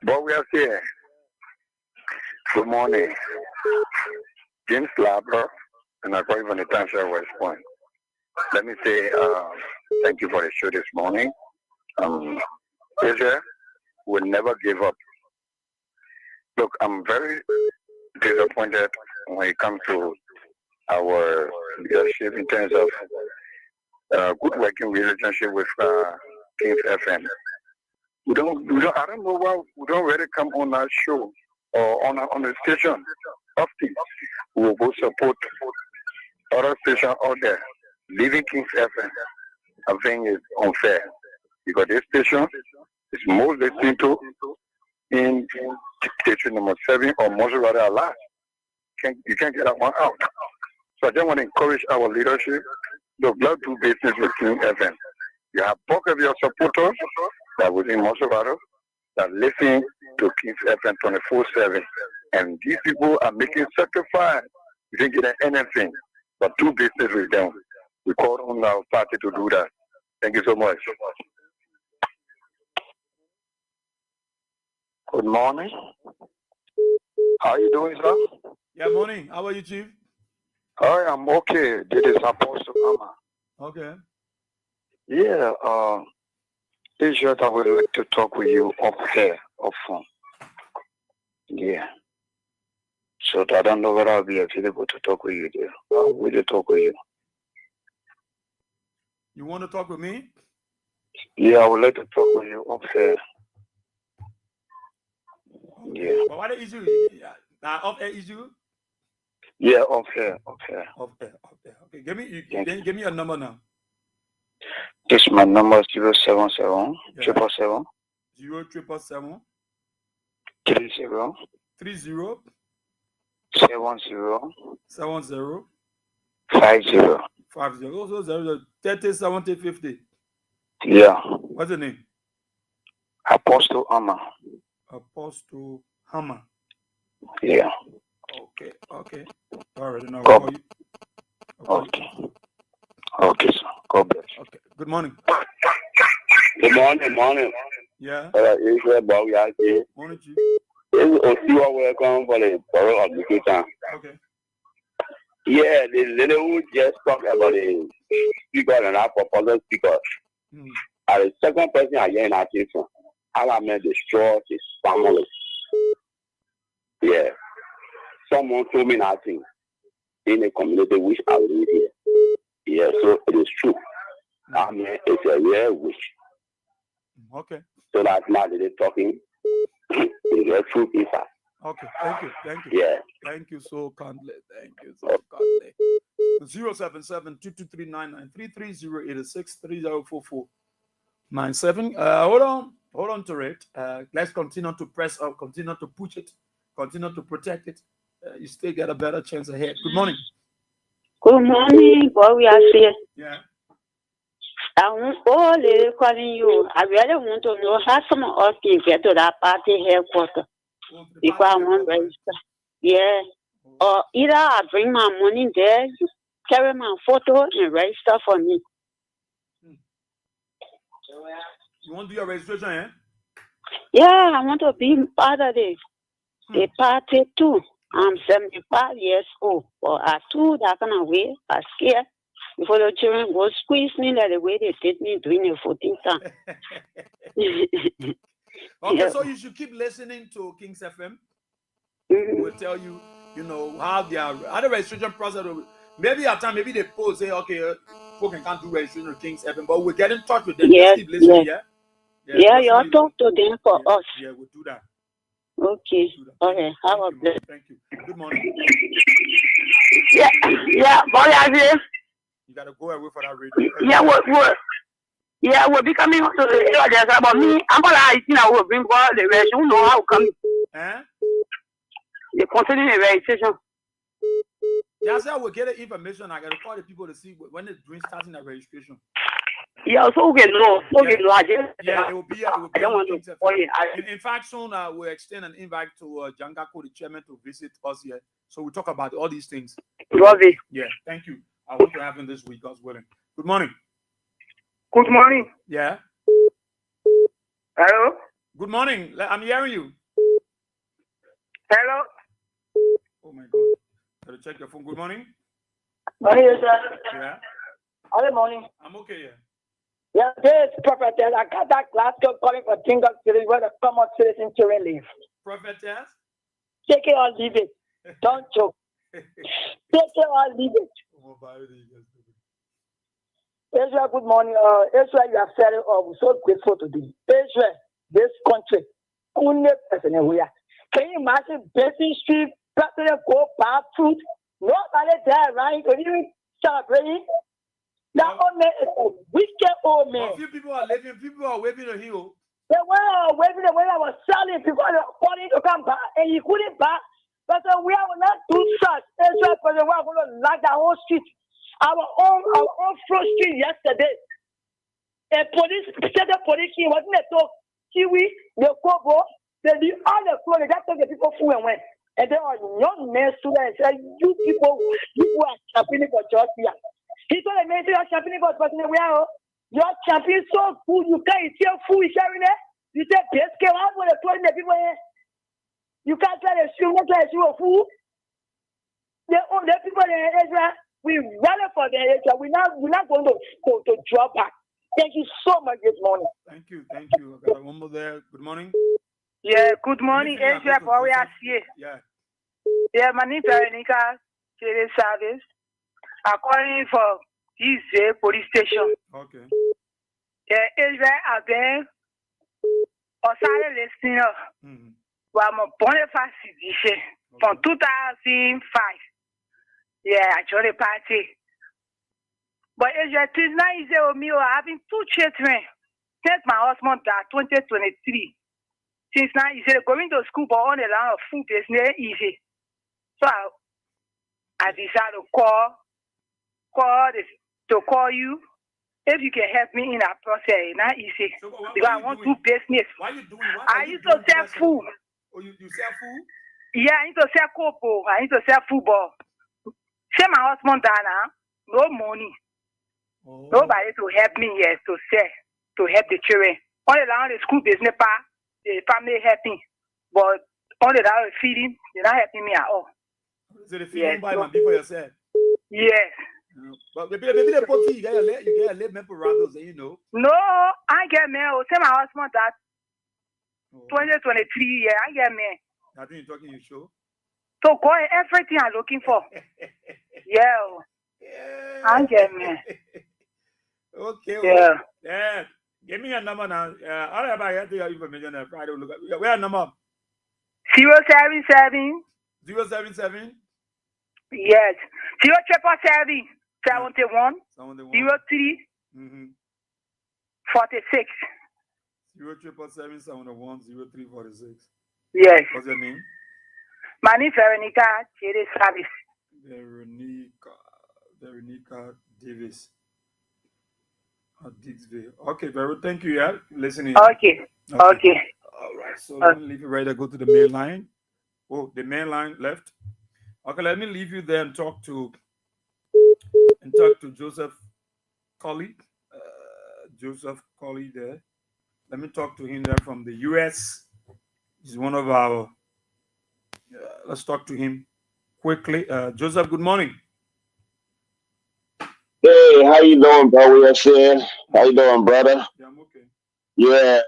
But we are here. Good morning. James Labra, and I call you from the Township West Point. Let me say thank you for the show this morning. Israel will never give up. Look, I'm very disappointed when it comes to our leadership in terms of good working relationship with Kings FM. I don't know why we don't really come on our show or on the station often. We will go support other stations out there. Leaving Kings FM, I think is unfair because this station is most listened to in station number 7 or most rather a lot. You can't get that one out. So I just want to encourage our leadership to do business with Kings FM. You have bulk of your supporters that within Mosovado that listen to Kings FM 24/7. And these people are making sacrifice. You didn't get anything, but do business with them. We call on our party to do that. Thank you so much. Good morning. How are you doing, sir? Yeah, morning. How are you, Chief? I am okay. This is Apostle Amma. Okay. Yeah, it's just I would like to talk with you up here, up front. Yeah. So I don't know whether I'll be available to talk with you there. I will talk with you. You want to talk with me? Yeah, I would like to talk with you up here. Okay. Yeah. But what is you? Up air issue? Yeah, up here, up here. Up there. Okay, give me your number now. This my number is 077 777 0777 30 30 70 70 50. 50. Also 0 30 70 50. Yeah. What's the name? Apostle Amma. Apostle Hammer. Yeah. Okay. All right, then I'll God. call you. Okay. Okay, sir. God bless. Okay. Good morning. Good morning. Yeah. Israel Bowie here. Morning, Chief. This is Osiwa welcome for the borough of Decatur. Okay. Yeah, the lady who just talked about the speaker and our proposal speaker. And the second person I hear in our case, how I met destroy his family. Yeah. Someone told me nothing in a community which I live here. Yeah, so it is true. I mean, it's a real wish. Okay. So that now they're talking the truth inside. Okay, thank you. Yeah. Thank you so kindly. Thank you so kindly. 077-223-993-3044-97. Hold on to it. Let's continue to press up, continue to push it, continue to protect it. You still get a better chance ahead. Good morning. Good morning, boy. We are here. Yeah. I want all calling you. I really want to know how some of us can get to that party headquarters. Because I want to register. Yeah. Or either I bring my money there, you carry my photo and register for me. You want to do your registration, eh? Yeah, I want to be part of the party too. I'm 75 years old. But I too that kind of way. I scared before the children go squeeze me like the way they did me during the 14th time. Okay, yeah. So you should keep listening to Kings FM. We'll tell you, how the registration process. Maybe at time, maybe they post say, okay, people can't do registration to Kings FM, but we'll get in touch with them. Yes, just keep listening, yeah, y'all talk to them for us. Yeah, we'll do that. Okay. Okay. Have a blessed. Thank you. Good morning. Yeah, boy, I hear. You gotta go away for that radio. Yeah, we'll be coming to the area about me. I'm gonna, will bring all the rest. You know how come. They continue the registration. Yeah, so we'll get the information. I gotta call the people to see when they're starting the registration. Yeah, so we know. Yeah, it will be. I don't want to. In fact, soon we'll extend an invite to Jangako, the chairman, to visit us here. So we'll talk about all these things. Robbie. Yeah, thank you. I want to have him this week, God's willing. Good morning. Good morning. Yeah. Hello. Good morning. I'm hearing you. Hello. Oh my God. Gotta check your phone. Good morning. Morning, sir. Yeah. Good morning. I'm okay. Yeah. Yeah, this prophetess. I got that class calling for Tingle City where the common citizen children live. Prophetess? Take it or leave it. Don't joke. Take it or leave it. Israel, good morning. Israel, you have said it all. We're so grateful to you. Israel, this country, only person we are. Can you imagine Basin Street, President go back fruit? Nobody there, right? Can you celebrate? That old man is a wicked old man. A few people are living, people are waving the hill. They were waving the way I was selling people calling to come back, and he couldn't back. But we will not do such. Israel, President, we are going to lock the whole street. Our own front street yesterday. A police, state police, wasn't it? So, Kiwi, the Kobo, they did all the clothes, they just took the people food and went. And there are young men students and said, you people are championing for George Weah. He told the men, you're championing for President Weah. You're championing so food, you can't eat your food, sharing it. You say, basically, I'm going to throw the people here. You can't tell the street, not tell the street of food. The people in Israel, we rally for the Israel. We're not going to drop back. Thank you so much this morning. Thank you. I got one more there. Good morning. Yeah, good morning, Asia. For we are here. Yeah, my name is Veronica Service. I'm calling for this police station. Okay. Yeah, Israel have been also listening. Well, I'm a Boniface edition from 2005. Yeah, I joined the party. But Israel, till now, is me having 2 children since my husband died 2023. Since now, he said going to school, but on the line of food is not easy. So I decided to call you. If you can help me in that process, not easy. So because I want to do business. Why are you doing? I used to sell food. Oh, you sell food? Yeah, I need to sell cocoa. I need to sell football. Say my husband died now, no money. Nobody to help me here to sell, to help the children. Only now the school business part, the family helping, but only now the feeding, they're not helping me at all. So the feeding by man before yourself. Yes. But maybe they put you get a late member rather, you know. No, I get me. I tell my husband that 2023, yeah, I get me. I think you're talking your show. So go everything I'm looking for. Yeah. I get me. Okay. Yeah. Yeah. Give me a number now. All right, I have your information. I don't look at where number 077 077 Yes. 077 71 03 46. 077 71 03 46. Yes. What's your name? My name is Veronica Chede Service. Veronica Davis. Dixville. Okay, Vero, thank you. Yeah, listening. Okay. All right, so let me leave you right there. Go to the main line. Oh, the main line left. Okay, let me leave you there and talk to Joseph Colley. Joseph Colley there. Let me talk to him there from the US. He's one of our. Let's talk to him quickly. Joseph, good morning. Hey, how you doing, bro? We are saying, how you doing, brother? Yeah, I'm okay. Yeah.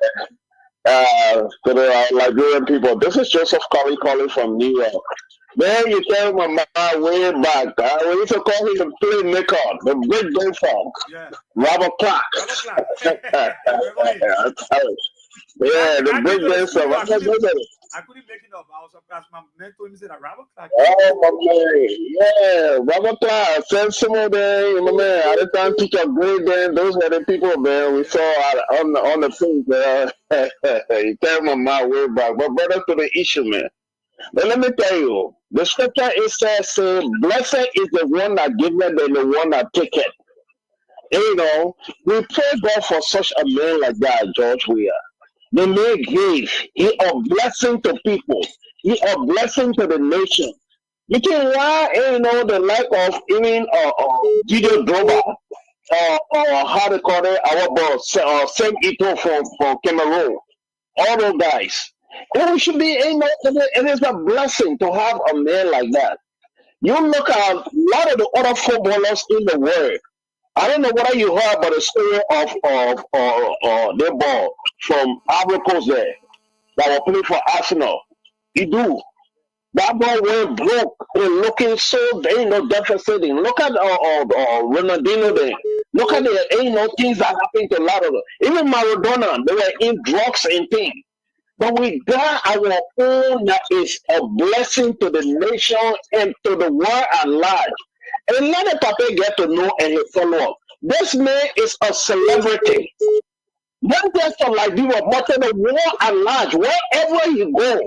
To the Liberian people, this is Joseph Colley calling from New York. Man, you tell my mind way back. We used to call him the play maker, the big gopher, Robert Clark. Yeah, the big gopher. I couldn't make it up. I was surprised. My man told me that Robert Clark. Oh, my man. Yeah, Robert Clark. Send some of them, my man. At the time, teacher grade then. Those were the people, man. We saw on the thing, man. You tell my mind way back. But brother, to the issue, man. But let me tell you, the scripture is says, blessed is the one that giveth and the one that taketh. You know, we pray God for such a man like that, George Weah. The man gave. He a blessing to people. He a blessing to the nation. You can why the lack of even Gideon Droba or how they call it our boss Sam Ito from Cameroon. All those guys. We should be it is a blessing to have a man like that. You look at a lot of the other footballers in the world. I don't know whether you heard about the story of their ball from Ivory Coast there that were playing for Arsenal. He do. That boy went broke and looking so devastating. Look at Ronaldinho there. Look at the things that happened to a lot of them. Even Maradona, they were in drugs and things. But we got our own that is a blessing to the nation and to the world at large. And let the papa get to know and he follow up. This man is a celebrity. Not just for Liberia, but to the world at large, wherever you go.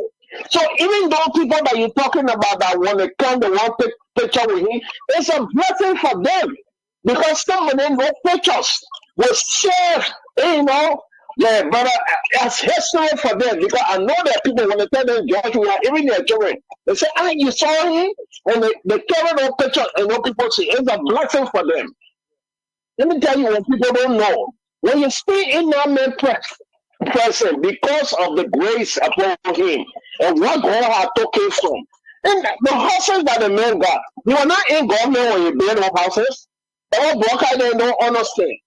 So even those people that you're talking about that want to come, they want to take picture with him, it's a blessing for them. Because some of them, those pictures will serve, yeah, but as history for them. Because I know that people, when they tell them George Weah, even their children, they say, you saw him? And they carry those pictures and what people see. It's a blessing for them. Let me tell you what people don't know. When you stay in that man present because of the grace upon him and what God had taken from. And the houses that the man got, you are not in government when you build up houses. All broker they don't understand.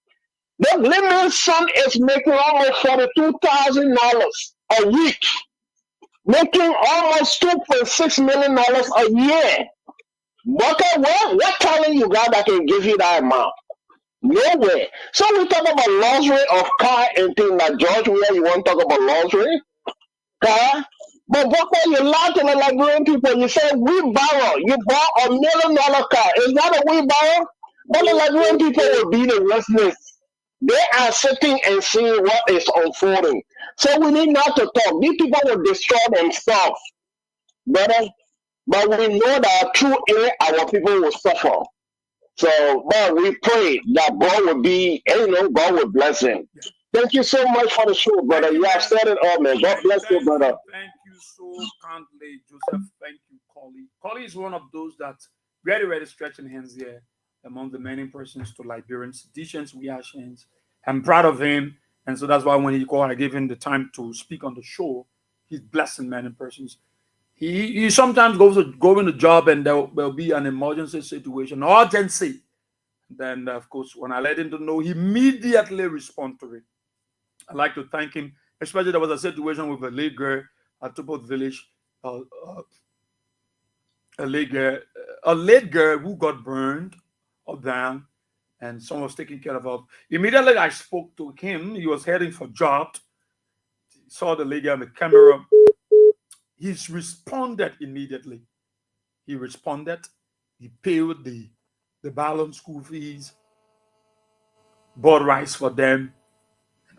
The limit son is making almost $42,000 a week, making almost $2.6 million a year. What talent you got that can give you that amount? Nowhere. So we talk about luxury of car and things like George Weah. You want to talk about luxury car? But what you lie to the Liberian people? You say we borrow. You bought $1 million car. Is that a we borrow? But the Liberian people will be the listeners. They are sitting and seeing what is unfolding. So we need not to talk. These people will destroy themselves, brother. But we know that through it, our people will suffer. So, but we pray that God will be, God will bless him. Thank you so much for the show, brother. You have said it all, man. God bless you, brother. Thank you so kindly, Joseph. Thank you, Colley. Colley is one of those that very stretching hands here among the many persons to Liberians, Dishans, Weahshans. I'm proud of him, And so that's why when he called, I gave him the time to speak on the show. He's blessing many persons. He sometimes go in the job and there'll be an emergency situation, urgency. Then of course, when I let him to know, he immediately respond to it. I'd like to thank him. Especially there was a situation with a late girl at Tupot Village, a late girl who got burned or down, and someone was taking care of her. Immediately I spoke to him. He was heading for job. He saw the lady on the camera. He's responded immediately. He responded. He paid the balance school fees, bought rice for them.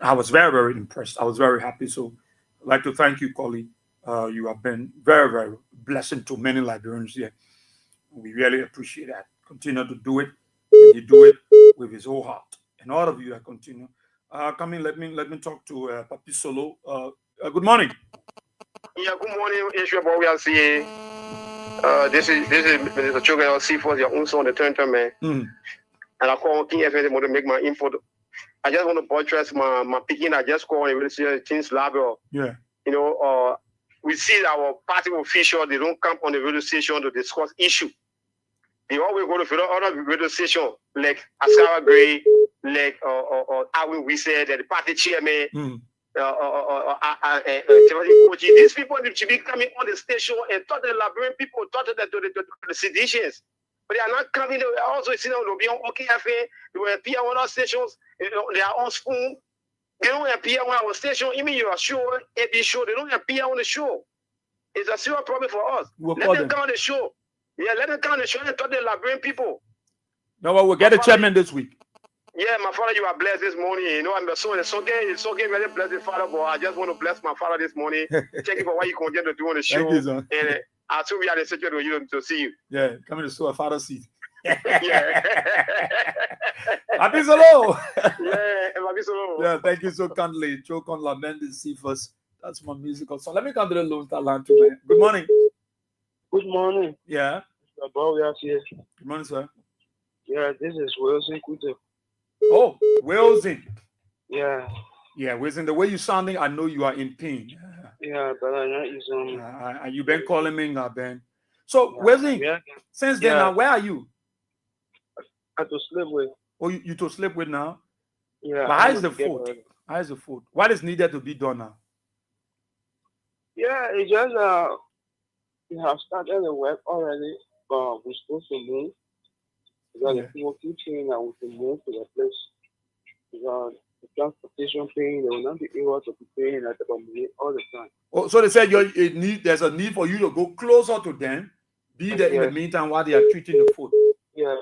I was very, very impressed. I was very happy. So I'd like to thank you, Collie. You have been very, very blessing to many Liberians here. We really appreciate that. Continue to do it. And you do it with his whole heart. And all of you that continue. Come in, let me talk to Papi Solo. Good morning. Yeah, good morning, Israel. What we are seeing. This is Mr. Choga C for your own son, the turn man. And I call King FM to make my info. I just want to buttress my picking. I just call and really see things labor. Yeah. You know, we see our party officials, they don't come on the radio station to discuss issue. They always go to other radio station like Askara Gray, like Awin we said that the party chairman. These people should be coming on the station and talk to the Liberian people, talk to the seditions. But they are not coming. They are also sitting on the OKFA. They will appear on our stations. They are on spoon. They don't appear on our station. Even you are sure, AB show, they don't appear on the show. It's a serious problem for us. Let them come on the show. Yeah, let them come on the show and talk to the Liberian people. No, well, we'll get a chairman this week. Yeah, my father, you are blessed this morning. You know, I'm so very blessed, Father, but I just want to bless my father this morning. Thank you for what you continue to do on the show. Thank you, son. And I still be at the second with you to see you. Yeah, coming to sow a father's seed. Yeah. Happy Solo. Yeah, happy Solo. Yeah, thank you so kindly. Choke on Lamendi Cephas. That's my musical song. Let me come to the Lone Star Land too, man. Good morning. Good morning. Yeah. Here. Good morning, sir. Yeah, this is Wilson Kuto. Oh, Wilson. Yeah. Yeah, Wilson, the way you're sounding, I know you are in pain. Yeah, but I'm not using. You've been calling me, Ben. So, Wilson, since then, now, where are you? I to sleep with. Oh, you to sleep with now? Yeah. But how is the food? How is the food? What is needed to be done now? Yeah, it's just we have started the work already, but we're supposed to move. Because the people keep saying that we can move to the place. Because the transportation paying, they will not be able to be paying at the money all the time. Oh, so they said there's a need for you to go closer to them, be there in the meantime while they are treating the food. Yeah.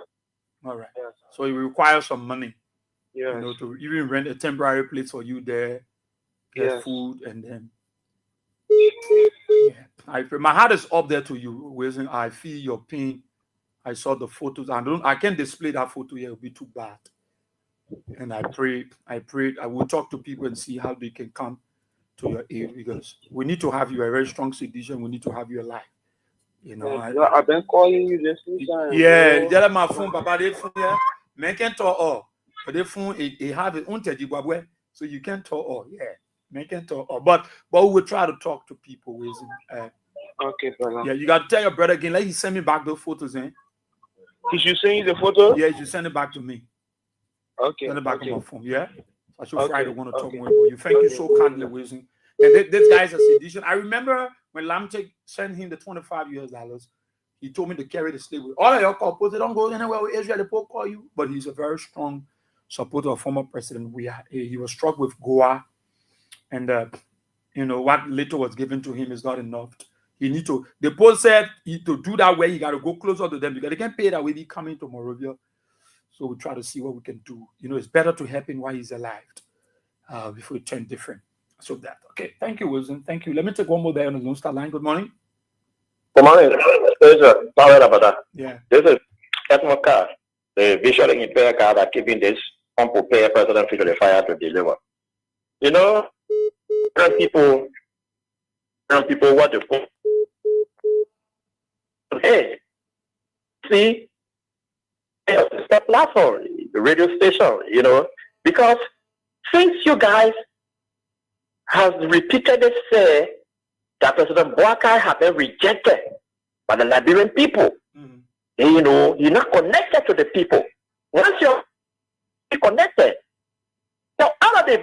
All right. Yes. So it requires some money. Yeah. You know, to even rent a temporary place for you there, get food, and then. Yeah. My heart is up there to you, Wilson. I feel your pain. I saw the photos. I can't display that photo here. It'll be too bad. And I prayed. I will talk to people and see how they can come to your aid, because we need to have you a very strong sedition. We need to have you alive. You know, I've been calling you this time. Yeah, the my phone, Papa, they phone here. Men can't talk all. But they phone it have it on Zimbabwe, so you can't talk all. Yeah, men can't talk all. But we will try to talk to people with okay, brother. Yeah, you got to tell your brother again. Let him send me back those photos, He should send you the photo? Yeah, you should send it back to me. Okay. Send it back on my phone, yeah? I should Friday want to talk more about you. Thank you so kindly, Wilson. And this guy's a sedition. I remember when Lamchek sent him the $25, he told me to carry the slave with all of your couples. They don't go anywhere with Israel. They won't call you. But he's a very strong supporter of former President Weah. He was struck with Goa. And, what little was given to him is not enough. He need to, the post said to do that way, he got to go closer to them because they can't pay that way. He coming to Morovia. So we try to see what we can do. It's better to help him while he's alive before it turns different. So that. Okay. Thank you, Wilson. Thank you. Let me take one more there on the Lone Star line. Good morning. Good morning. Sorry about that. Yeah. This is Edmund Carr, the visual impaired guy that keeping this unprepared president to the fire to deliver. People want to put. Hey, see, it's the platform, the radio station, because since you guys have repeatedly said that President Boakai has been rejected by the Liberian people, and you know, you're not connected to the people. Once you're connected, so out of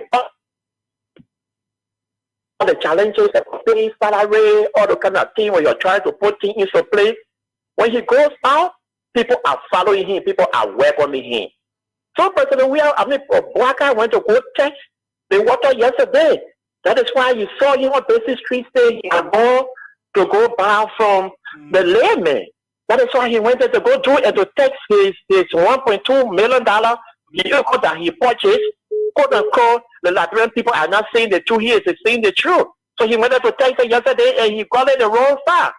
all the challenges, the pay, salary, all the kind of thing when you're trying to put things into place, when he goes out, people are following him, people are welcoming him. So President Weah, Boakai went to go test the water yesterday. That is why you saw him on Basic Street say he had gone to go buy from the layman. That is why he went there to go do and to take his $1.2 million vehicle that he purchased. Quote unquote, the Liberian people are not saying the truth, he is saying the truth. So he went there to take it yesterday and he got it the wrong side.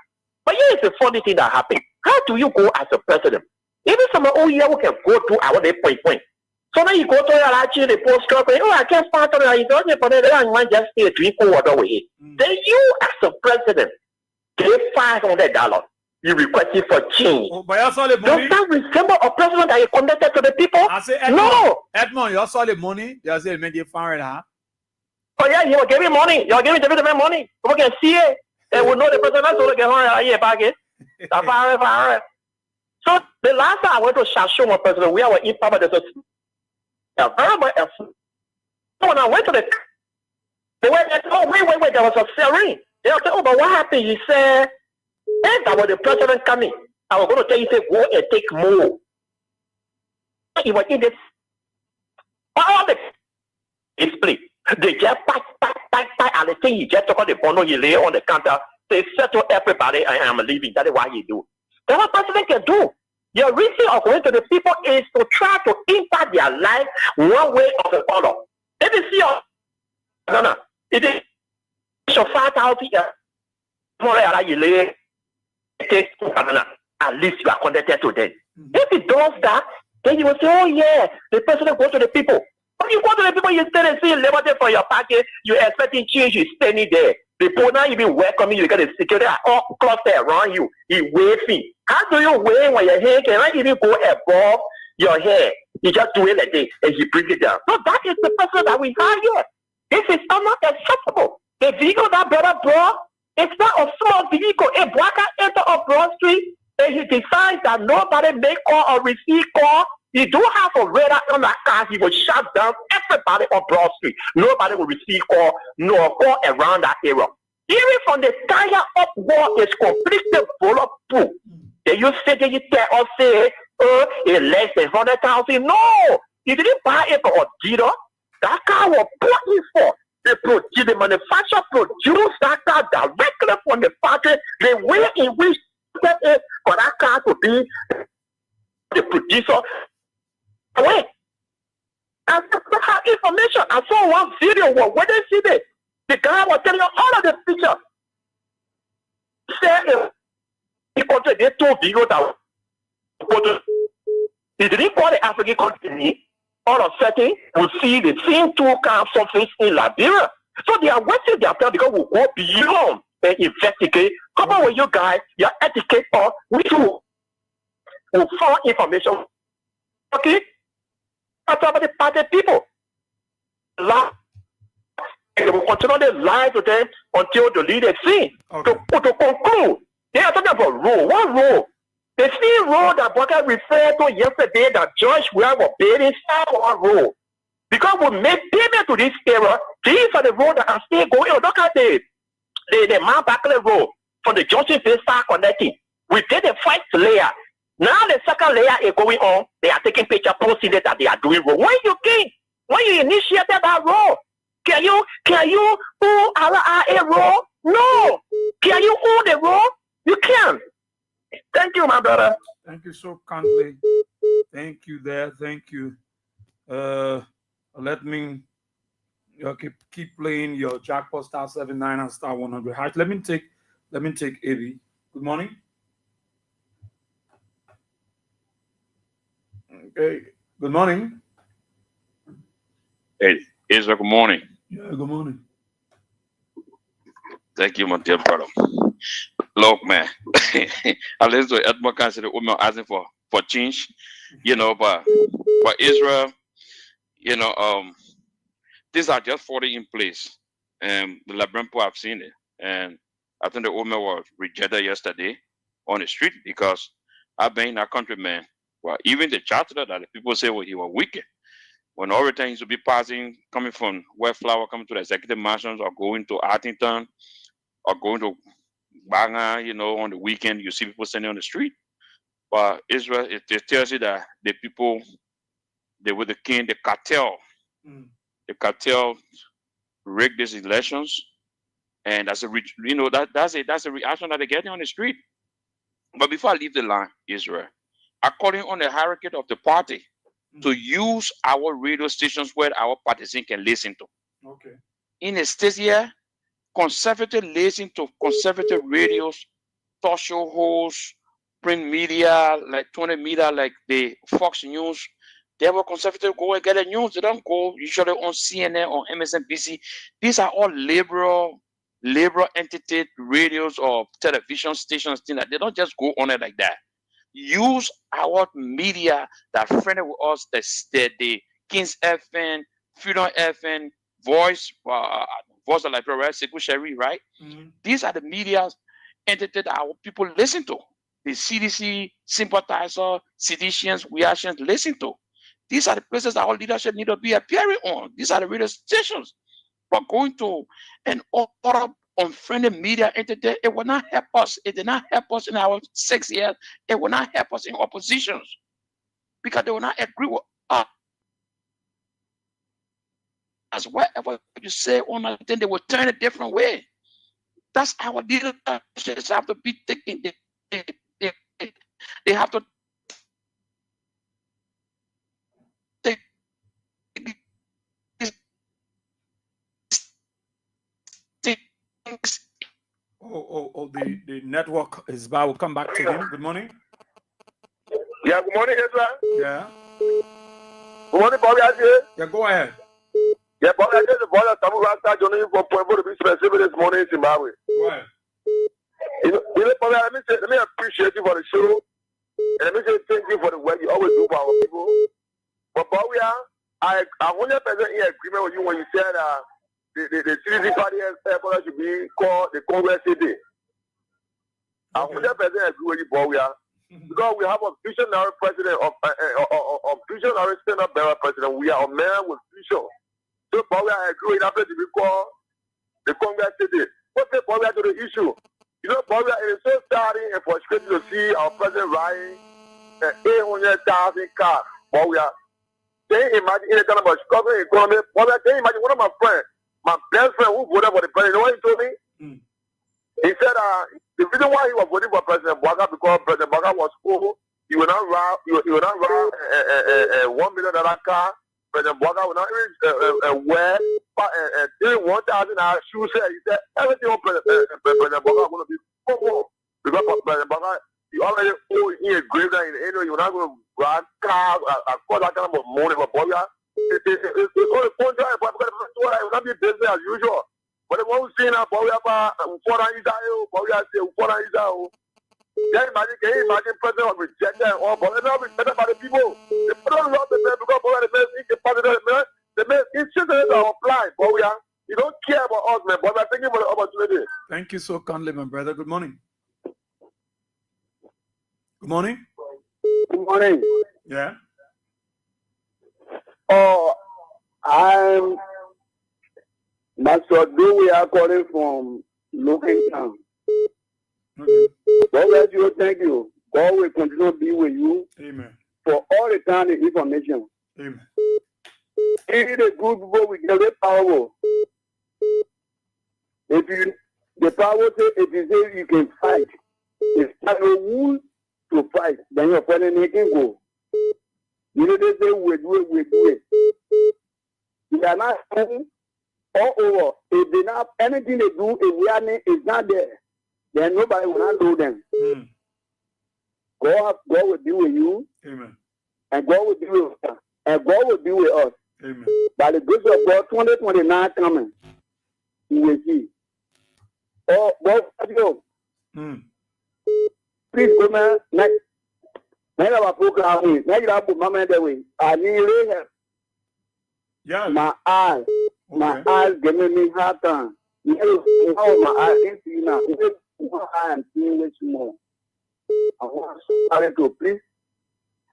But here's the funny thing that happened. How do you go as a president? Even some old year we can go to our point. So now you go to your actually the post truck, I can't start on it, and just stay 3 quarters away. Then you as a president pay $500. You request it for change. Oh, but you saw the money. Does that resemble a president that is connected to the people? I say, Edmond, no. Edmond, you saw the money. You say, maybe $500. Oh yeah, you will give me money. You will give me the money. We can see it. And we know the president is going to get $100 back. So the last time I went to Shashu, my president, we were in Papa. There's when I went to they went, oh, wait, there was a serene. They said, oh, but what happened? He said, if that was the president coming, I was going to tell you, say, go and take more. He was in this, all the display. They just pack, and the thing he just took on the bundle, he lay on the counter, they settle everybody, I am leaving. That is what he do. That's what president can do. Your reason of going to the people is to try to impact their life one way or the other. If you see your it is 5,000 at least you are connected to them. If he does that, then you will say, oh yeah, the president goes to the people. When you go to the people, you stand and see liberty for your package, you're expecting change, you're standing there. The people now you be welcoming, you get the security all clustered around you. He waving. How do you wave when your hair cannot even go above your hair? You just do it like this and you bring it down. So that is the person that we have here. This is not acceptable. The vehicle that brother brought, it's not a small vehicle. A blacker enter a Broad Street and he decides that nobody make call or receive call. He do have a radar on that car. He will shut down everybody on Broad Street. Nobody will receive call, nor call around that area. Even from the tire up wall is completely bulletproof. Then you say that you tell us say, it's less than 100,000. No, he didn't buy it for a dealer. That car was bought in for. The manufacturer produced that car directly from the factory. The way in which for that car to be the producer. Wait. I have information. I saw one video where they see this. The guy was telling you all of the pictures. Say he contradicted 2 videos that he didn't call the African country. All of a sudden, we see the same 2 cars surface in Liberia. So they are wasting their time because we go beyond and investigate. Come on with you guys, your etiquette or which will find information. Okay? That's about the party people. Lie. And they will continue to lie to them until the leader see. Okay. To conclude, they are talking about rule. What rule? The same rule that Boakai referred to yesterday that George Weah was paid is our rule. Because we make payment to this era, these are the roads that are still going on. Look at the Mount Barkley Road from the Johnson Bay start connecting. We did the first layer. Now the second layer is going on. They are taking picture, posting it that they are doing road. When you initiated that road, can you own a road? No. Can you own the road? You can. Thank you, my brother. Thank you so kindly. Thank you there. Thank you. Let me keep playing your jackpot star 79 and star 100 hash. Let me take Eddie. Good morning. Okay. Good morning. Hey, Israel, good morning. Yeah, good morning. Thank you, my dear brother. Look, man, I listen to Edmond consider women asking for change, but for Israel, these are just falling in place. And the Liberian people have seen it. And I think the old man was rejected yesterday on the street because I've been in that country, man. Well, even the charter that the people say, well, he was wicked. When everything used to be passing, coming from Westflower, coming to the executive mansions, or going to Artington, or going to Banga, you know, on the weekend, you see people standing on the street. But Israel, it tells you that the people, they were the king, the cartel rigged these elections, and that's a that's a reaction that they're getting on the street. But before I leave the line, Israel, according on the hierarchy of the party, to use our radio stations where our partisans can listen to. Okay. In the states here, conservative listen to conservative radios, talk show hosts, print media, like 20 media, like the Fox News. They were conservative go and get the news. They don't go usually on CNN or MSNBC. These are all liberal entity radios or television stations, things like they don't just go on it like that. Use our media that friendly with us, the Kings FM, Freedom FM, Voice of Liberia, Sekou Sherry, right? These are the media entity that our people listen to. The CDC, sympathizer, seditians, reactions listen to. These are the places that our leadership need to be appearing on. These are the radio stations. But going to an other unfriendly media entity, it will not help us. It did not help us in our 6 years. It will not help us in oppositions because they will not agree with us. As whatever you say on that, then they will turn a different way. That's our leadership have to be taken. They have to take things. The network is bad. We'll come back to him. Good morning. Yeah, good morning, Ezra. Yeah. Good morning, Bobby. Yeah, go ahead. Yeah, Bobby, I just the brother Samu Rasta joining you for Pueblo to be specific this morning in Zimbabwe. Go ahead. You know, Bobby, let me appreciate you for the show. And let me say thank you for the work you always do for our people. But Bobby, I 100% in agreement with you when you said the CDC party headquarters should be called the Congress City. I 100% agree with you, Bobby. Because we have a visionary president, a visionary stand-up bearer president. We are a man with vision. So, Bobby, I agree with that to be called the Congress City. What's the Bobby to the issue? You know, Bobby, it is so starting and frustrating to see our president riding 800,000 cars. Bobby, can you imagine any kind of a struggling economy? Bobby, can you imagine one of my friends, my best friend who voted for the president, you know what he told me? He said the reason why he was voting for President Bwaga because President Bwaga was full. He will not ride a $1 million car. President Bwaga will not even wear 1,000 shoes. He said everything on President Bwaga is going to be full because President Bwaga, you already owe in a grave that you're not going to ride cars, across that kind of money for Bwaga. It's only contract, but it will not be business as usual. But the one who's seen that Bobby can you imagine president was rejected and all, but it's not rejected by the people. The people don't love the man because Bobby the man is just our fly, Bobby. You don't care about us, man, Bobby. Thank you for the opportunity. Thank you so kindly, my brother. Good morning. Good morning. Good morning. Yeah. I'm Master We are calling from Local Town. God bless you. Thank you. God will continue to be with you. Amen. For all the time, the information. Amen. If the good people will get the power. The power say, if you say you can fight, if you have no wound to fight, then your friend can go. You know, they say, we do it. We are not all over. If they not anything they do, if awareness is not there, then nobody will not do them. God will be with you. Amen. And God will be with us. And God will be with us. Amen. By the grace of God, 2029 coming, you will see. Oh, God, please go, man. Next our program, next our mama that way. I need help. Yeah. My eyes My eyes giving me hard time. Oh, my eyes can't see now. I am seeing this more. I want somebody to please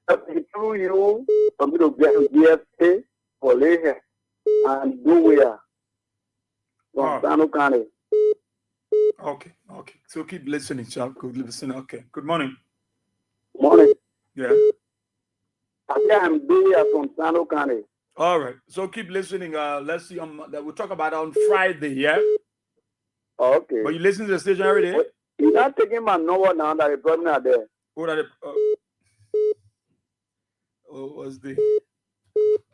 help me through you for me to get BFA for later and do where from Sano County. Okay. So keep listening, child. Good listening. Okay. Good morning. Morning. Yeah. I'm Dewey from Sano County. All right. So keep listening. Let's see. That we'll talk about on Friday. Yeah. Okay. But you listen to the station every day. You're not taking my number now that the problem are there. What are the? What's the?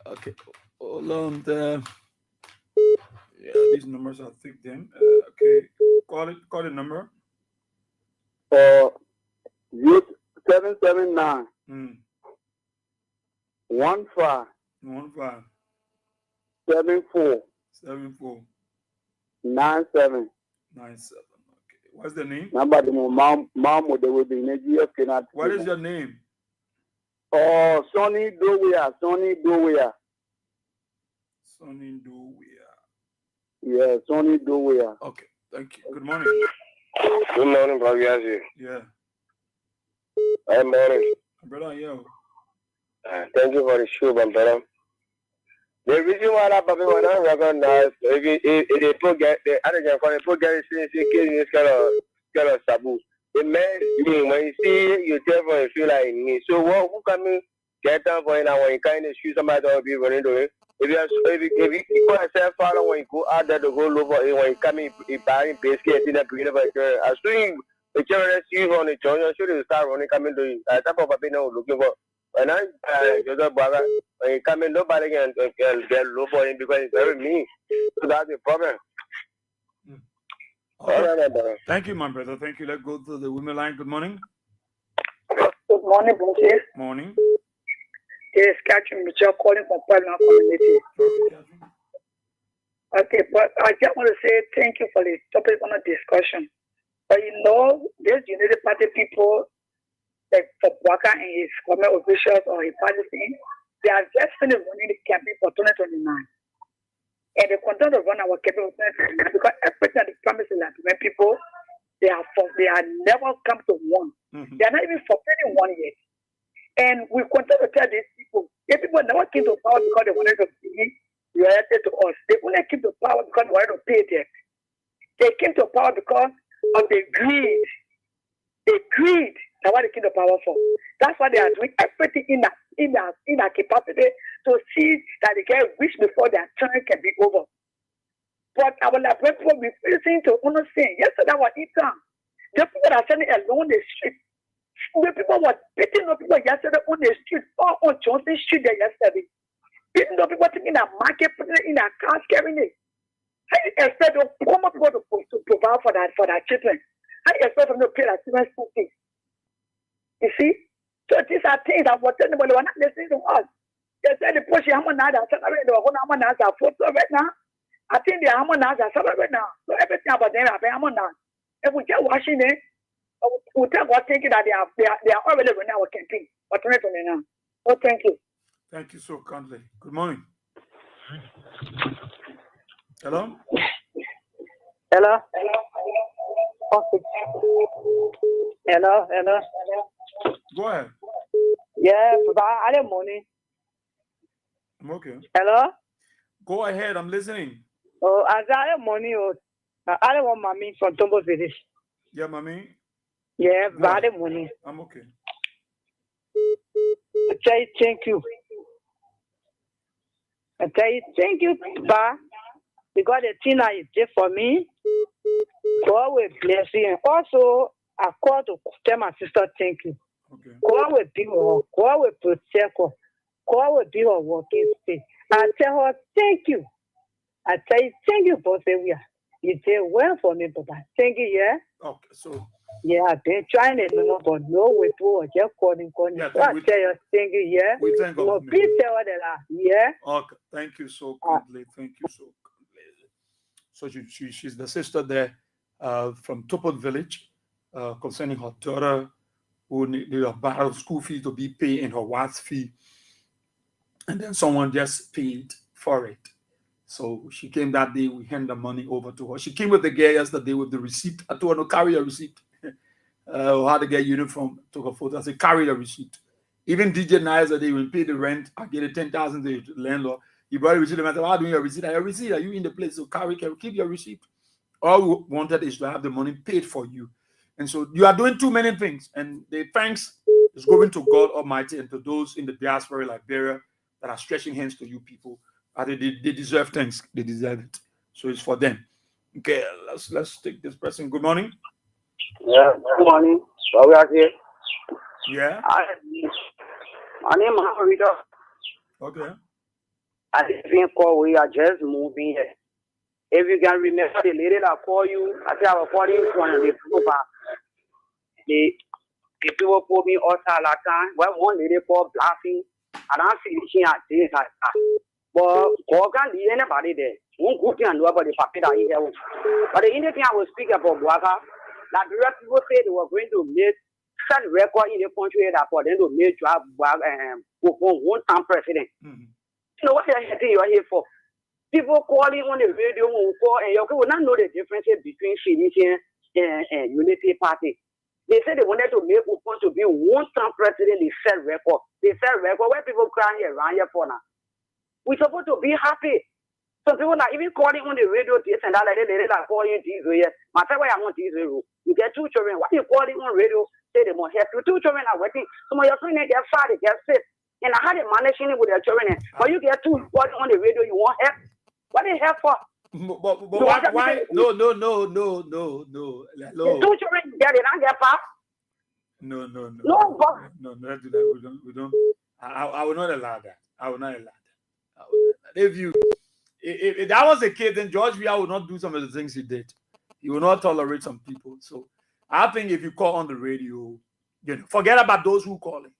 Okay. Hold on. Yeah, these numbers I'll take them. Okay. Call the number. 779 15 74 97. Okay. What's the name? What is your name? Oh, Sonny Dowea. Yeah, Sonny Dowea. Okay. Thank you. Good morning. Good morning, brother. Yeah. Good morning. Brother, yo. Thank you for the show, brother. The reason why I probably want to recognize if they get the other guy for the get this kind of taboo. It makes me when you see you therefore you feel like me. So who can me get down for it now when you kind of shoot somebody that will be running to it? If you go yourself far when you go out there to go look for it when you come in buying basically in the beginning of the as soon the children see you on the joint, you should start running coming to you. Type of a looking for. And I just brother, when you come in, nobody can get low for him because it's very mean. So that's the problem. Okay. All right, thank you, my brother. Thank you. Let's go to the women line. Good morning. Good morning, Bonsie. Morning. Yes, Catherine Mitchell calling from Parliament Community. Okay, but I just want to say thank you for the topic on the discussion. But you know, this United Party people, like for Waka and his government officials or his party thing, they are just finished running the campaign for 2029. And they continue to run our campaign for 2029 because everything they promise is like when people, they are never come to one. They are not even fulfilling one yet. And we continue to tell these people never came to power because they wanted to be related to us. They only came to power because they wanted to pay debt. They came to power because of the greed. That's what they came to power for. That's why they are doing everything in their capacity to see that they get rich before their turn can be over. But our Liberian people refusing to understand. Yesterday, was Eton. The people that are standing along the street. The people were beating up people yesterday on the street, or on Johnson Street there yesterday. Beating up people taking their market, putting it in their cars, carrying it. How do you expect the poor people to provide for their children? How do you expect them to pay their children's school fees? You see? So these are things that were telling them, they were not listening to us. They said the push Hamanada, they were going to Hamanada photo right now. I think the Hamanada right now. So everything about them are Hamanada. If we get washing it, we tell God thinking that they are already running our campaign. But now. Oh, thank you. Thank you so kindly. Good morning. Hello? Hello? Hello? Go ahead. Yeah, I have money. I'm okay. Hello? Go ahead, I'm listening. Oh, I have money. I don't want mommy from Tombo Village. Yeah, mommy? Yeah, I have money. I'm okay. I tell you, thank you. I tell you, thank you, Ba, because the thing that you did for me, God will bless you. And also, I call to tell my sister, thank you. Okay. God will be her. God will protect her. God will be her working space. I tell her, thank you. I tell you, thank you, Boss Weah. You did well for me, Papa. Thank you, yeah? Okay, so. Yeah, I've been trying it, but no way to just calling. Yeah, so I tell you, thank you, yeah? We thank God. Please tell her that, yeah? Okay, thank you so kindly. Thank you so kindly. So she's the sister there from Topot Village concerning her daughter who needed a borrowed school fee to be paid and her wife's fee. And then someone just paid for it. So she came that day. We handed the money over to her. She came with the girl yesterday with the receipt. I told her, no, carry your receipt. How to get uniform. Took a photo. I said, carry the receipt. Even DJ Nice, they will pay the rent. I get a 10,000 to the landlord. He brought a receipt. I said, how do you your receipt? Your receipt, are you in the place? So keep your receipt. All we wanted is to have the money paid for you. And so you are doing too many things. And the thanks is going to God Almighty and to those in the diaspora, Liberia, that are stretching hands to you people. They deserve thanks. They deserve it. So it's for them. Okay, let's take this person. Good morning. Yeah, good morning. So we are here. Yeah. My name is Rita. Okay. I think we are just moving here. If you can remember the lady that called you, I think I was calling you from the group. The people call me all the time. When one lady called laughing, and I'm finishing at this. But God can't leave anybody there. One good thing I know about the paper that he has. But the Indian thing I was speaking about Waka, that the people say they were going to make set record in the country that for them to make job one time president. You know what I think you are here for? People calling on the radio will call and you will not know the differences between Phoenician and Unity Party. They said they wanted to make Upon to be one time president. They set record. They set record where people crying around here for now. We're supposed to be happy. Some people are even calling on the radio this and that, like they are calling this way. Matter why I want this way. You get two children. Why you calling on radio? Say they must help you. Two children are working. Some of your children get fat, they get sick. And I had a managing it with their children. But you get two calling on the radio, you want help? What they help for? But why? No. The two children get it, not get fat. No. But Let's do that. We don't. I will not allow that. I will not allow that. If that was the case, then George Weah would not do some of the things he did. He will not tolerate some people. So I think if you call on the radio, forget about those who call it.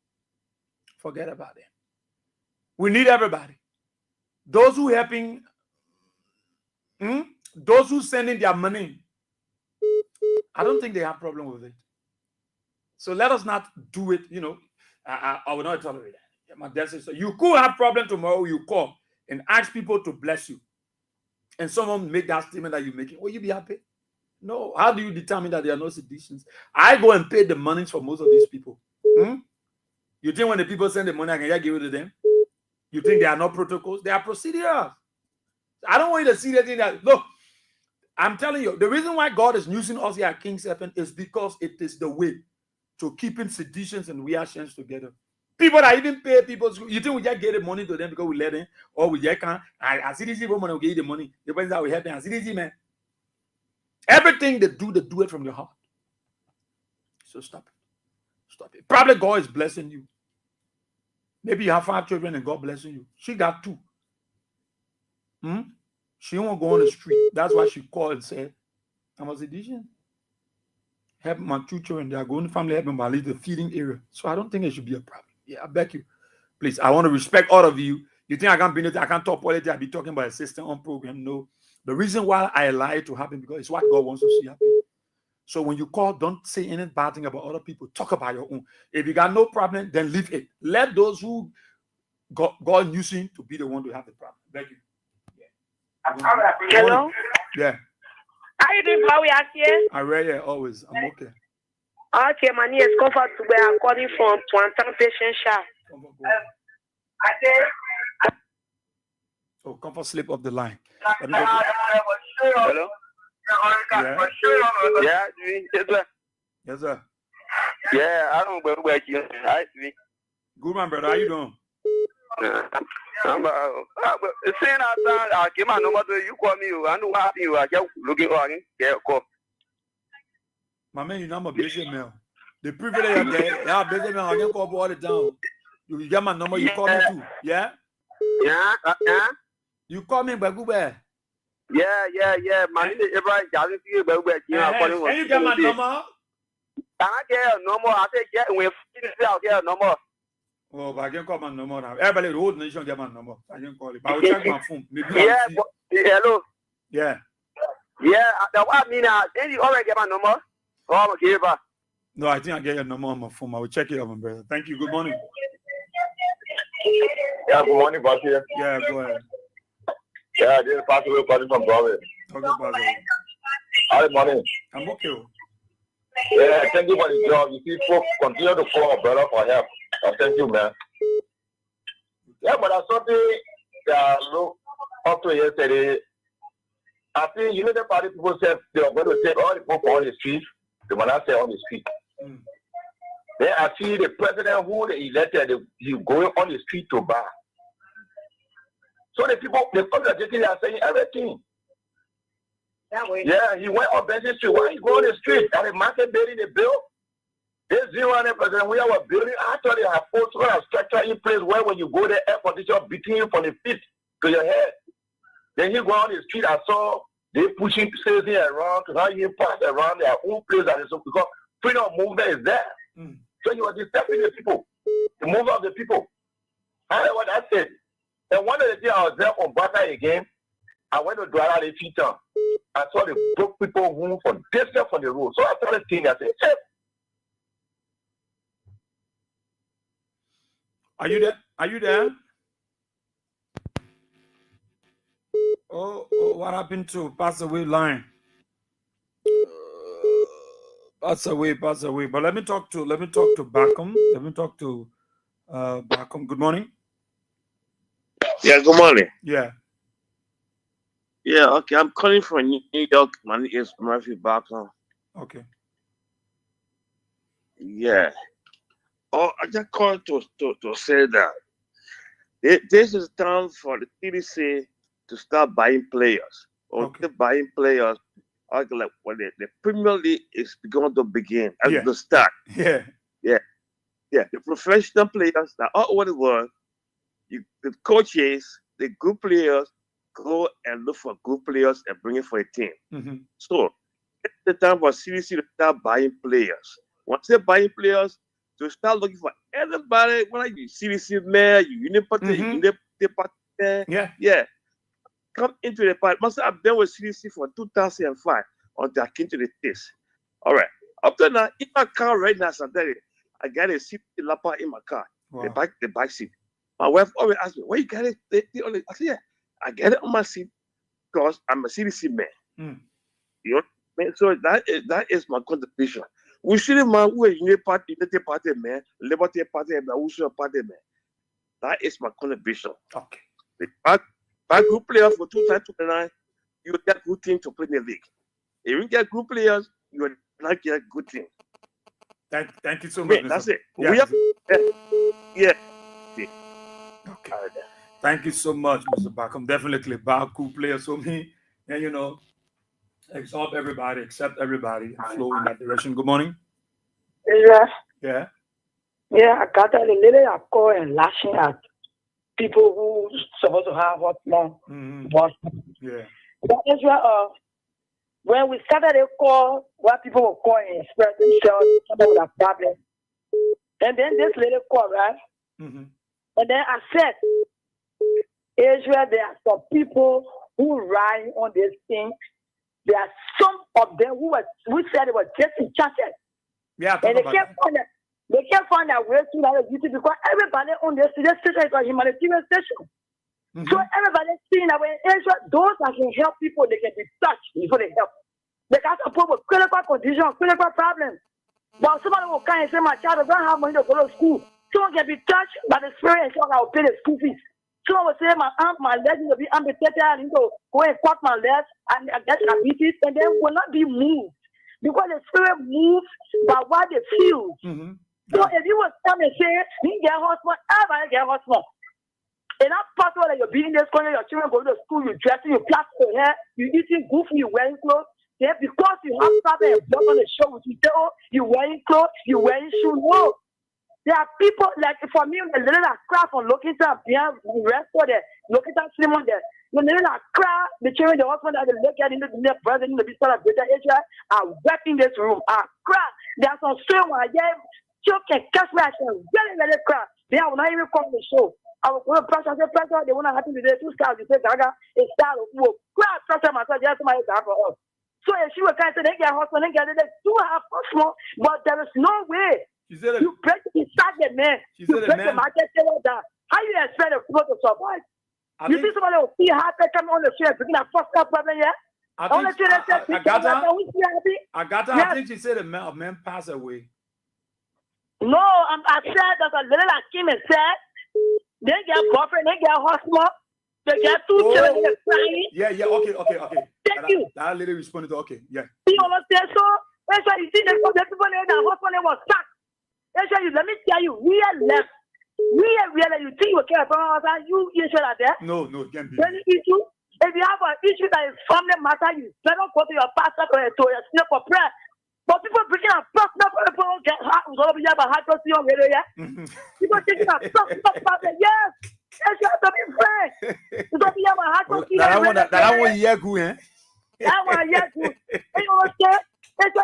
Forget about them. We need everybody. Those who helping, those who sending their money, I don't think they have problem with it. So let us not do it. I will not tolerate that. My dad says, so you could have problem tomorrow. You call and ask people to bless you, and someone make that statement that you're making. Will you be happy? No. How do you determine that there are no seditions? I go and pay the money for most of these people. You think when the people send the money, I can just give it to them? You think there are no protocols? There are procedures. I don't want you to see that thing that, look, I'm telling you, the reason why God is using us here at King's FM is because it is the way to keeping seditions and reactions together. People that even pay people, you think we just get the money to them because we let them, or we just can't? I see this woman will give you the money. The person that will help them. I see this man. Everything they do it from your heart. So stop it. Stop it. Probably God is blessing you. Maybe you have 5 children and God blessing you. She got 2. She won't go on the street. That's why she called and said, I'm a sedition. Help my 2 children. They are going to family help them by leave the feeding area. So I don't think it should be a problem. Yeah, I beg you. Please, I want to respect all of you. You think I can't talk politics? I'll be talking about a system on program. No. The reason why I allow it to happen because it's what God wants to see happen. So when you call, don't say any bad thing about other people. Talk about your own. If you got no problem, then leave it. Let those who God using to be the one to have the problem. Thank you. Yeah. Hello? Yeah. How you doing, how we are here? I read it always. I'm okay. Okay, my name is Comfort to where I'm calling from Pointan Patient Shop. So Comfort slip off the line. Hello? Yeah. Yeah, yes, sir. Yes, sir. Yeah, I don't know where you are. Good man, brother. How you doing? Saying I came out no matter you call me, I know what you are just looking on it. Yeah, call. My man, you're not a busy man. The privilege of that, yeah, busy man, I can call all the time. You get my number, you call me too. Yeah? Yeah, You call me, but go back. Yeah. My name is Ibrahim. Can you get my number? Can I get a number? I say, yeah, when I'll get a number. Oh, but I can call my number now. Everybody, the whole nation get my number. I can call it. But I will check my phone. Maybe hello. Yeah. Yeah, that's what I mean. Then you already get my number? Oh, I'm okay, bro. No, I think I get your number on my phone. I will check it out, my brother. Thank you. Good morning. Yeah, good morning, boss here. Yeah, go ahead. Yeah, this is possible calling from Broadway. Okay, Pastor. Good morning. I'm okay. Yeah, thank you for the job. You see, folks continue to call brother for help. Thank you, man. Yeah, but I saw look up to yesterday. I think you know the party people said they are going to take all the people on the street. They will not say on the street. Then I see the president who they elected, he going on the street to bar. So the people, the congregation are saying everything. Yeah, he went on Benson Street. Why he go on the street? At the market building the bill? This 0%, we are building. Actually, have put a structure in place where when you go there, air conditioner beating you from the feet to your head. Then he go on the street. I saw they pushing citizens around to not even pass around their own place. That is because freedom of movement is there. So you are disturbing the people, the movement of the people. However, that's it. And one of the days I was there on Bata again, I went to Douala the Cheetah. I saw the broke people move from distance from the road. So I started thinking, I said, hey. Are you there? Are you there? Oh, what happened to pass away line? Pass away. But let me talk to Backham. Let me talk to Backham. Good morning. Yeah, good morning. Yeah. Yeah, okay. I'm calling from New York. My name is Murphy Backham. Okay. Yeah. Oh, I just called to say that this is time for the TDC to start buying players. Or buying players, like when the Premier League is going to begin at the start. Yeah. The professional players that all over the world, the coaches, the good players go and look for good players and bring it for a team. So it's the time for CDC to start buying players. Once they buy players, to start looking for everybody, whether you CDC mayor, you unit party, yeah. Come into the party. I've been with CDC for 2005 until I came to the States. All right. Up to now, in my car right now, I got a CDC laptop in my car. Wow. The bike seat. My wife always asked me, where you got it? I said, yeah, I get it on my seat because I'm a CDC man. You know, so that is my contribution. We shouldn't mind who is Unity Party man, Liberty Party man, Usual Party man. That is my contribution. Okay. By group players for 2029, you get good team to play in the league. If you get group players, you will not get good team. Thank you so much. That's it. Yeah. We have, yeah. Okay. Thank you so much, Mr. Backham. Definitely Baku player. So me, and exalt everybody, accept everybody, and flow in that direction. Good morning. Yeah, I got that a little call and lashing at people who supposed to have what long. But when we started a call, what people were calling and express themselves, someone with a problem. And then this little call, right? And then I said, Israel, there are some people who ride on this thing. There are some of them who said they were just enchanted. Yeah, and they can't find their way to that YouTube because everybody on this station is a humanitarian station. So everybody seeing that when Israel, those that can help people, they can be touched before they help. They got some people with critical condition, critical problems. But somebody will come and say, my child doesn't have money to go to school. Someone can be touched by the spirit and say, I will pay the school fees. Someone will say, my leg will be amputated, I need to go and cut my leg and I get diabetes, and then will not be moved. Because the spirit moves by what they feel. So if you will come and say, you get husband, everybody get husband. And that's possible that you're beating this corner, your children go to school, you're dressing, you plait your hair, you're eating goofy, you're wearing clothes. Then because you have something and jump on the show with you, say, oh, you're wearing clothes, you're wearing shoes. No. There are people, like for me, the little craft on looking to behind the rest of there, looking to slim on there. The little craft, the children, the husband, that they look at in the brother, in the big of greater Israel, are wrecking this room. Craft. There's some strong one, you can catch me, I can very craft. They will not even come to the show. I will go to pressure, they want to happen today, 2 stars, you say, Gaga, it's that of work. Craft, pressure myself, there's somebody to for us. So if she was kind of say, they get husband, they do have husband, but there is no way. You break inside the man. You break the market down. How you expect the people to survive? You think somebody will see how they come on the street and a fucked up problem here? Agatha, I think she said a man passed away. No, I said that a little like Kim and said, they get boyfriend, they get husband, they get two children, they're crying. Yeah, okay. Thank you. That lady responded, okay, yeah. You understand? So, that's why you see the people there, the husband was stuck. That's why let me tell you, we are left. We are really, you think you care about us, you sure that there? No, it can't be. Any issue? If you have an issue that is family matter, you better go to your pastor or to your snake for prayer. But people bringing a personal problem, get hot, we're going to be able to have to see on radio. People taking a personal problem, yes. Yes, you have to be frank. You're going to be able to have to see on radio. That one, yeah, good, eh? That one, yeah, good. You understand? It's I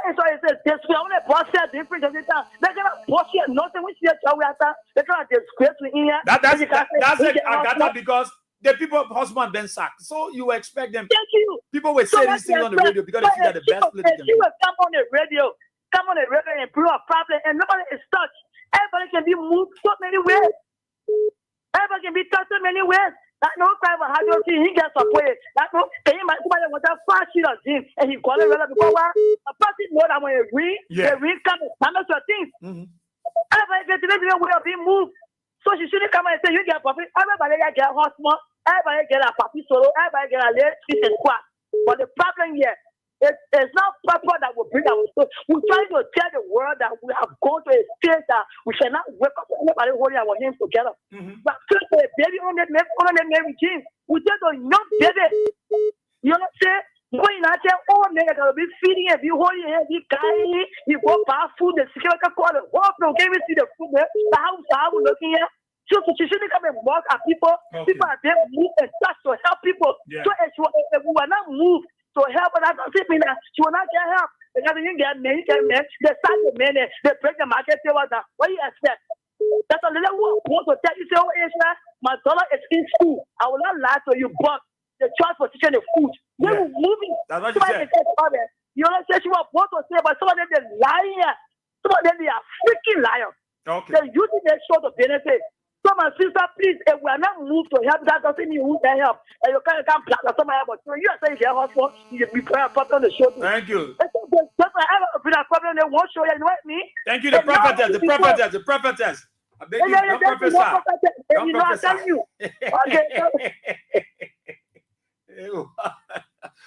want to boss here different every time. They're going to boss here nothing. We see a show after. They're going to disgrace me in here. That's it, Agatha, because the people husband been sacked. So you expect them. Thank you. People will say these things on the radio because they think that the best place they will come on the radio and prove a problem, and nobody is touched. Everybody can be moved so many ways. Everybody can be touched so many ways. That no time how you see he gets support. That no somebody want to fast shit on him and he call it because a person know that when they ring come and damage your things. Everybody get to the way of being moved. So she shouldn't come and say you get profit. Everybody get husband, everybody get a papi solo, everybody get a late fish and squat. But the problem here, it's not people that will bring our story. We're trying to tell the world that we have gone to a stage that we shall not wake up everybody holding our hands together. But first a baby on the Mary Jean, we tell the young baby, you know what I'm saying? When I tell all men that will be feeding and be holding and be carrying, you go buy food, the security call the whole no can't even see the food there. The house looking here. So she shouldn't come and walk at people. People are there move and touch to help people. So if we will not move to help, but that doesn't mean that she will not get help. Because you get men, they start the men, they break the market, say what do you expect? That's a little want to tell you, say, oh, Israel, my daughter is in school. I will not lie to you, but the transportation, the food, they were moving. That's what you said. You know what she was want to say, but some of them, they're lying. Some of them, they are freaking liars. Okay. They're using their show to benefit. So my sister, please, if we are not moved to help, that doesn't mean who can help. And you can't plan or somebody else. But you are saying you get husband, you be putting a problem on the show. Thank you. That's why I have a problem. They won't show you. You know what I mean? Thank you, the prophetess. I beg you, don't prophesy. Don't prophesy. I'm telling you. Okay.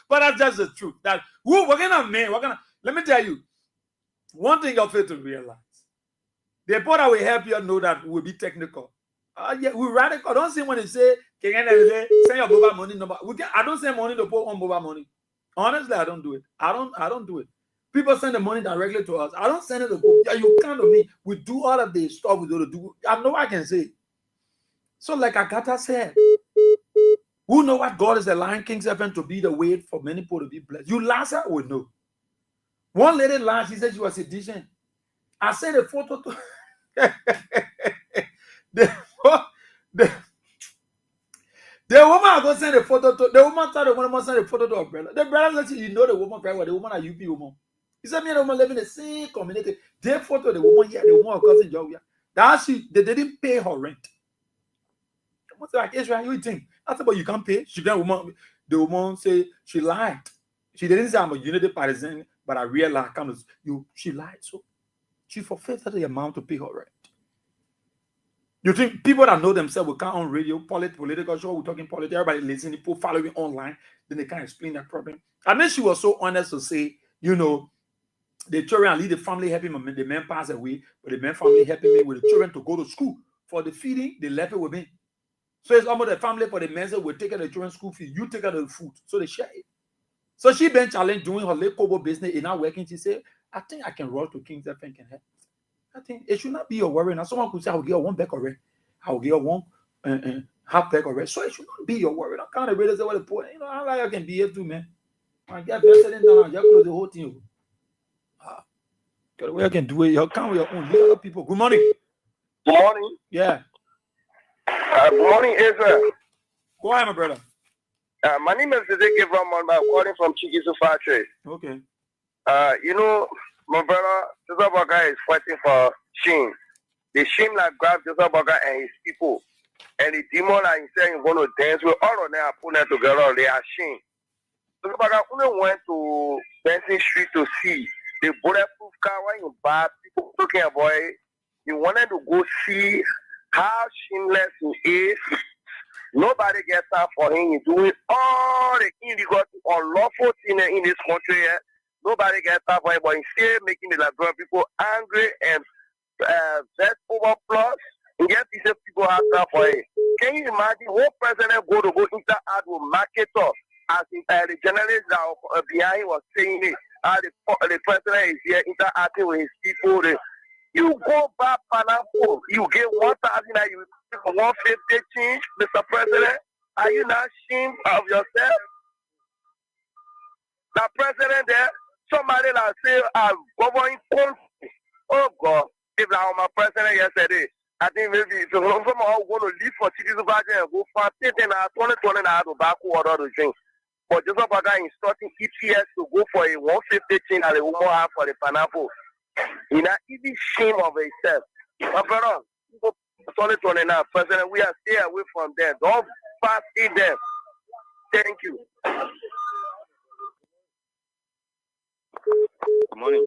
But that's just the truth. That we're gonna let me tell you one thing you fail to realize. The part that will help you know that we'll be technical. Yeah, we radical. I don't say when they say, send your mobile money number. I don't send money to put on mobile money. Honestly, I don't do it. I don't do it. People send the money directly to us. I don't send it to go. Yeah, you come to me. We do all of the stuff we do. I know I can say. So like Agatha said, who know what God is allowing King's FM to be the way for many people to be blessed? You last I would know. One lady last, she said she was a DJ. I sent a photo to the woman I go send a photo to. The woman thought the woman send a photo to her brother. The brother said, you know the woman very well. The woman are UP woman. He said, me and the woman live in the same community. They photo the woman here, the woman of cousin George Weah. That they didn't pay her rent. What's like Israel? You think? I said, but you can't pay. The woman say she lied. She didn't say I'm a unity partisan, but I realized she lied. So she forfeited the amount to pay her rent. You think people that know themselves will come on radio, political show, we're talking politics, everybody listening, people following online, then they can't explain that problem. And then she was so honest to say, you know, the children lead the family helping me, the men pass away, but the men family helping me with the children to go to school. For the feeding, they left it with me. So it's almost the family for the men that will take care of the children's school fee, you take care of the food. So they share it. So she been challenged doing her Lekobo business, and now working. She said, I think I can roll to King's FM and help. I think it should not be your worry. Now, someone could say, I'll give you one back already. I'll give you one half back already. So it should not be your worry. Don't count the radio say, well, the poor, you know, how like I can behave too, man. I get president down, I just close the whole thing. The way I can do it, you count with your own. Let other people. Good morning. Good morning. Yeah. Good morning, Israel. Go ahead, my brother. My name is Zedek Ramon. I'm calling from Chikisu Factory. Okay. You know, my brother, Joseph Boga is fighting for Sheen. The Sheen that grabbed Joseph Boga and his people And the demon are saying going to dance with all of them, put them together, they are ashamed. So if I went to Benson Street to see the bulletproof car when you buy people talking about it, you wanted to go see how shameless he is. Nobody gets out for him. He's doing all the illegal, unlawful things in this country. Nobody gets out for him, but he's still making the Liberian people angry and that's overplus. And yet these people have out for him. Can you imagine what president go interact with marketer as the journalist that behind was saying it? The president is here interacting with his people. You go back pineapple, you get 1,000 and you take 150 change, Mr. President. Are you not ashamed of yourself? The president there, somebody that say governing country. Oh God, if I was my president yesterday, I think maybe if someone going to leave for citizen budget and go for 2020 I have to back water to drink. But just about that instructing EPS to go for a 150 change and a woman have for the pineapple. You're not even shame of itself. My brother, 2020 now, President, we are stay away from them. Don't pass in them. Thank you. Good morning.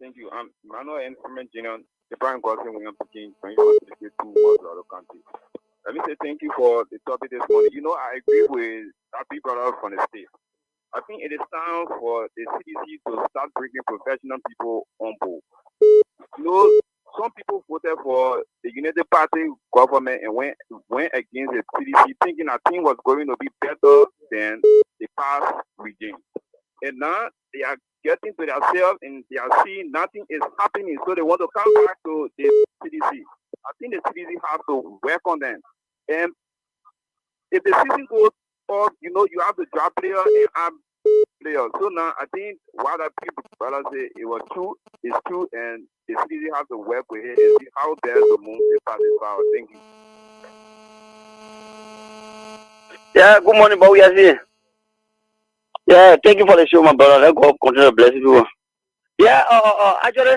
Thank you. I'm Manuel Informant General, the Prime Gossip William Peking, from the 2 months out of country. Let me say thank you for the topic this morning. You know, I agree with our big brother from the state. I think it is time for the CDC to start bringing professional people on board. You know, some people voted for the United Party government and went against the CDC, thinking that thing was going to be better than the past regime. And now they are getting to themselves and they are seeing nothing is happening, so they want to come back to the CDC. I think the CDC have to work on them. And if the season goes up, you know, you have to drop player and have players. So now I think what the people brothers say it was true, it's true, and the CDC have to work with it and see how best to move the party forward. Thank you. Yeah, good morning, but we are here. Yeah, thank you for the show, my brother. Let God continue to bless you. Yeah, actually,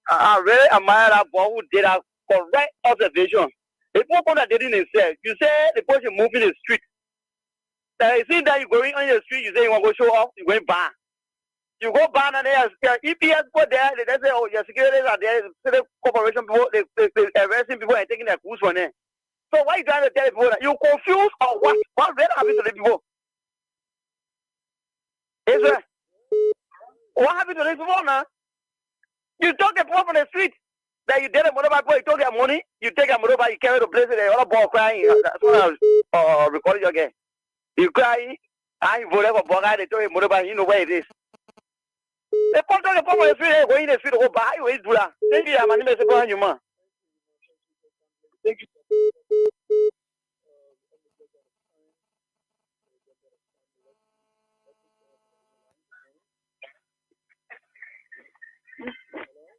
I really admire that boy who did a correct observation. The people that didn't himself, you say the person moving the street. You see that you're going on the street, you say you want to go show off, you're going back. You go back and there's EPS go there, they say, oh, your security are there, the corporation people, they arresting people and taking their goods from them. So why are you trying to tell people that? You confused or what? What really happened to the people? Israel, what happened to these people now? You took the people from the street. That you did a motorbike, you took their money, you take a motorbike, you carry the place, and the other ball crying. That's what I was recording you again. You cry, I voted for Boga, they told you motorbike, you know where it is. They put the people from the street, going in the street, go buy, you do that. Thank you, my name is Boga, you man. Thank you.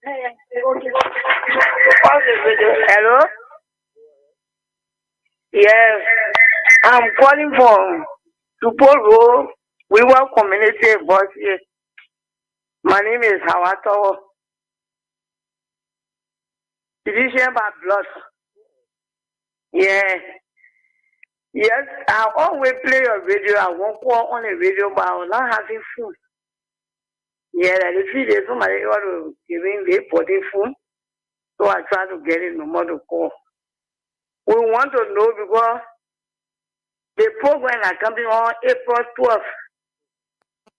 Hello? Yes, I'm calling from Tuporo. We were community boss here. My name is Hawato. Division by blood. Yeah. Yes, I always play your radio. I won't call on the radio, but I will not having food. Yeah, the 3 days somebody got to give in the body food. So I try to get it no more to call. We want to know because the program is coming on April 12th.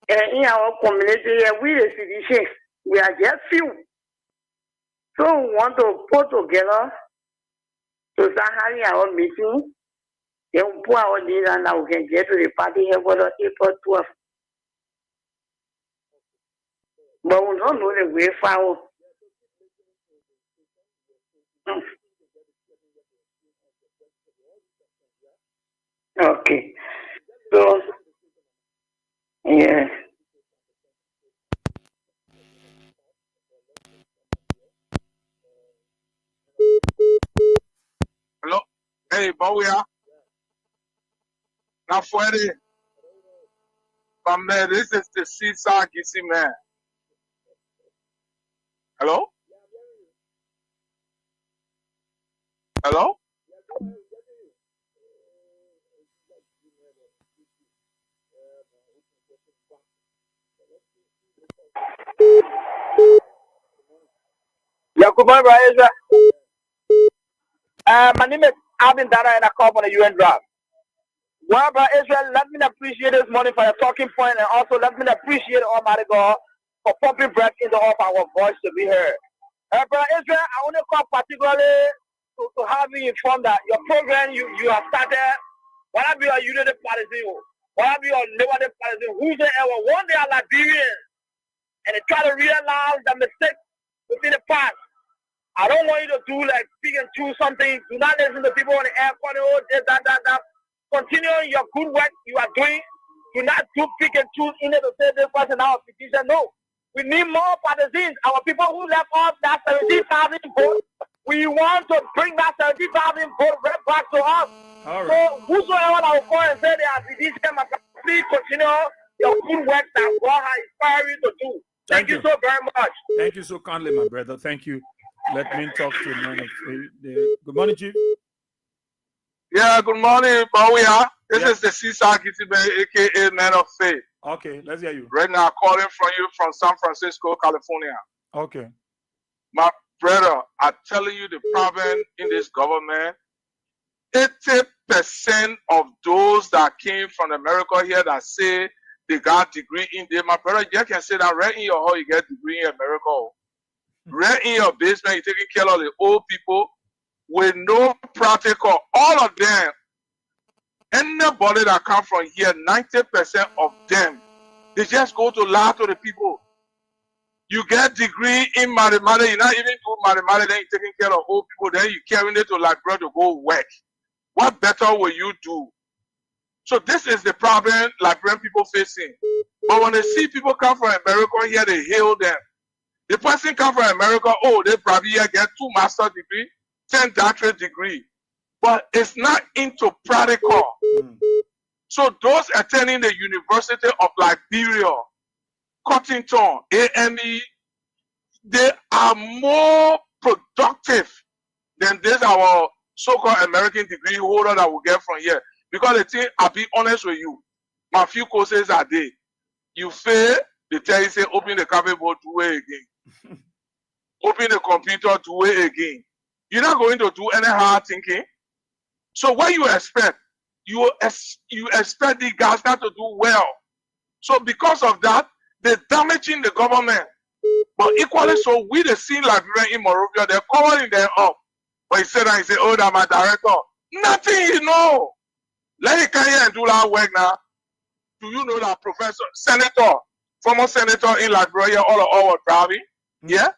And in our community, we the citizens, we are just few. So we want to put together to start having our meeting. Then we put our needs and now we can get to the party here for April 12th. But we don't know the way forward. Okay. So, yeah. Hello? Hey, Boya. Now, for it, man, this is the Seaside Gissy man. Hello? Hello? Yeah, good morning, Brother. My name is Alvin Dana, and I call from the UN draft. Well, Brother Israel, let me appreciate this morning for your talking point, and also let me appreciate Almighty God for pumping breath into all of our voice to be heard. Brother Israel, I want to call particularly to have you informed that your program you have started, whether be a United Partisan, whether be a Liberia Partisan, whosoever, one day are Liberians, and they try to realize the mistake within the past. I don't want you to do like pick and choose something. Do not listen to people on the air calling, oh, this, that. Continue your good work you are doing. Do not do pick and choose in it to say this person now a petition. No. We need more partisans. Our people who left off that 70,000 votes, we want to bring that 70,000 votes right back to us. All right. So whosoever that will call and say they are petition, please continue your good work that God has inspired you to do. Thank you so very much. Thank you so kindly, my brother. Thank you. Let me talk to man of faith. Good morning, Chief. Yeah, good morning, Weah. This is the Caesar Gitibe, aka Man of Faith. Okay, let's hear you. Right now, calling from you from San Francisco, California. Okay. My brother, I'm telling you the problem in this government, 80% of those that came from America here that say they got degree in there, my brother, you can say that right in your home, you get degree in America. Right in your basement, you're taking care of the old people with no practical. All of them, anybody that come from here, 90% of them, they just go to lie to the people. You get degree in mathematics, you're not even doing mathematics, then you're taking care of old people, then you're carrying it to Liberia to go work. What better will you do? So this is the problem Liberian people facing. But when they see people come from America here, they hail them. The person come from America, oh, they probably get 2 master's degree, 10 doctorate degree, but it's not into practical. So those attending the University of Liberia, Cottington, AME, they are more productive than this our so-called American degree holder that we get from here. Because the thing, I'll be honest with you, my few courses are there. You fail, they tell you, say, open the copy board, do it again. Open the computer, do it again. You're not going to do any hard thinking. So what you expect? You expect the guys not to do well. So because of that, they're damaging the government. But equally so, we the seen Liberian in Morovia, they're covering them up. But he said, oh, that's my director. Nothing, you know. Let me come here and do that work now. Do you know that professor, senator, former senator in Liberia, all our driving? Yeah?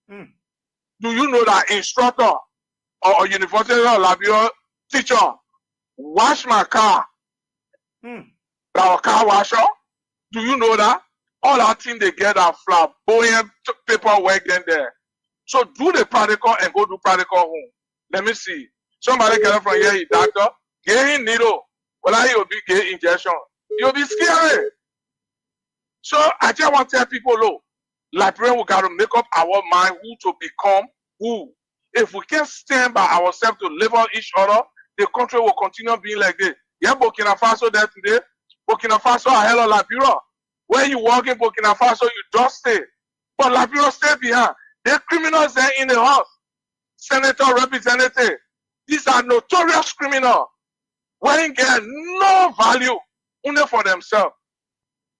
Do you know that instructor or University of Liberia teacher wash my car? Our car washer? Do you know that? All that thing they get are flamboyant paperwork in there. So do the practical and go do practical home. Let me see. Somebody get up from here, he doctor, get him needle. Well, he'll be get injection. You'll be scary. So I just want to tell people, look, Liberian, we got to make up our mind who to become who. If we can't stand by ourselves to live on each other, the country will continue being like this. Yeah, Burkina Faso there today. Burkina Faso ahead of Liberia. When you walk in Burkina Faso, you just stay. But Liberia stay behind. There are criminals there in the house. Senator, representative. These are notorious criminals. When get no value only for themselves.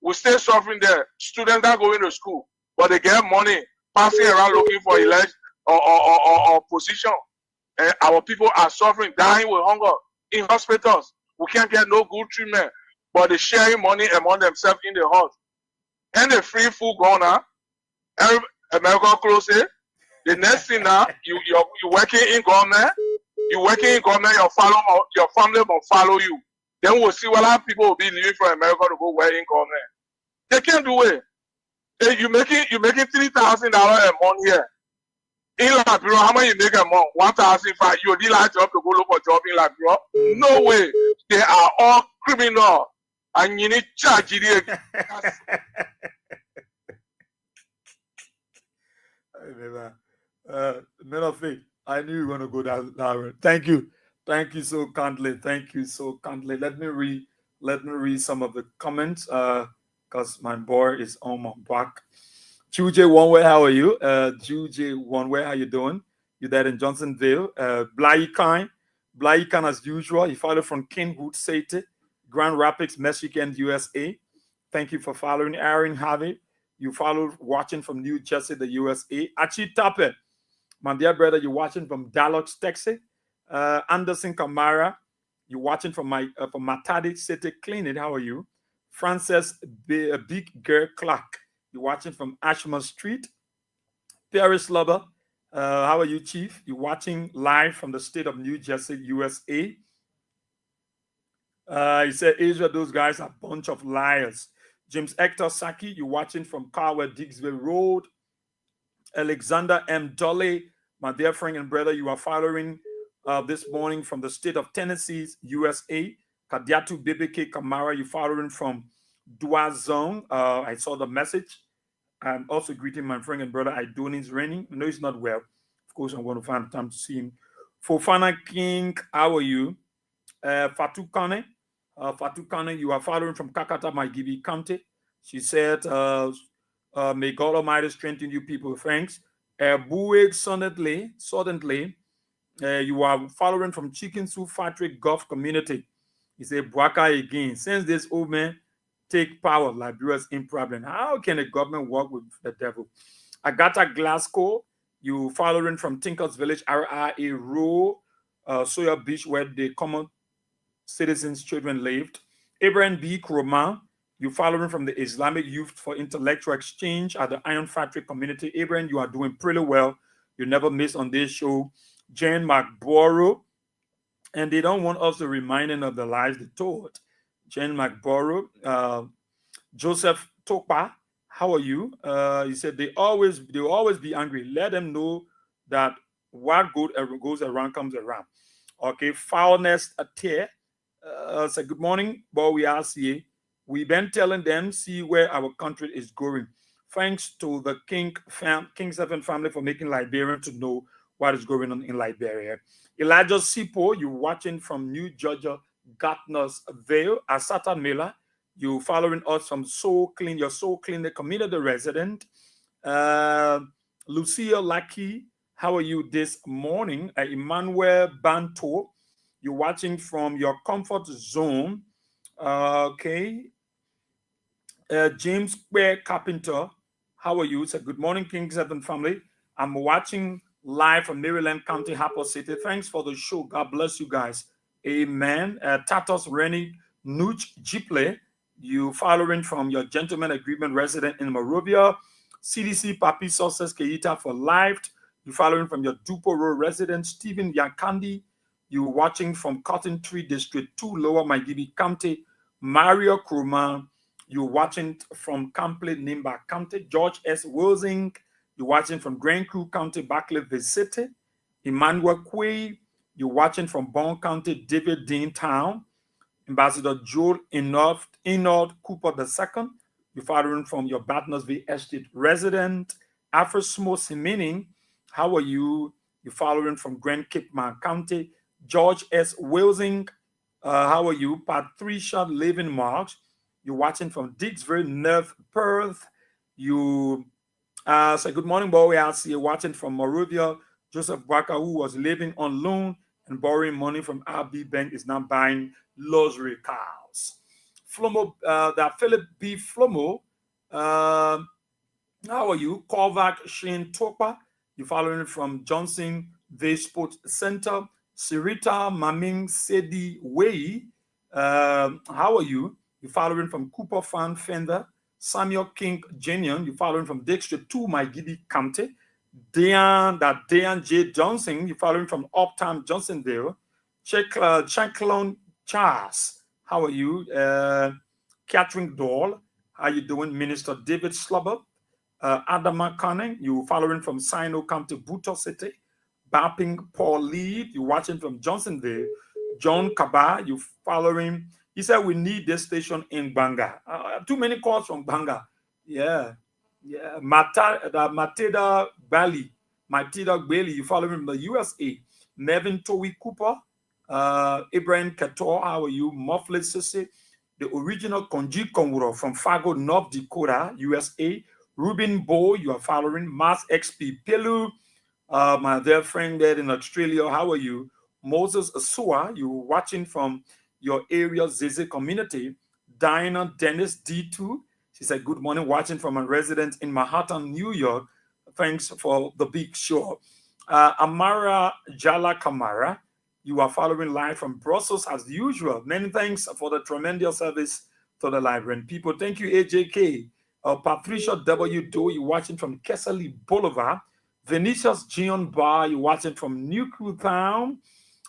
We stay suffering there. Students are going to school, but they get money, passing around looking for election or position. And our people are suffering, dying with hunger in hospitals. We can't get no good treatment, but they're sharing money among themselves in the house. And the free food gone now. America close it. The next thing now, you're working in government. You working in government, your family will follow you. Then we'll see what other people will be leaving from America to go work in government. They can't do it. Hey, you're making $3,000 a month here. In Liberia, how much you make a month? 1,500. You need a job to go look for a job in Liberia? No way. They are all criminal. And you need charge it. Men of faith, I knew you were going to go that way. Thank you. Thank you so kindly. Thank you so kindly. Let me read some of the comments because my boy is on my back. Juj One Way, how are you? Juj One Way, how you doing? You there in Johnsonville? Blaikan as usual. He followed from Kingwood City, Grand Rapids, Michigan, USA. Thank you for following. Aaron Harvey, you followed watching from New Jersey, the USA. Achi Tape, my dear brother, you're watching from Dallas, Texas. Anderson Kamara, you're watching from Matadi City Clinic. How are you? Frances Big Girl Clark, you're watching from Ashmore Street. Paris Lover, how are you, Chief? You're watching live from the state of New Jersey, USA. He said, Israel, those guys are a bunch of liars. James Hector Saki, you're watching from Carwell, Diggsville Road. Alexander M. Dolly, my dear friend and brother, you are following this morning from the state of Tennessee, USA. Kadiatu BBK Kamara, you're following from Duazong. I saw the message. I'm also greeting my friend and brother Idoni's Raining. I know he's not well. Of course, I'm going to find time to see him. Fofana King, how are you? Fatu Kane, you are following from Kakata Maigibi County. She said, may God Almighty strengthen you people. Thanks. Buig suddenly, you are following from Chicken Soup Factory Gulf Community. He said, Bwaka again. Since this old man take power, Liberia's in problem. How can a government work with the devil? Agatha Glasgow, you following from Tinkers Village, RRA Row, Soya Beach, where the common citizens' children lived. Abraham B. Kroma, you following from the Islamic Youth for Intellectual Exchange at the Iron Factory Community. Abraham, you are doing pretty well. You never miss on this show. Jane McBorough, and they don't want us to remind them of the lies they told. Jane McBorough, Joseph Topa, how are you? He said they'll always be angry. Let them know that what goes around comes around. Okay, foulness tear. Say good morning, boy. We are here. We've been telling them, see where our country is going. Thanks to the King 7 family for making Liberian to know what is going on in Liberia. Elijah Sipo, you watching from New Georgia, Gartner's Vale. Asata Miller, you following us from Soul Clean, your Soul Clean, the community resident. Lucia Lucky, how are you this morning? Emmanuel Banto, you're watching from your comfort zone. Okay. James Quay Carpenter, how are you? It's a good morning, King 7 family. I'm watching live from Maryland County, Harper City. Thanks for the show. God bless you guys. Amen. Tatos Rennie Nuch Jiple, you following from your gentleman agreement resident in Morovia. CDC Papi Success Keita for life. You following from your Dupo Road resident, Stephen Yakandi. You watching from Cotton Tree District 2, Lower Maigibi County. Mario Kruma, you're watching from Campley, Nimba County. George S. Wilsing, you're watching from Grand Crew County, Barclay City. Emmanuel Quay, you're watching from Bond County, David Dean Town. Ambassador Joel Inord Cooper II, you're following from your Batnersville Estate resident. Afrosmo Simining, how are you? You're following from Grand Cape Man County. George S. Wilsing, how are you? Patricia Living Marks, you're watching from Diggsville, Nerve, Perth. You say good morning, boy. I see you watching from Morovia. Joseph Waka, who was living on loan and borrowing money from RB Bank, is now buying luxury cars. Flomo, that Philip B. Flomo, how are you? Kovac Shane Topa, you're following from Johnson Day Sports Center. Sirita Maming Sedi Wei, how are you? You're following from Cooper Fan Fender. Samuel King Jenion, you're following from District 2, Maigidi County. Dean J. Johnson, you're following from Uptown Johnsonville. Chaclon Charles, how are you? Catherine Doll, how you doing? Minister David Slubber. Adama Conning, you're following from Sino County, Buto City. Bapping Paul Lee, you're watching from Johnsonville. John Kaba, you following. He said we need this station in Banga. Too many calls from Banga. Yeah. Mateda Bali, My T-Dog Bailey, you follow him from the USA. Nevin Towie Cooper, Ibrahim Kator, how are you? Mufflet Sissy, the original Konji Konguro from Fargo, North Dakota, USA. Ruben Bo, you are following. Mars XP Pelu, my dear friend there in Australia, how are you? Moses Asua, you watching from your area, Zizi community. Diana Dennis D2, she said, good morning, watching from a resident in Manhattan, New York. Thanks for the big show. Amara Jala Kamara, you are following live from Brussels as usual. Many thanks for the tremendous service to the library. And people, thank you, AJK. Patricia W. Doe, you watching from Kesselly Boulevard. Vinicius Gion Bar, you watching from New Town.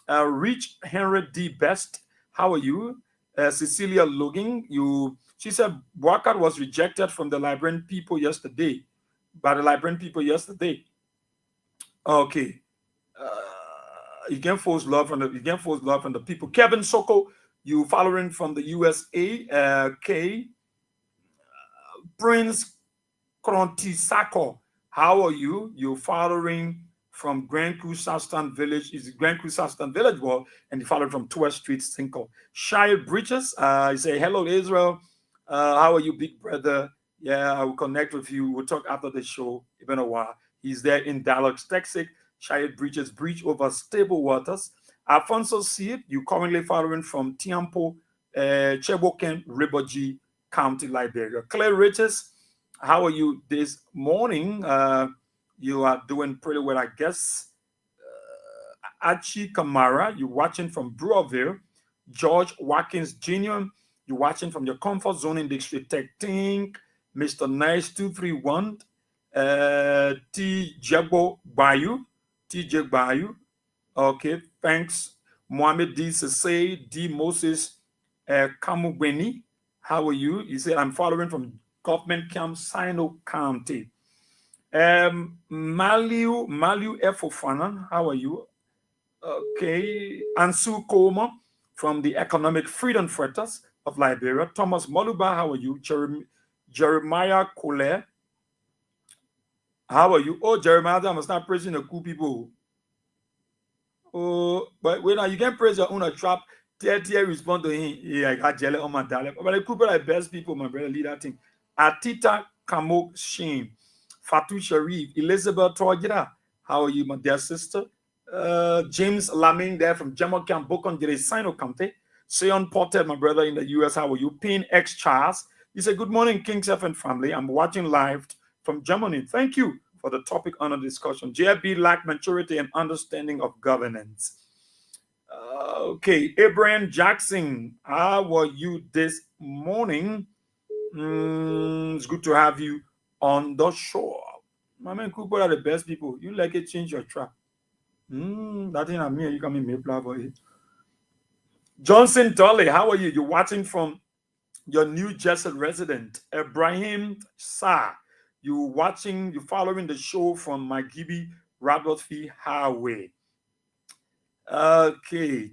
Rich Henry D. Best, how are you? Cecilia Logan, she said Walker was rejected from the Liberian people yesterday. By the Liberian people yesterday. Okay. You can force love from the people. Kevin Soko, you following from the USA. Prince Krontisako, how are you? You're following from Grand Cruz Southern Village. Is Grand Cruz Southern Village Wall, and you follow from 12th Street, Cinco. Shire Bridges, you say hello Israel. How are you, big brother? Yeah, I will connect with you. We'll talk after the show. It's been a while. He's there in Dallas, Texas. Shire Bridges, bridge over stable waters. Alfonso Seed, you currently following from Tiampo, Cheboken, Riboji County, Liberia. Claire Riches, how are you this morning? You are doing pretty well, I guess. Achi Kamara, you're watching from Brewerville. George Watkins Jr., you're watching from your comfort zone in District 13. Mr. Nice 231. T. Jebo Bayou. TJ Bayou. Okay, thanks. Mohammed D. Sase, D. Moses Kamugweni. How are you? He said, I'm following from Government Camp, Sino County. Maliu Efofana, how are you? Okay. Ansu Koma from the Economic Freedom Fighters of Liberia. Thomas Moluba, how are you? Jeremiah Kole, how are you? Oh, Jeremiah, I must not praising the cool people. Oh, but when you can praise your own a trap, TLT respond to him. Yeah, I got jelly on my dialect. But the people are the best people, my brother, lead that thing. Atita Kamok Shane, Fatu Sharif, Elizabeth Torgira, how are you, my dear sister? James Laming there from Jamaica, Bokon, Sino County. Sean Porter, my brother in the US, how are you? Pin X Charles, he said, good morning, King's FM family. I'm watching live from Germany. Thank you for the topic under discussion. JB lack maturity and understanding of governance. Okay, Abraham Jackson, how are you this morning? It's good to have you on the show. My man, Cooper are the best people. You like it, change your track. That thing I'm here, you come in Maple boy. Johnson Dolly, how are you? You're watching from your New Jersey resident, Ibrahim Sa. You're following the show from Magibi Radworthy Highway. Okay,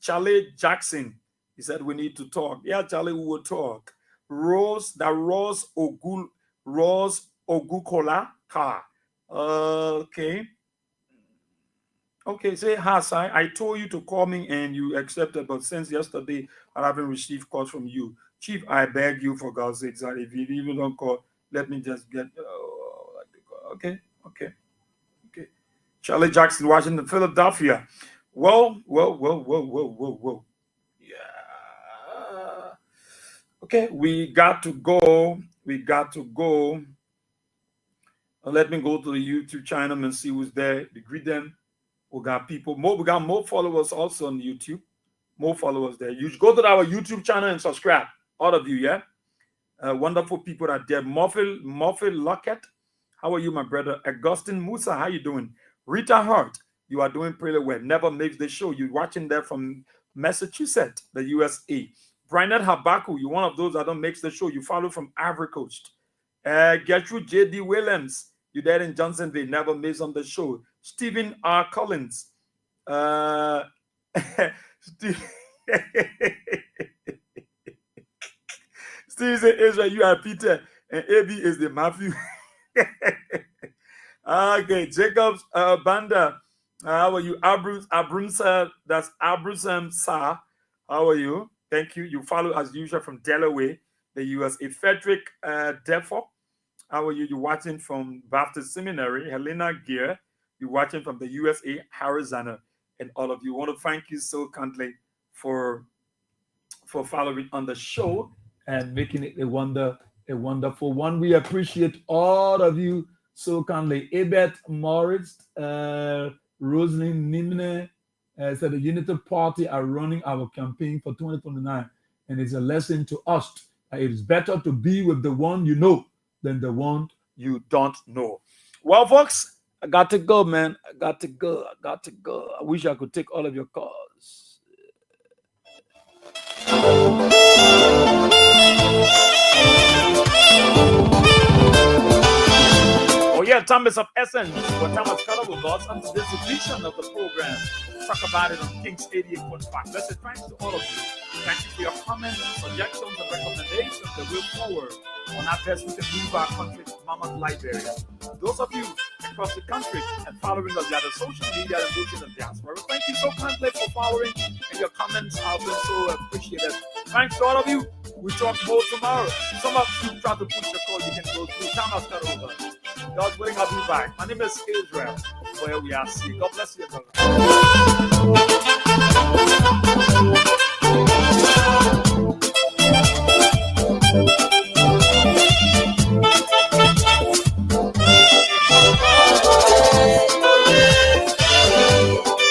Charlie Jackson. He said we need to talk. Yeah, Charlie, we will talk. Rose Ogukola Car. Okay. Okay, say hi, Sai. I told you to call me and you accepted, but since yesterday I haven't received calls from you. Chief, I beg you for God's sake, if you even don't call, let me just get okay. Charlie Jackson, Washington, Philadelphia. Well. Yeah. Okay, we got to go. Let me go to the YouTube channel and see who's there. Greet them. We got people. We got more followers also on YouTube. More followers there. You go to our YouTube channel and subscribe. All of you, yeah? Wonderful people are there. Murphy Lockett. How are you, my brother? Augustine Musa, how you doing? Rita Hart, you are doing pretty well. Never makes the show. You're watching there from Massachusetts, the USA. Brynet Habaku, you're one of those that don't make the show. You follow from Ivory Coast. Gertrude J.D. Williams, you're there in Johnsonville. Never makes on the show. Stephen R. Collins. Steve said, Israel, you are Peter, and AB is the Matthew. Okay, Jacobs Banda. How are you? Abrunsa, that's Abrusam Sa. How are you? Thank you. You follow as usual from Delaware, the USA. Frederick Defo. How are you? You're watching from Baptist Seminary. Helena Gear. You're watching from the USA, Arizona. And all of you. I want to thank you so kindly for following on the show and making it a wonderful one. We appreciate all of you so kindly. Ebert Moritz, Rosalind Nimne said the Unity Party are running our campaign for 2029, and it's a lesson to us. It is better to be with the one you know than the one you don't know. Well, folks, I got to go, man. I got to go. I wish I could take all of your calls. Oh yeah, time is of essence. What time has cut with us on this edition of the program. Talk about it on King's 88.5. Listen, thanks to all of you. Thank you for your comments, suggestions, and recommendations that will forward on how best we can move our country to Mama Liberia. Those of you across the country and following us via the social media and those in the diaspora, thank you so kindly for following, and your comments have been so appreciated. Thanks to all of you. We talk more tomorrow. Some of you try to push the call, you can go through. Time has cut over. God willing, I'll be back. My name is Israel, where we are seeing. God bless you, brother.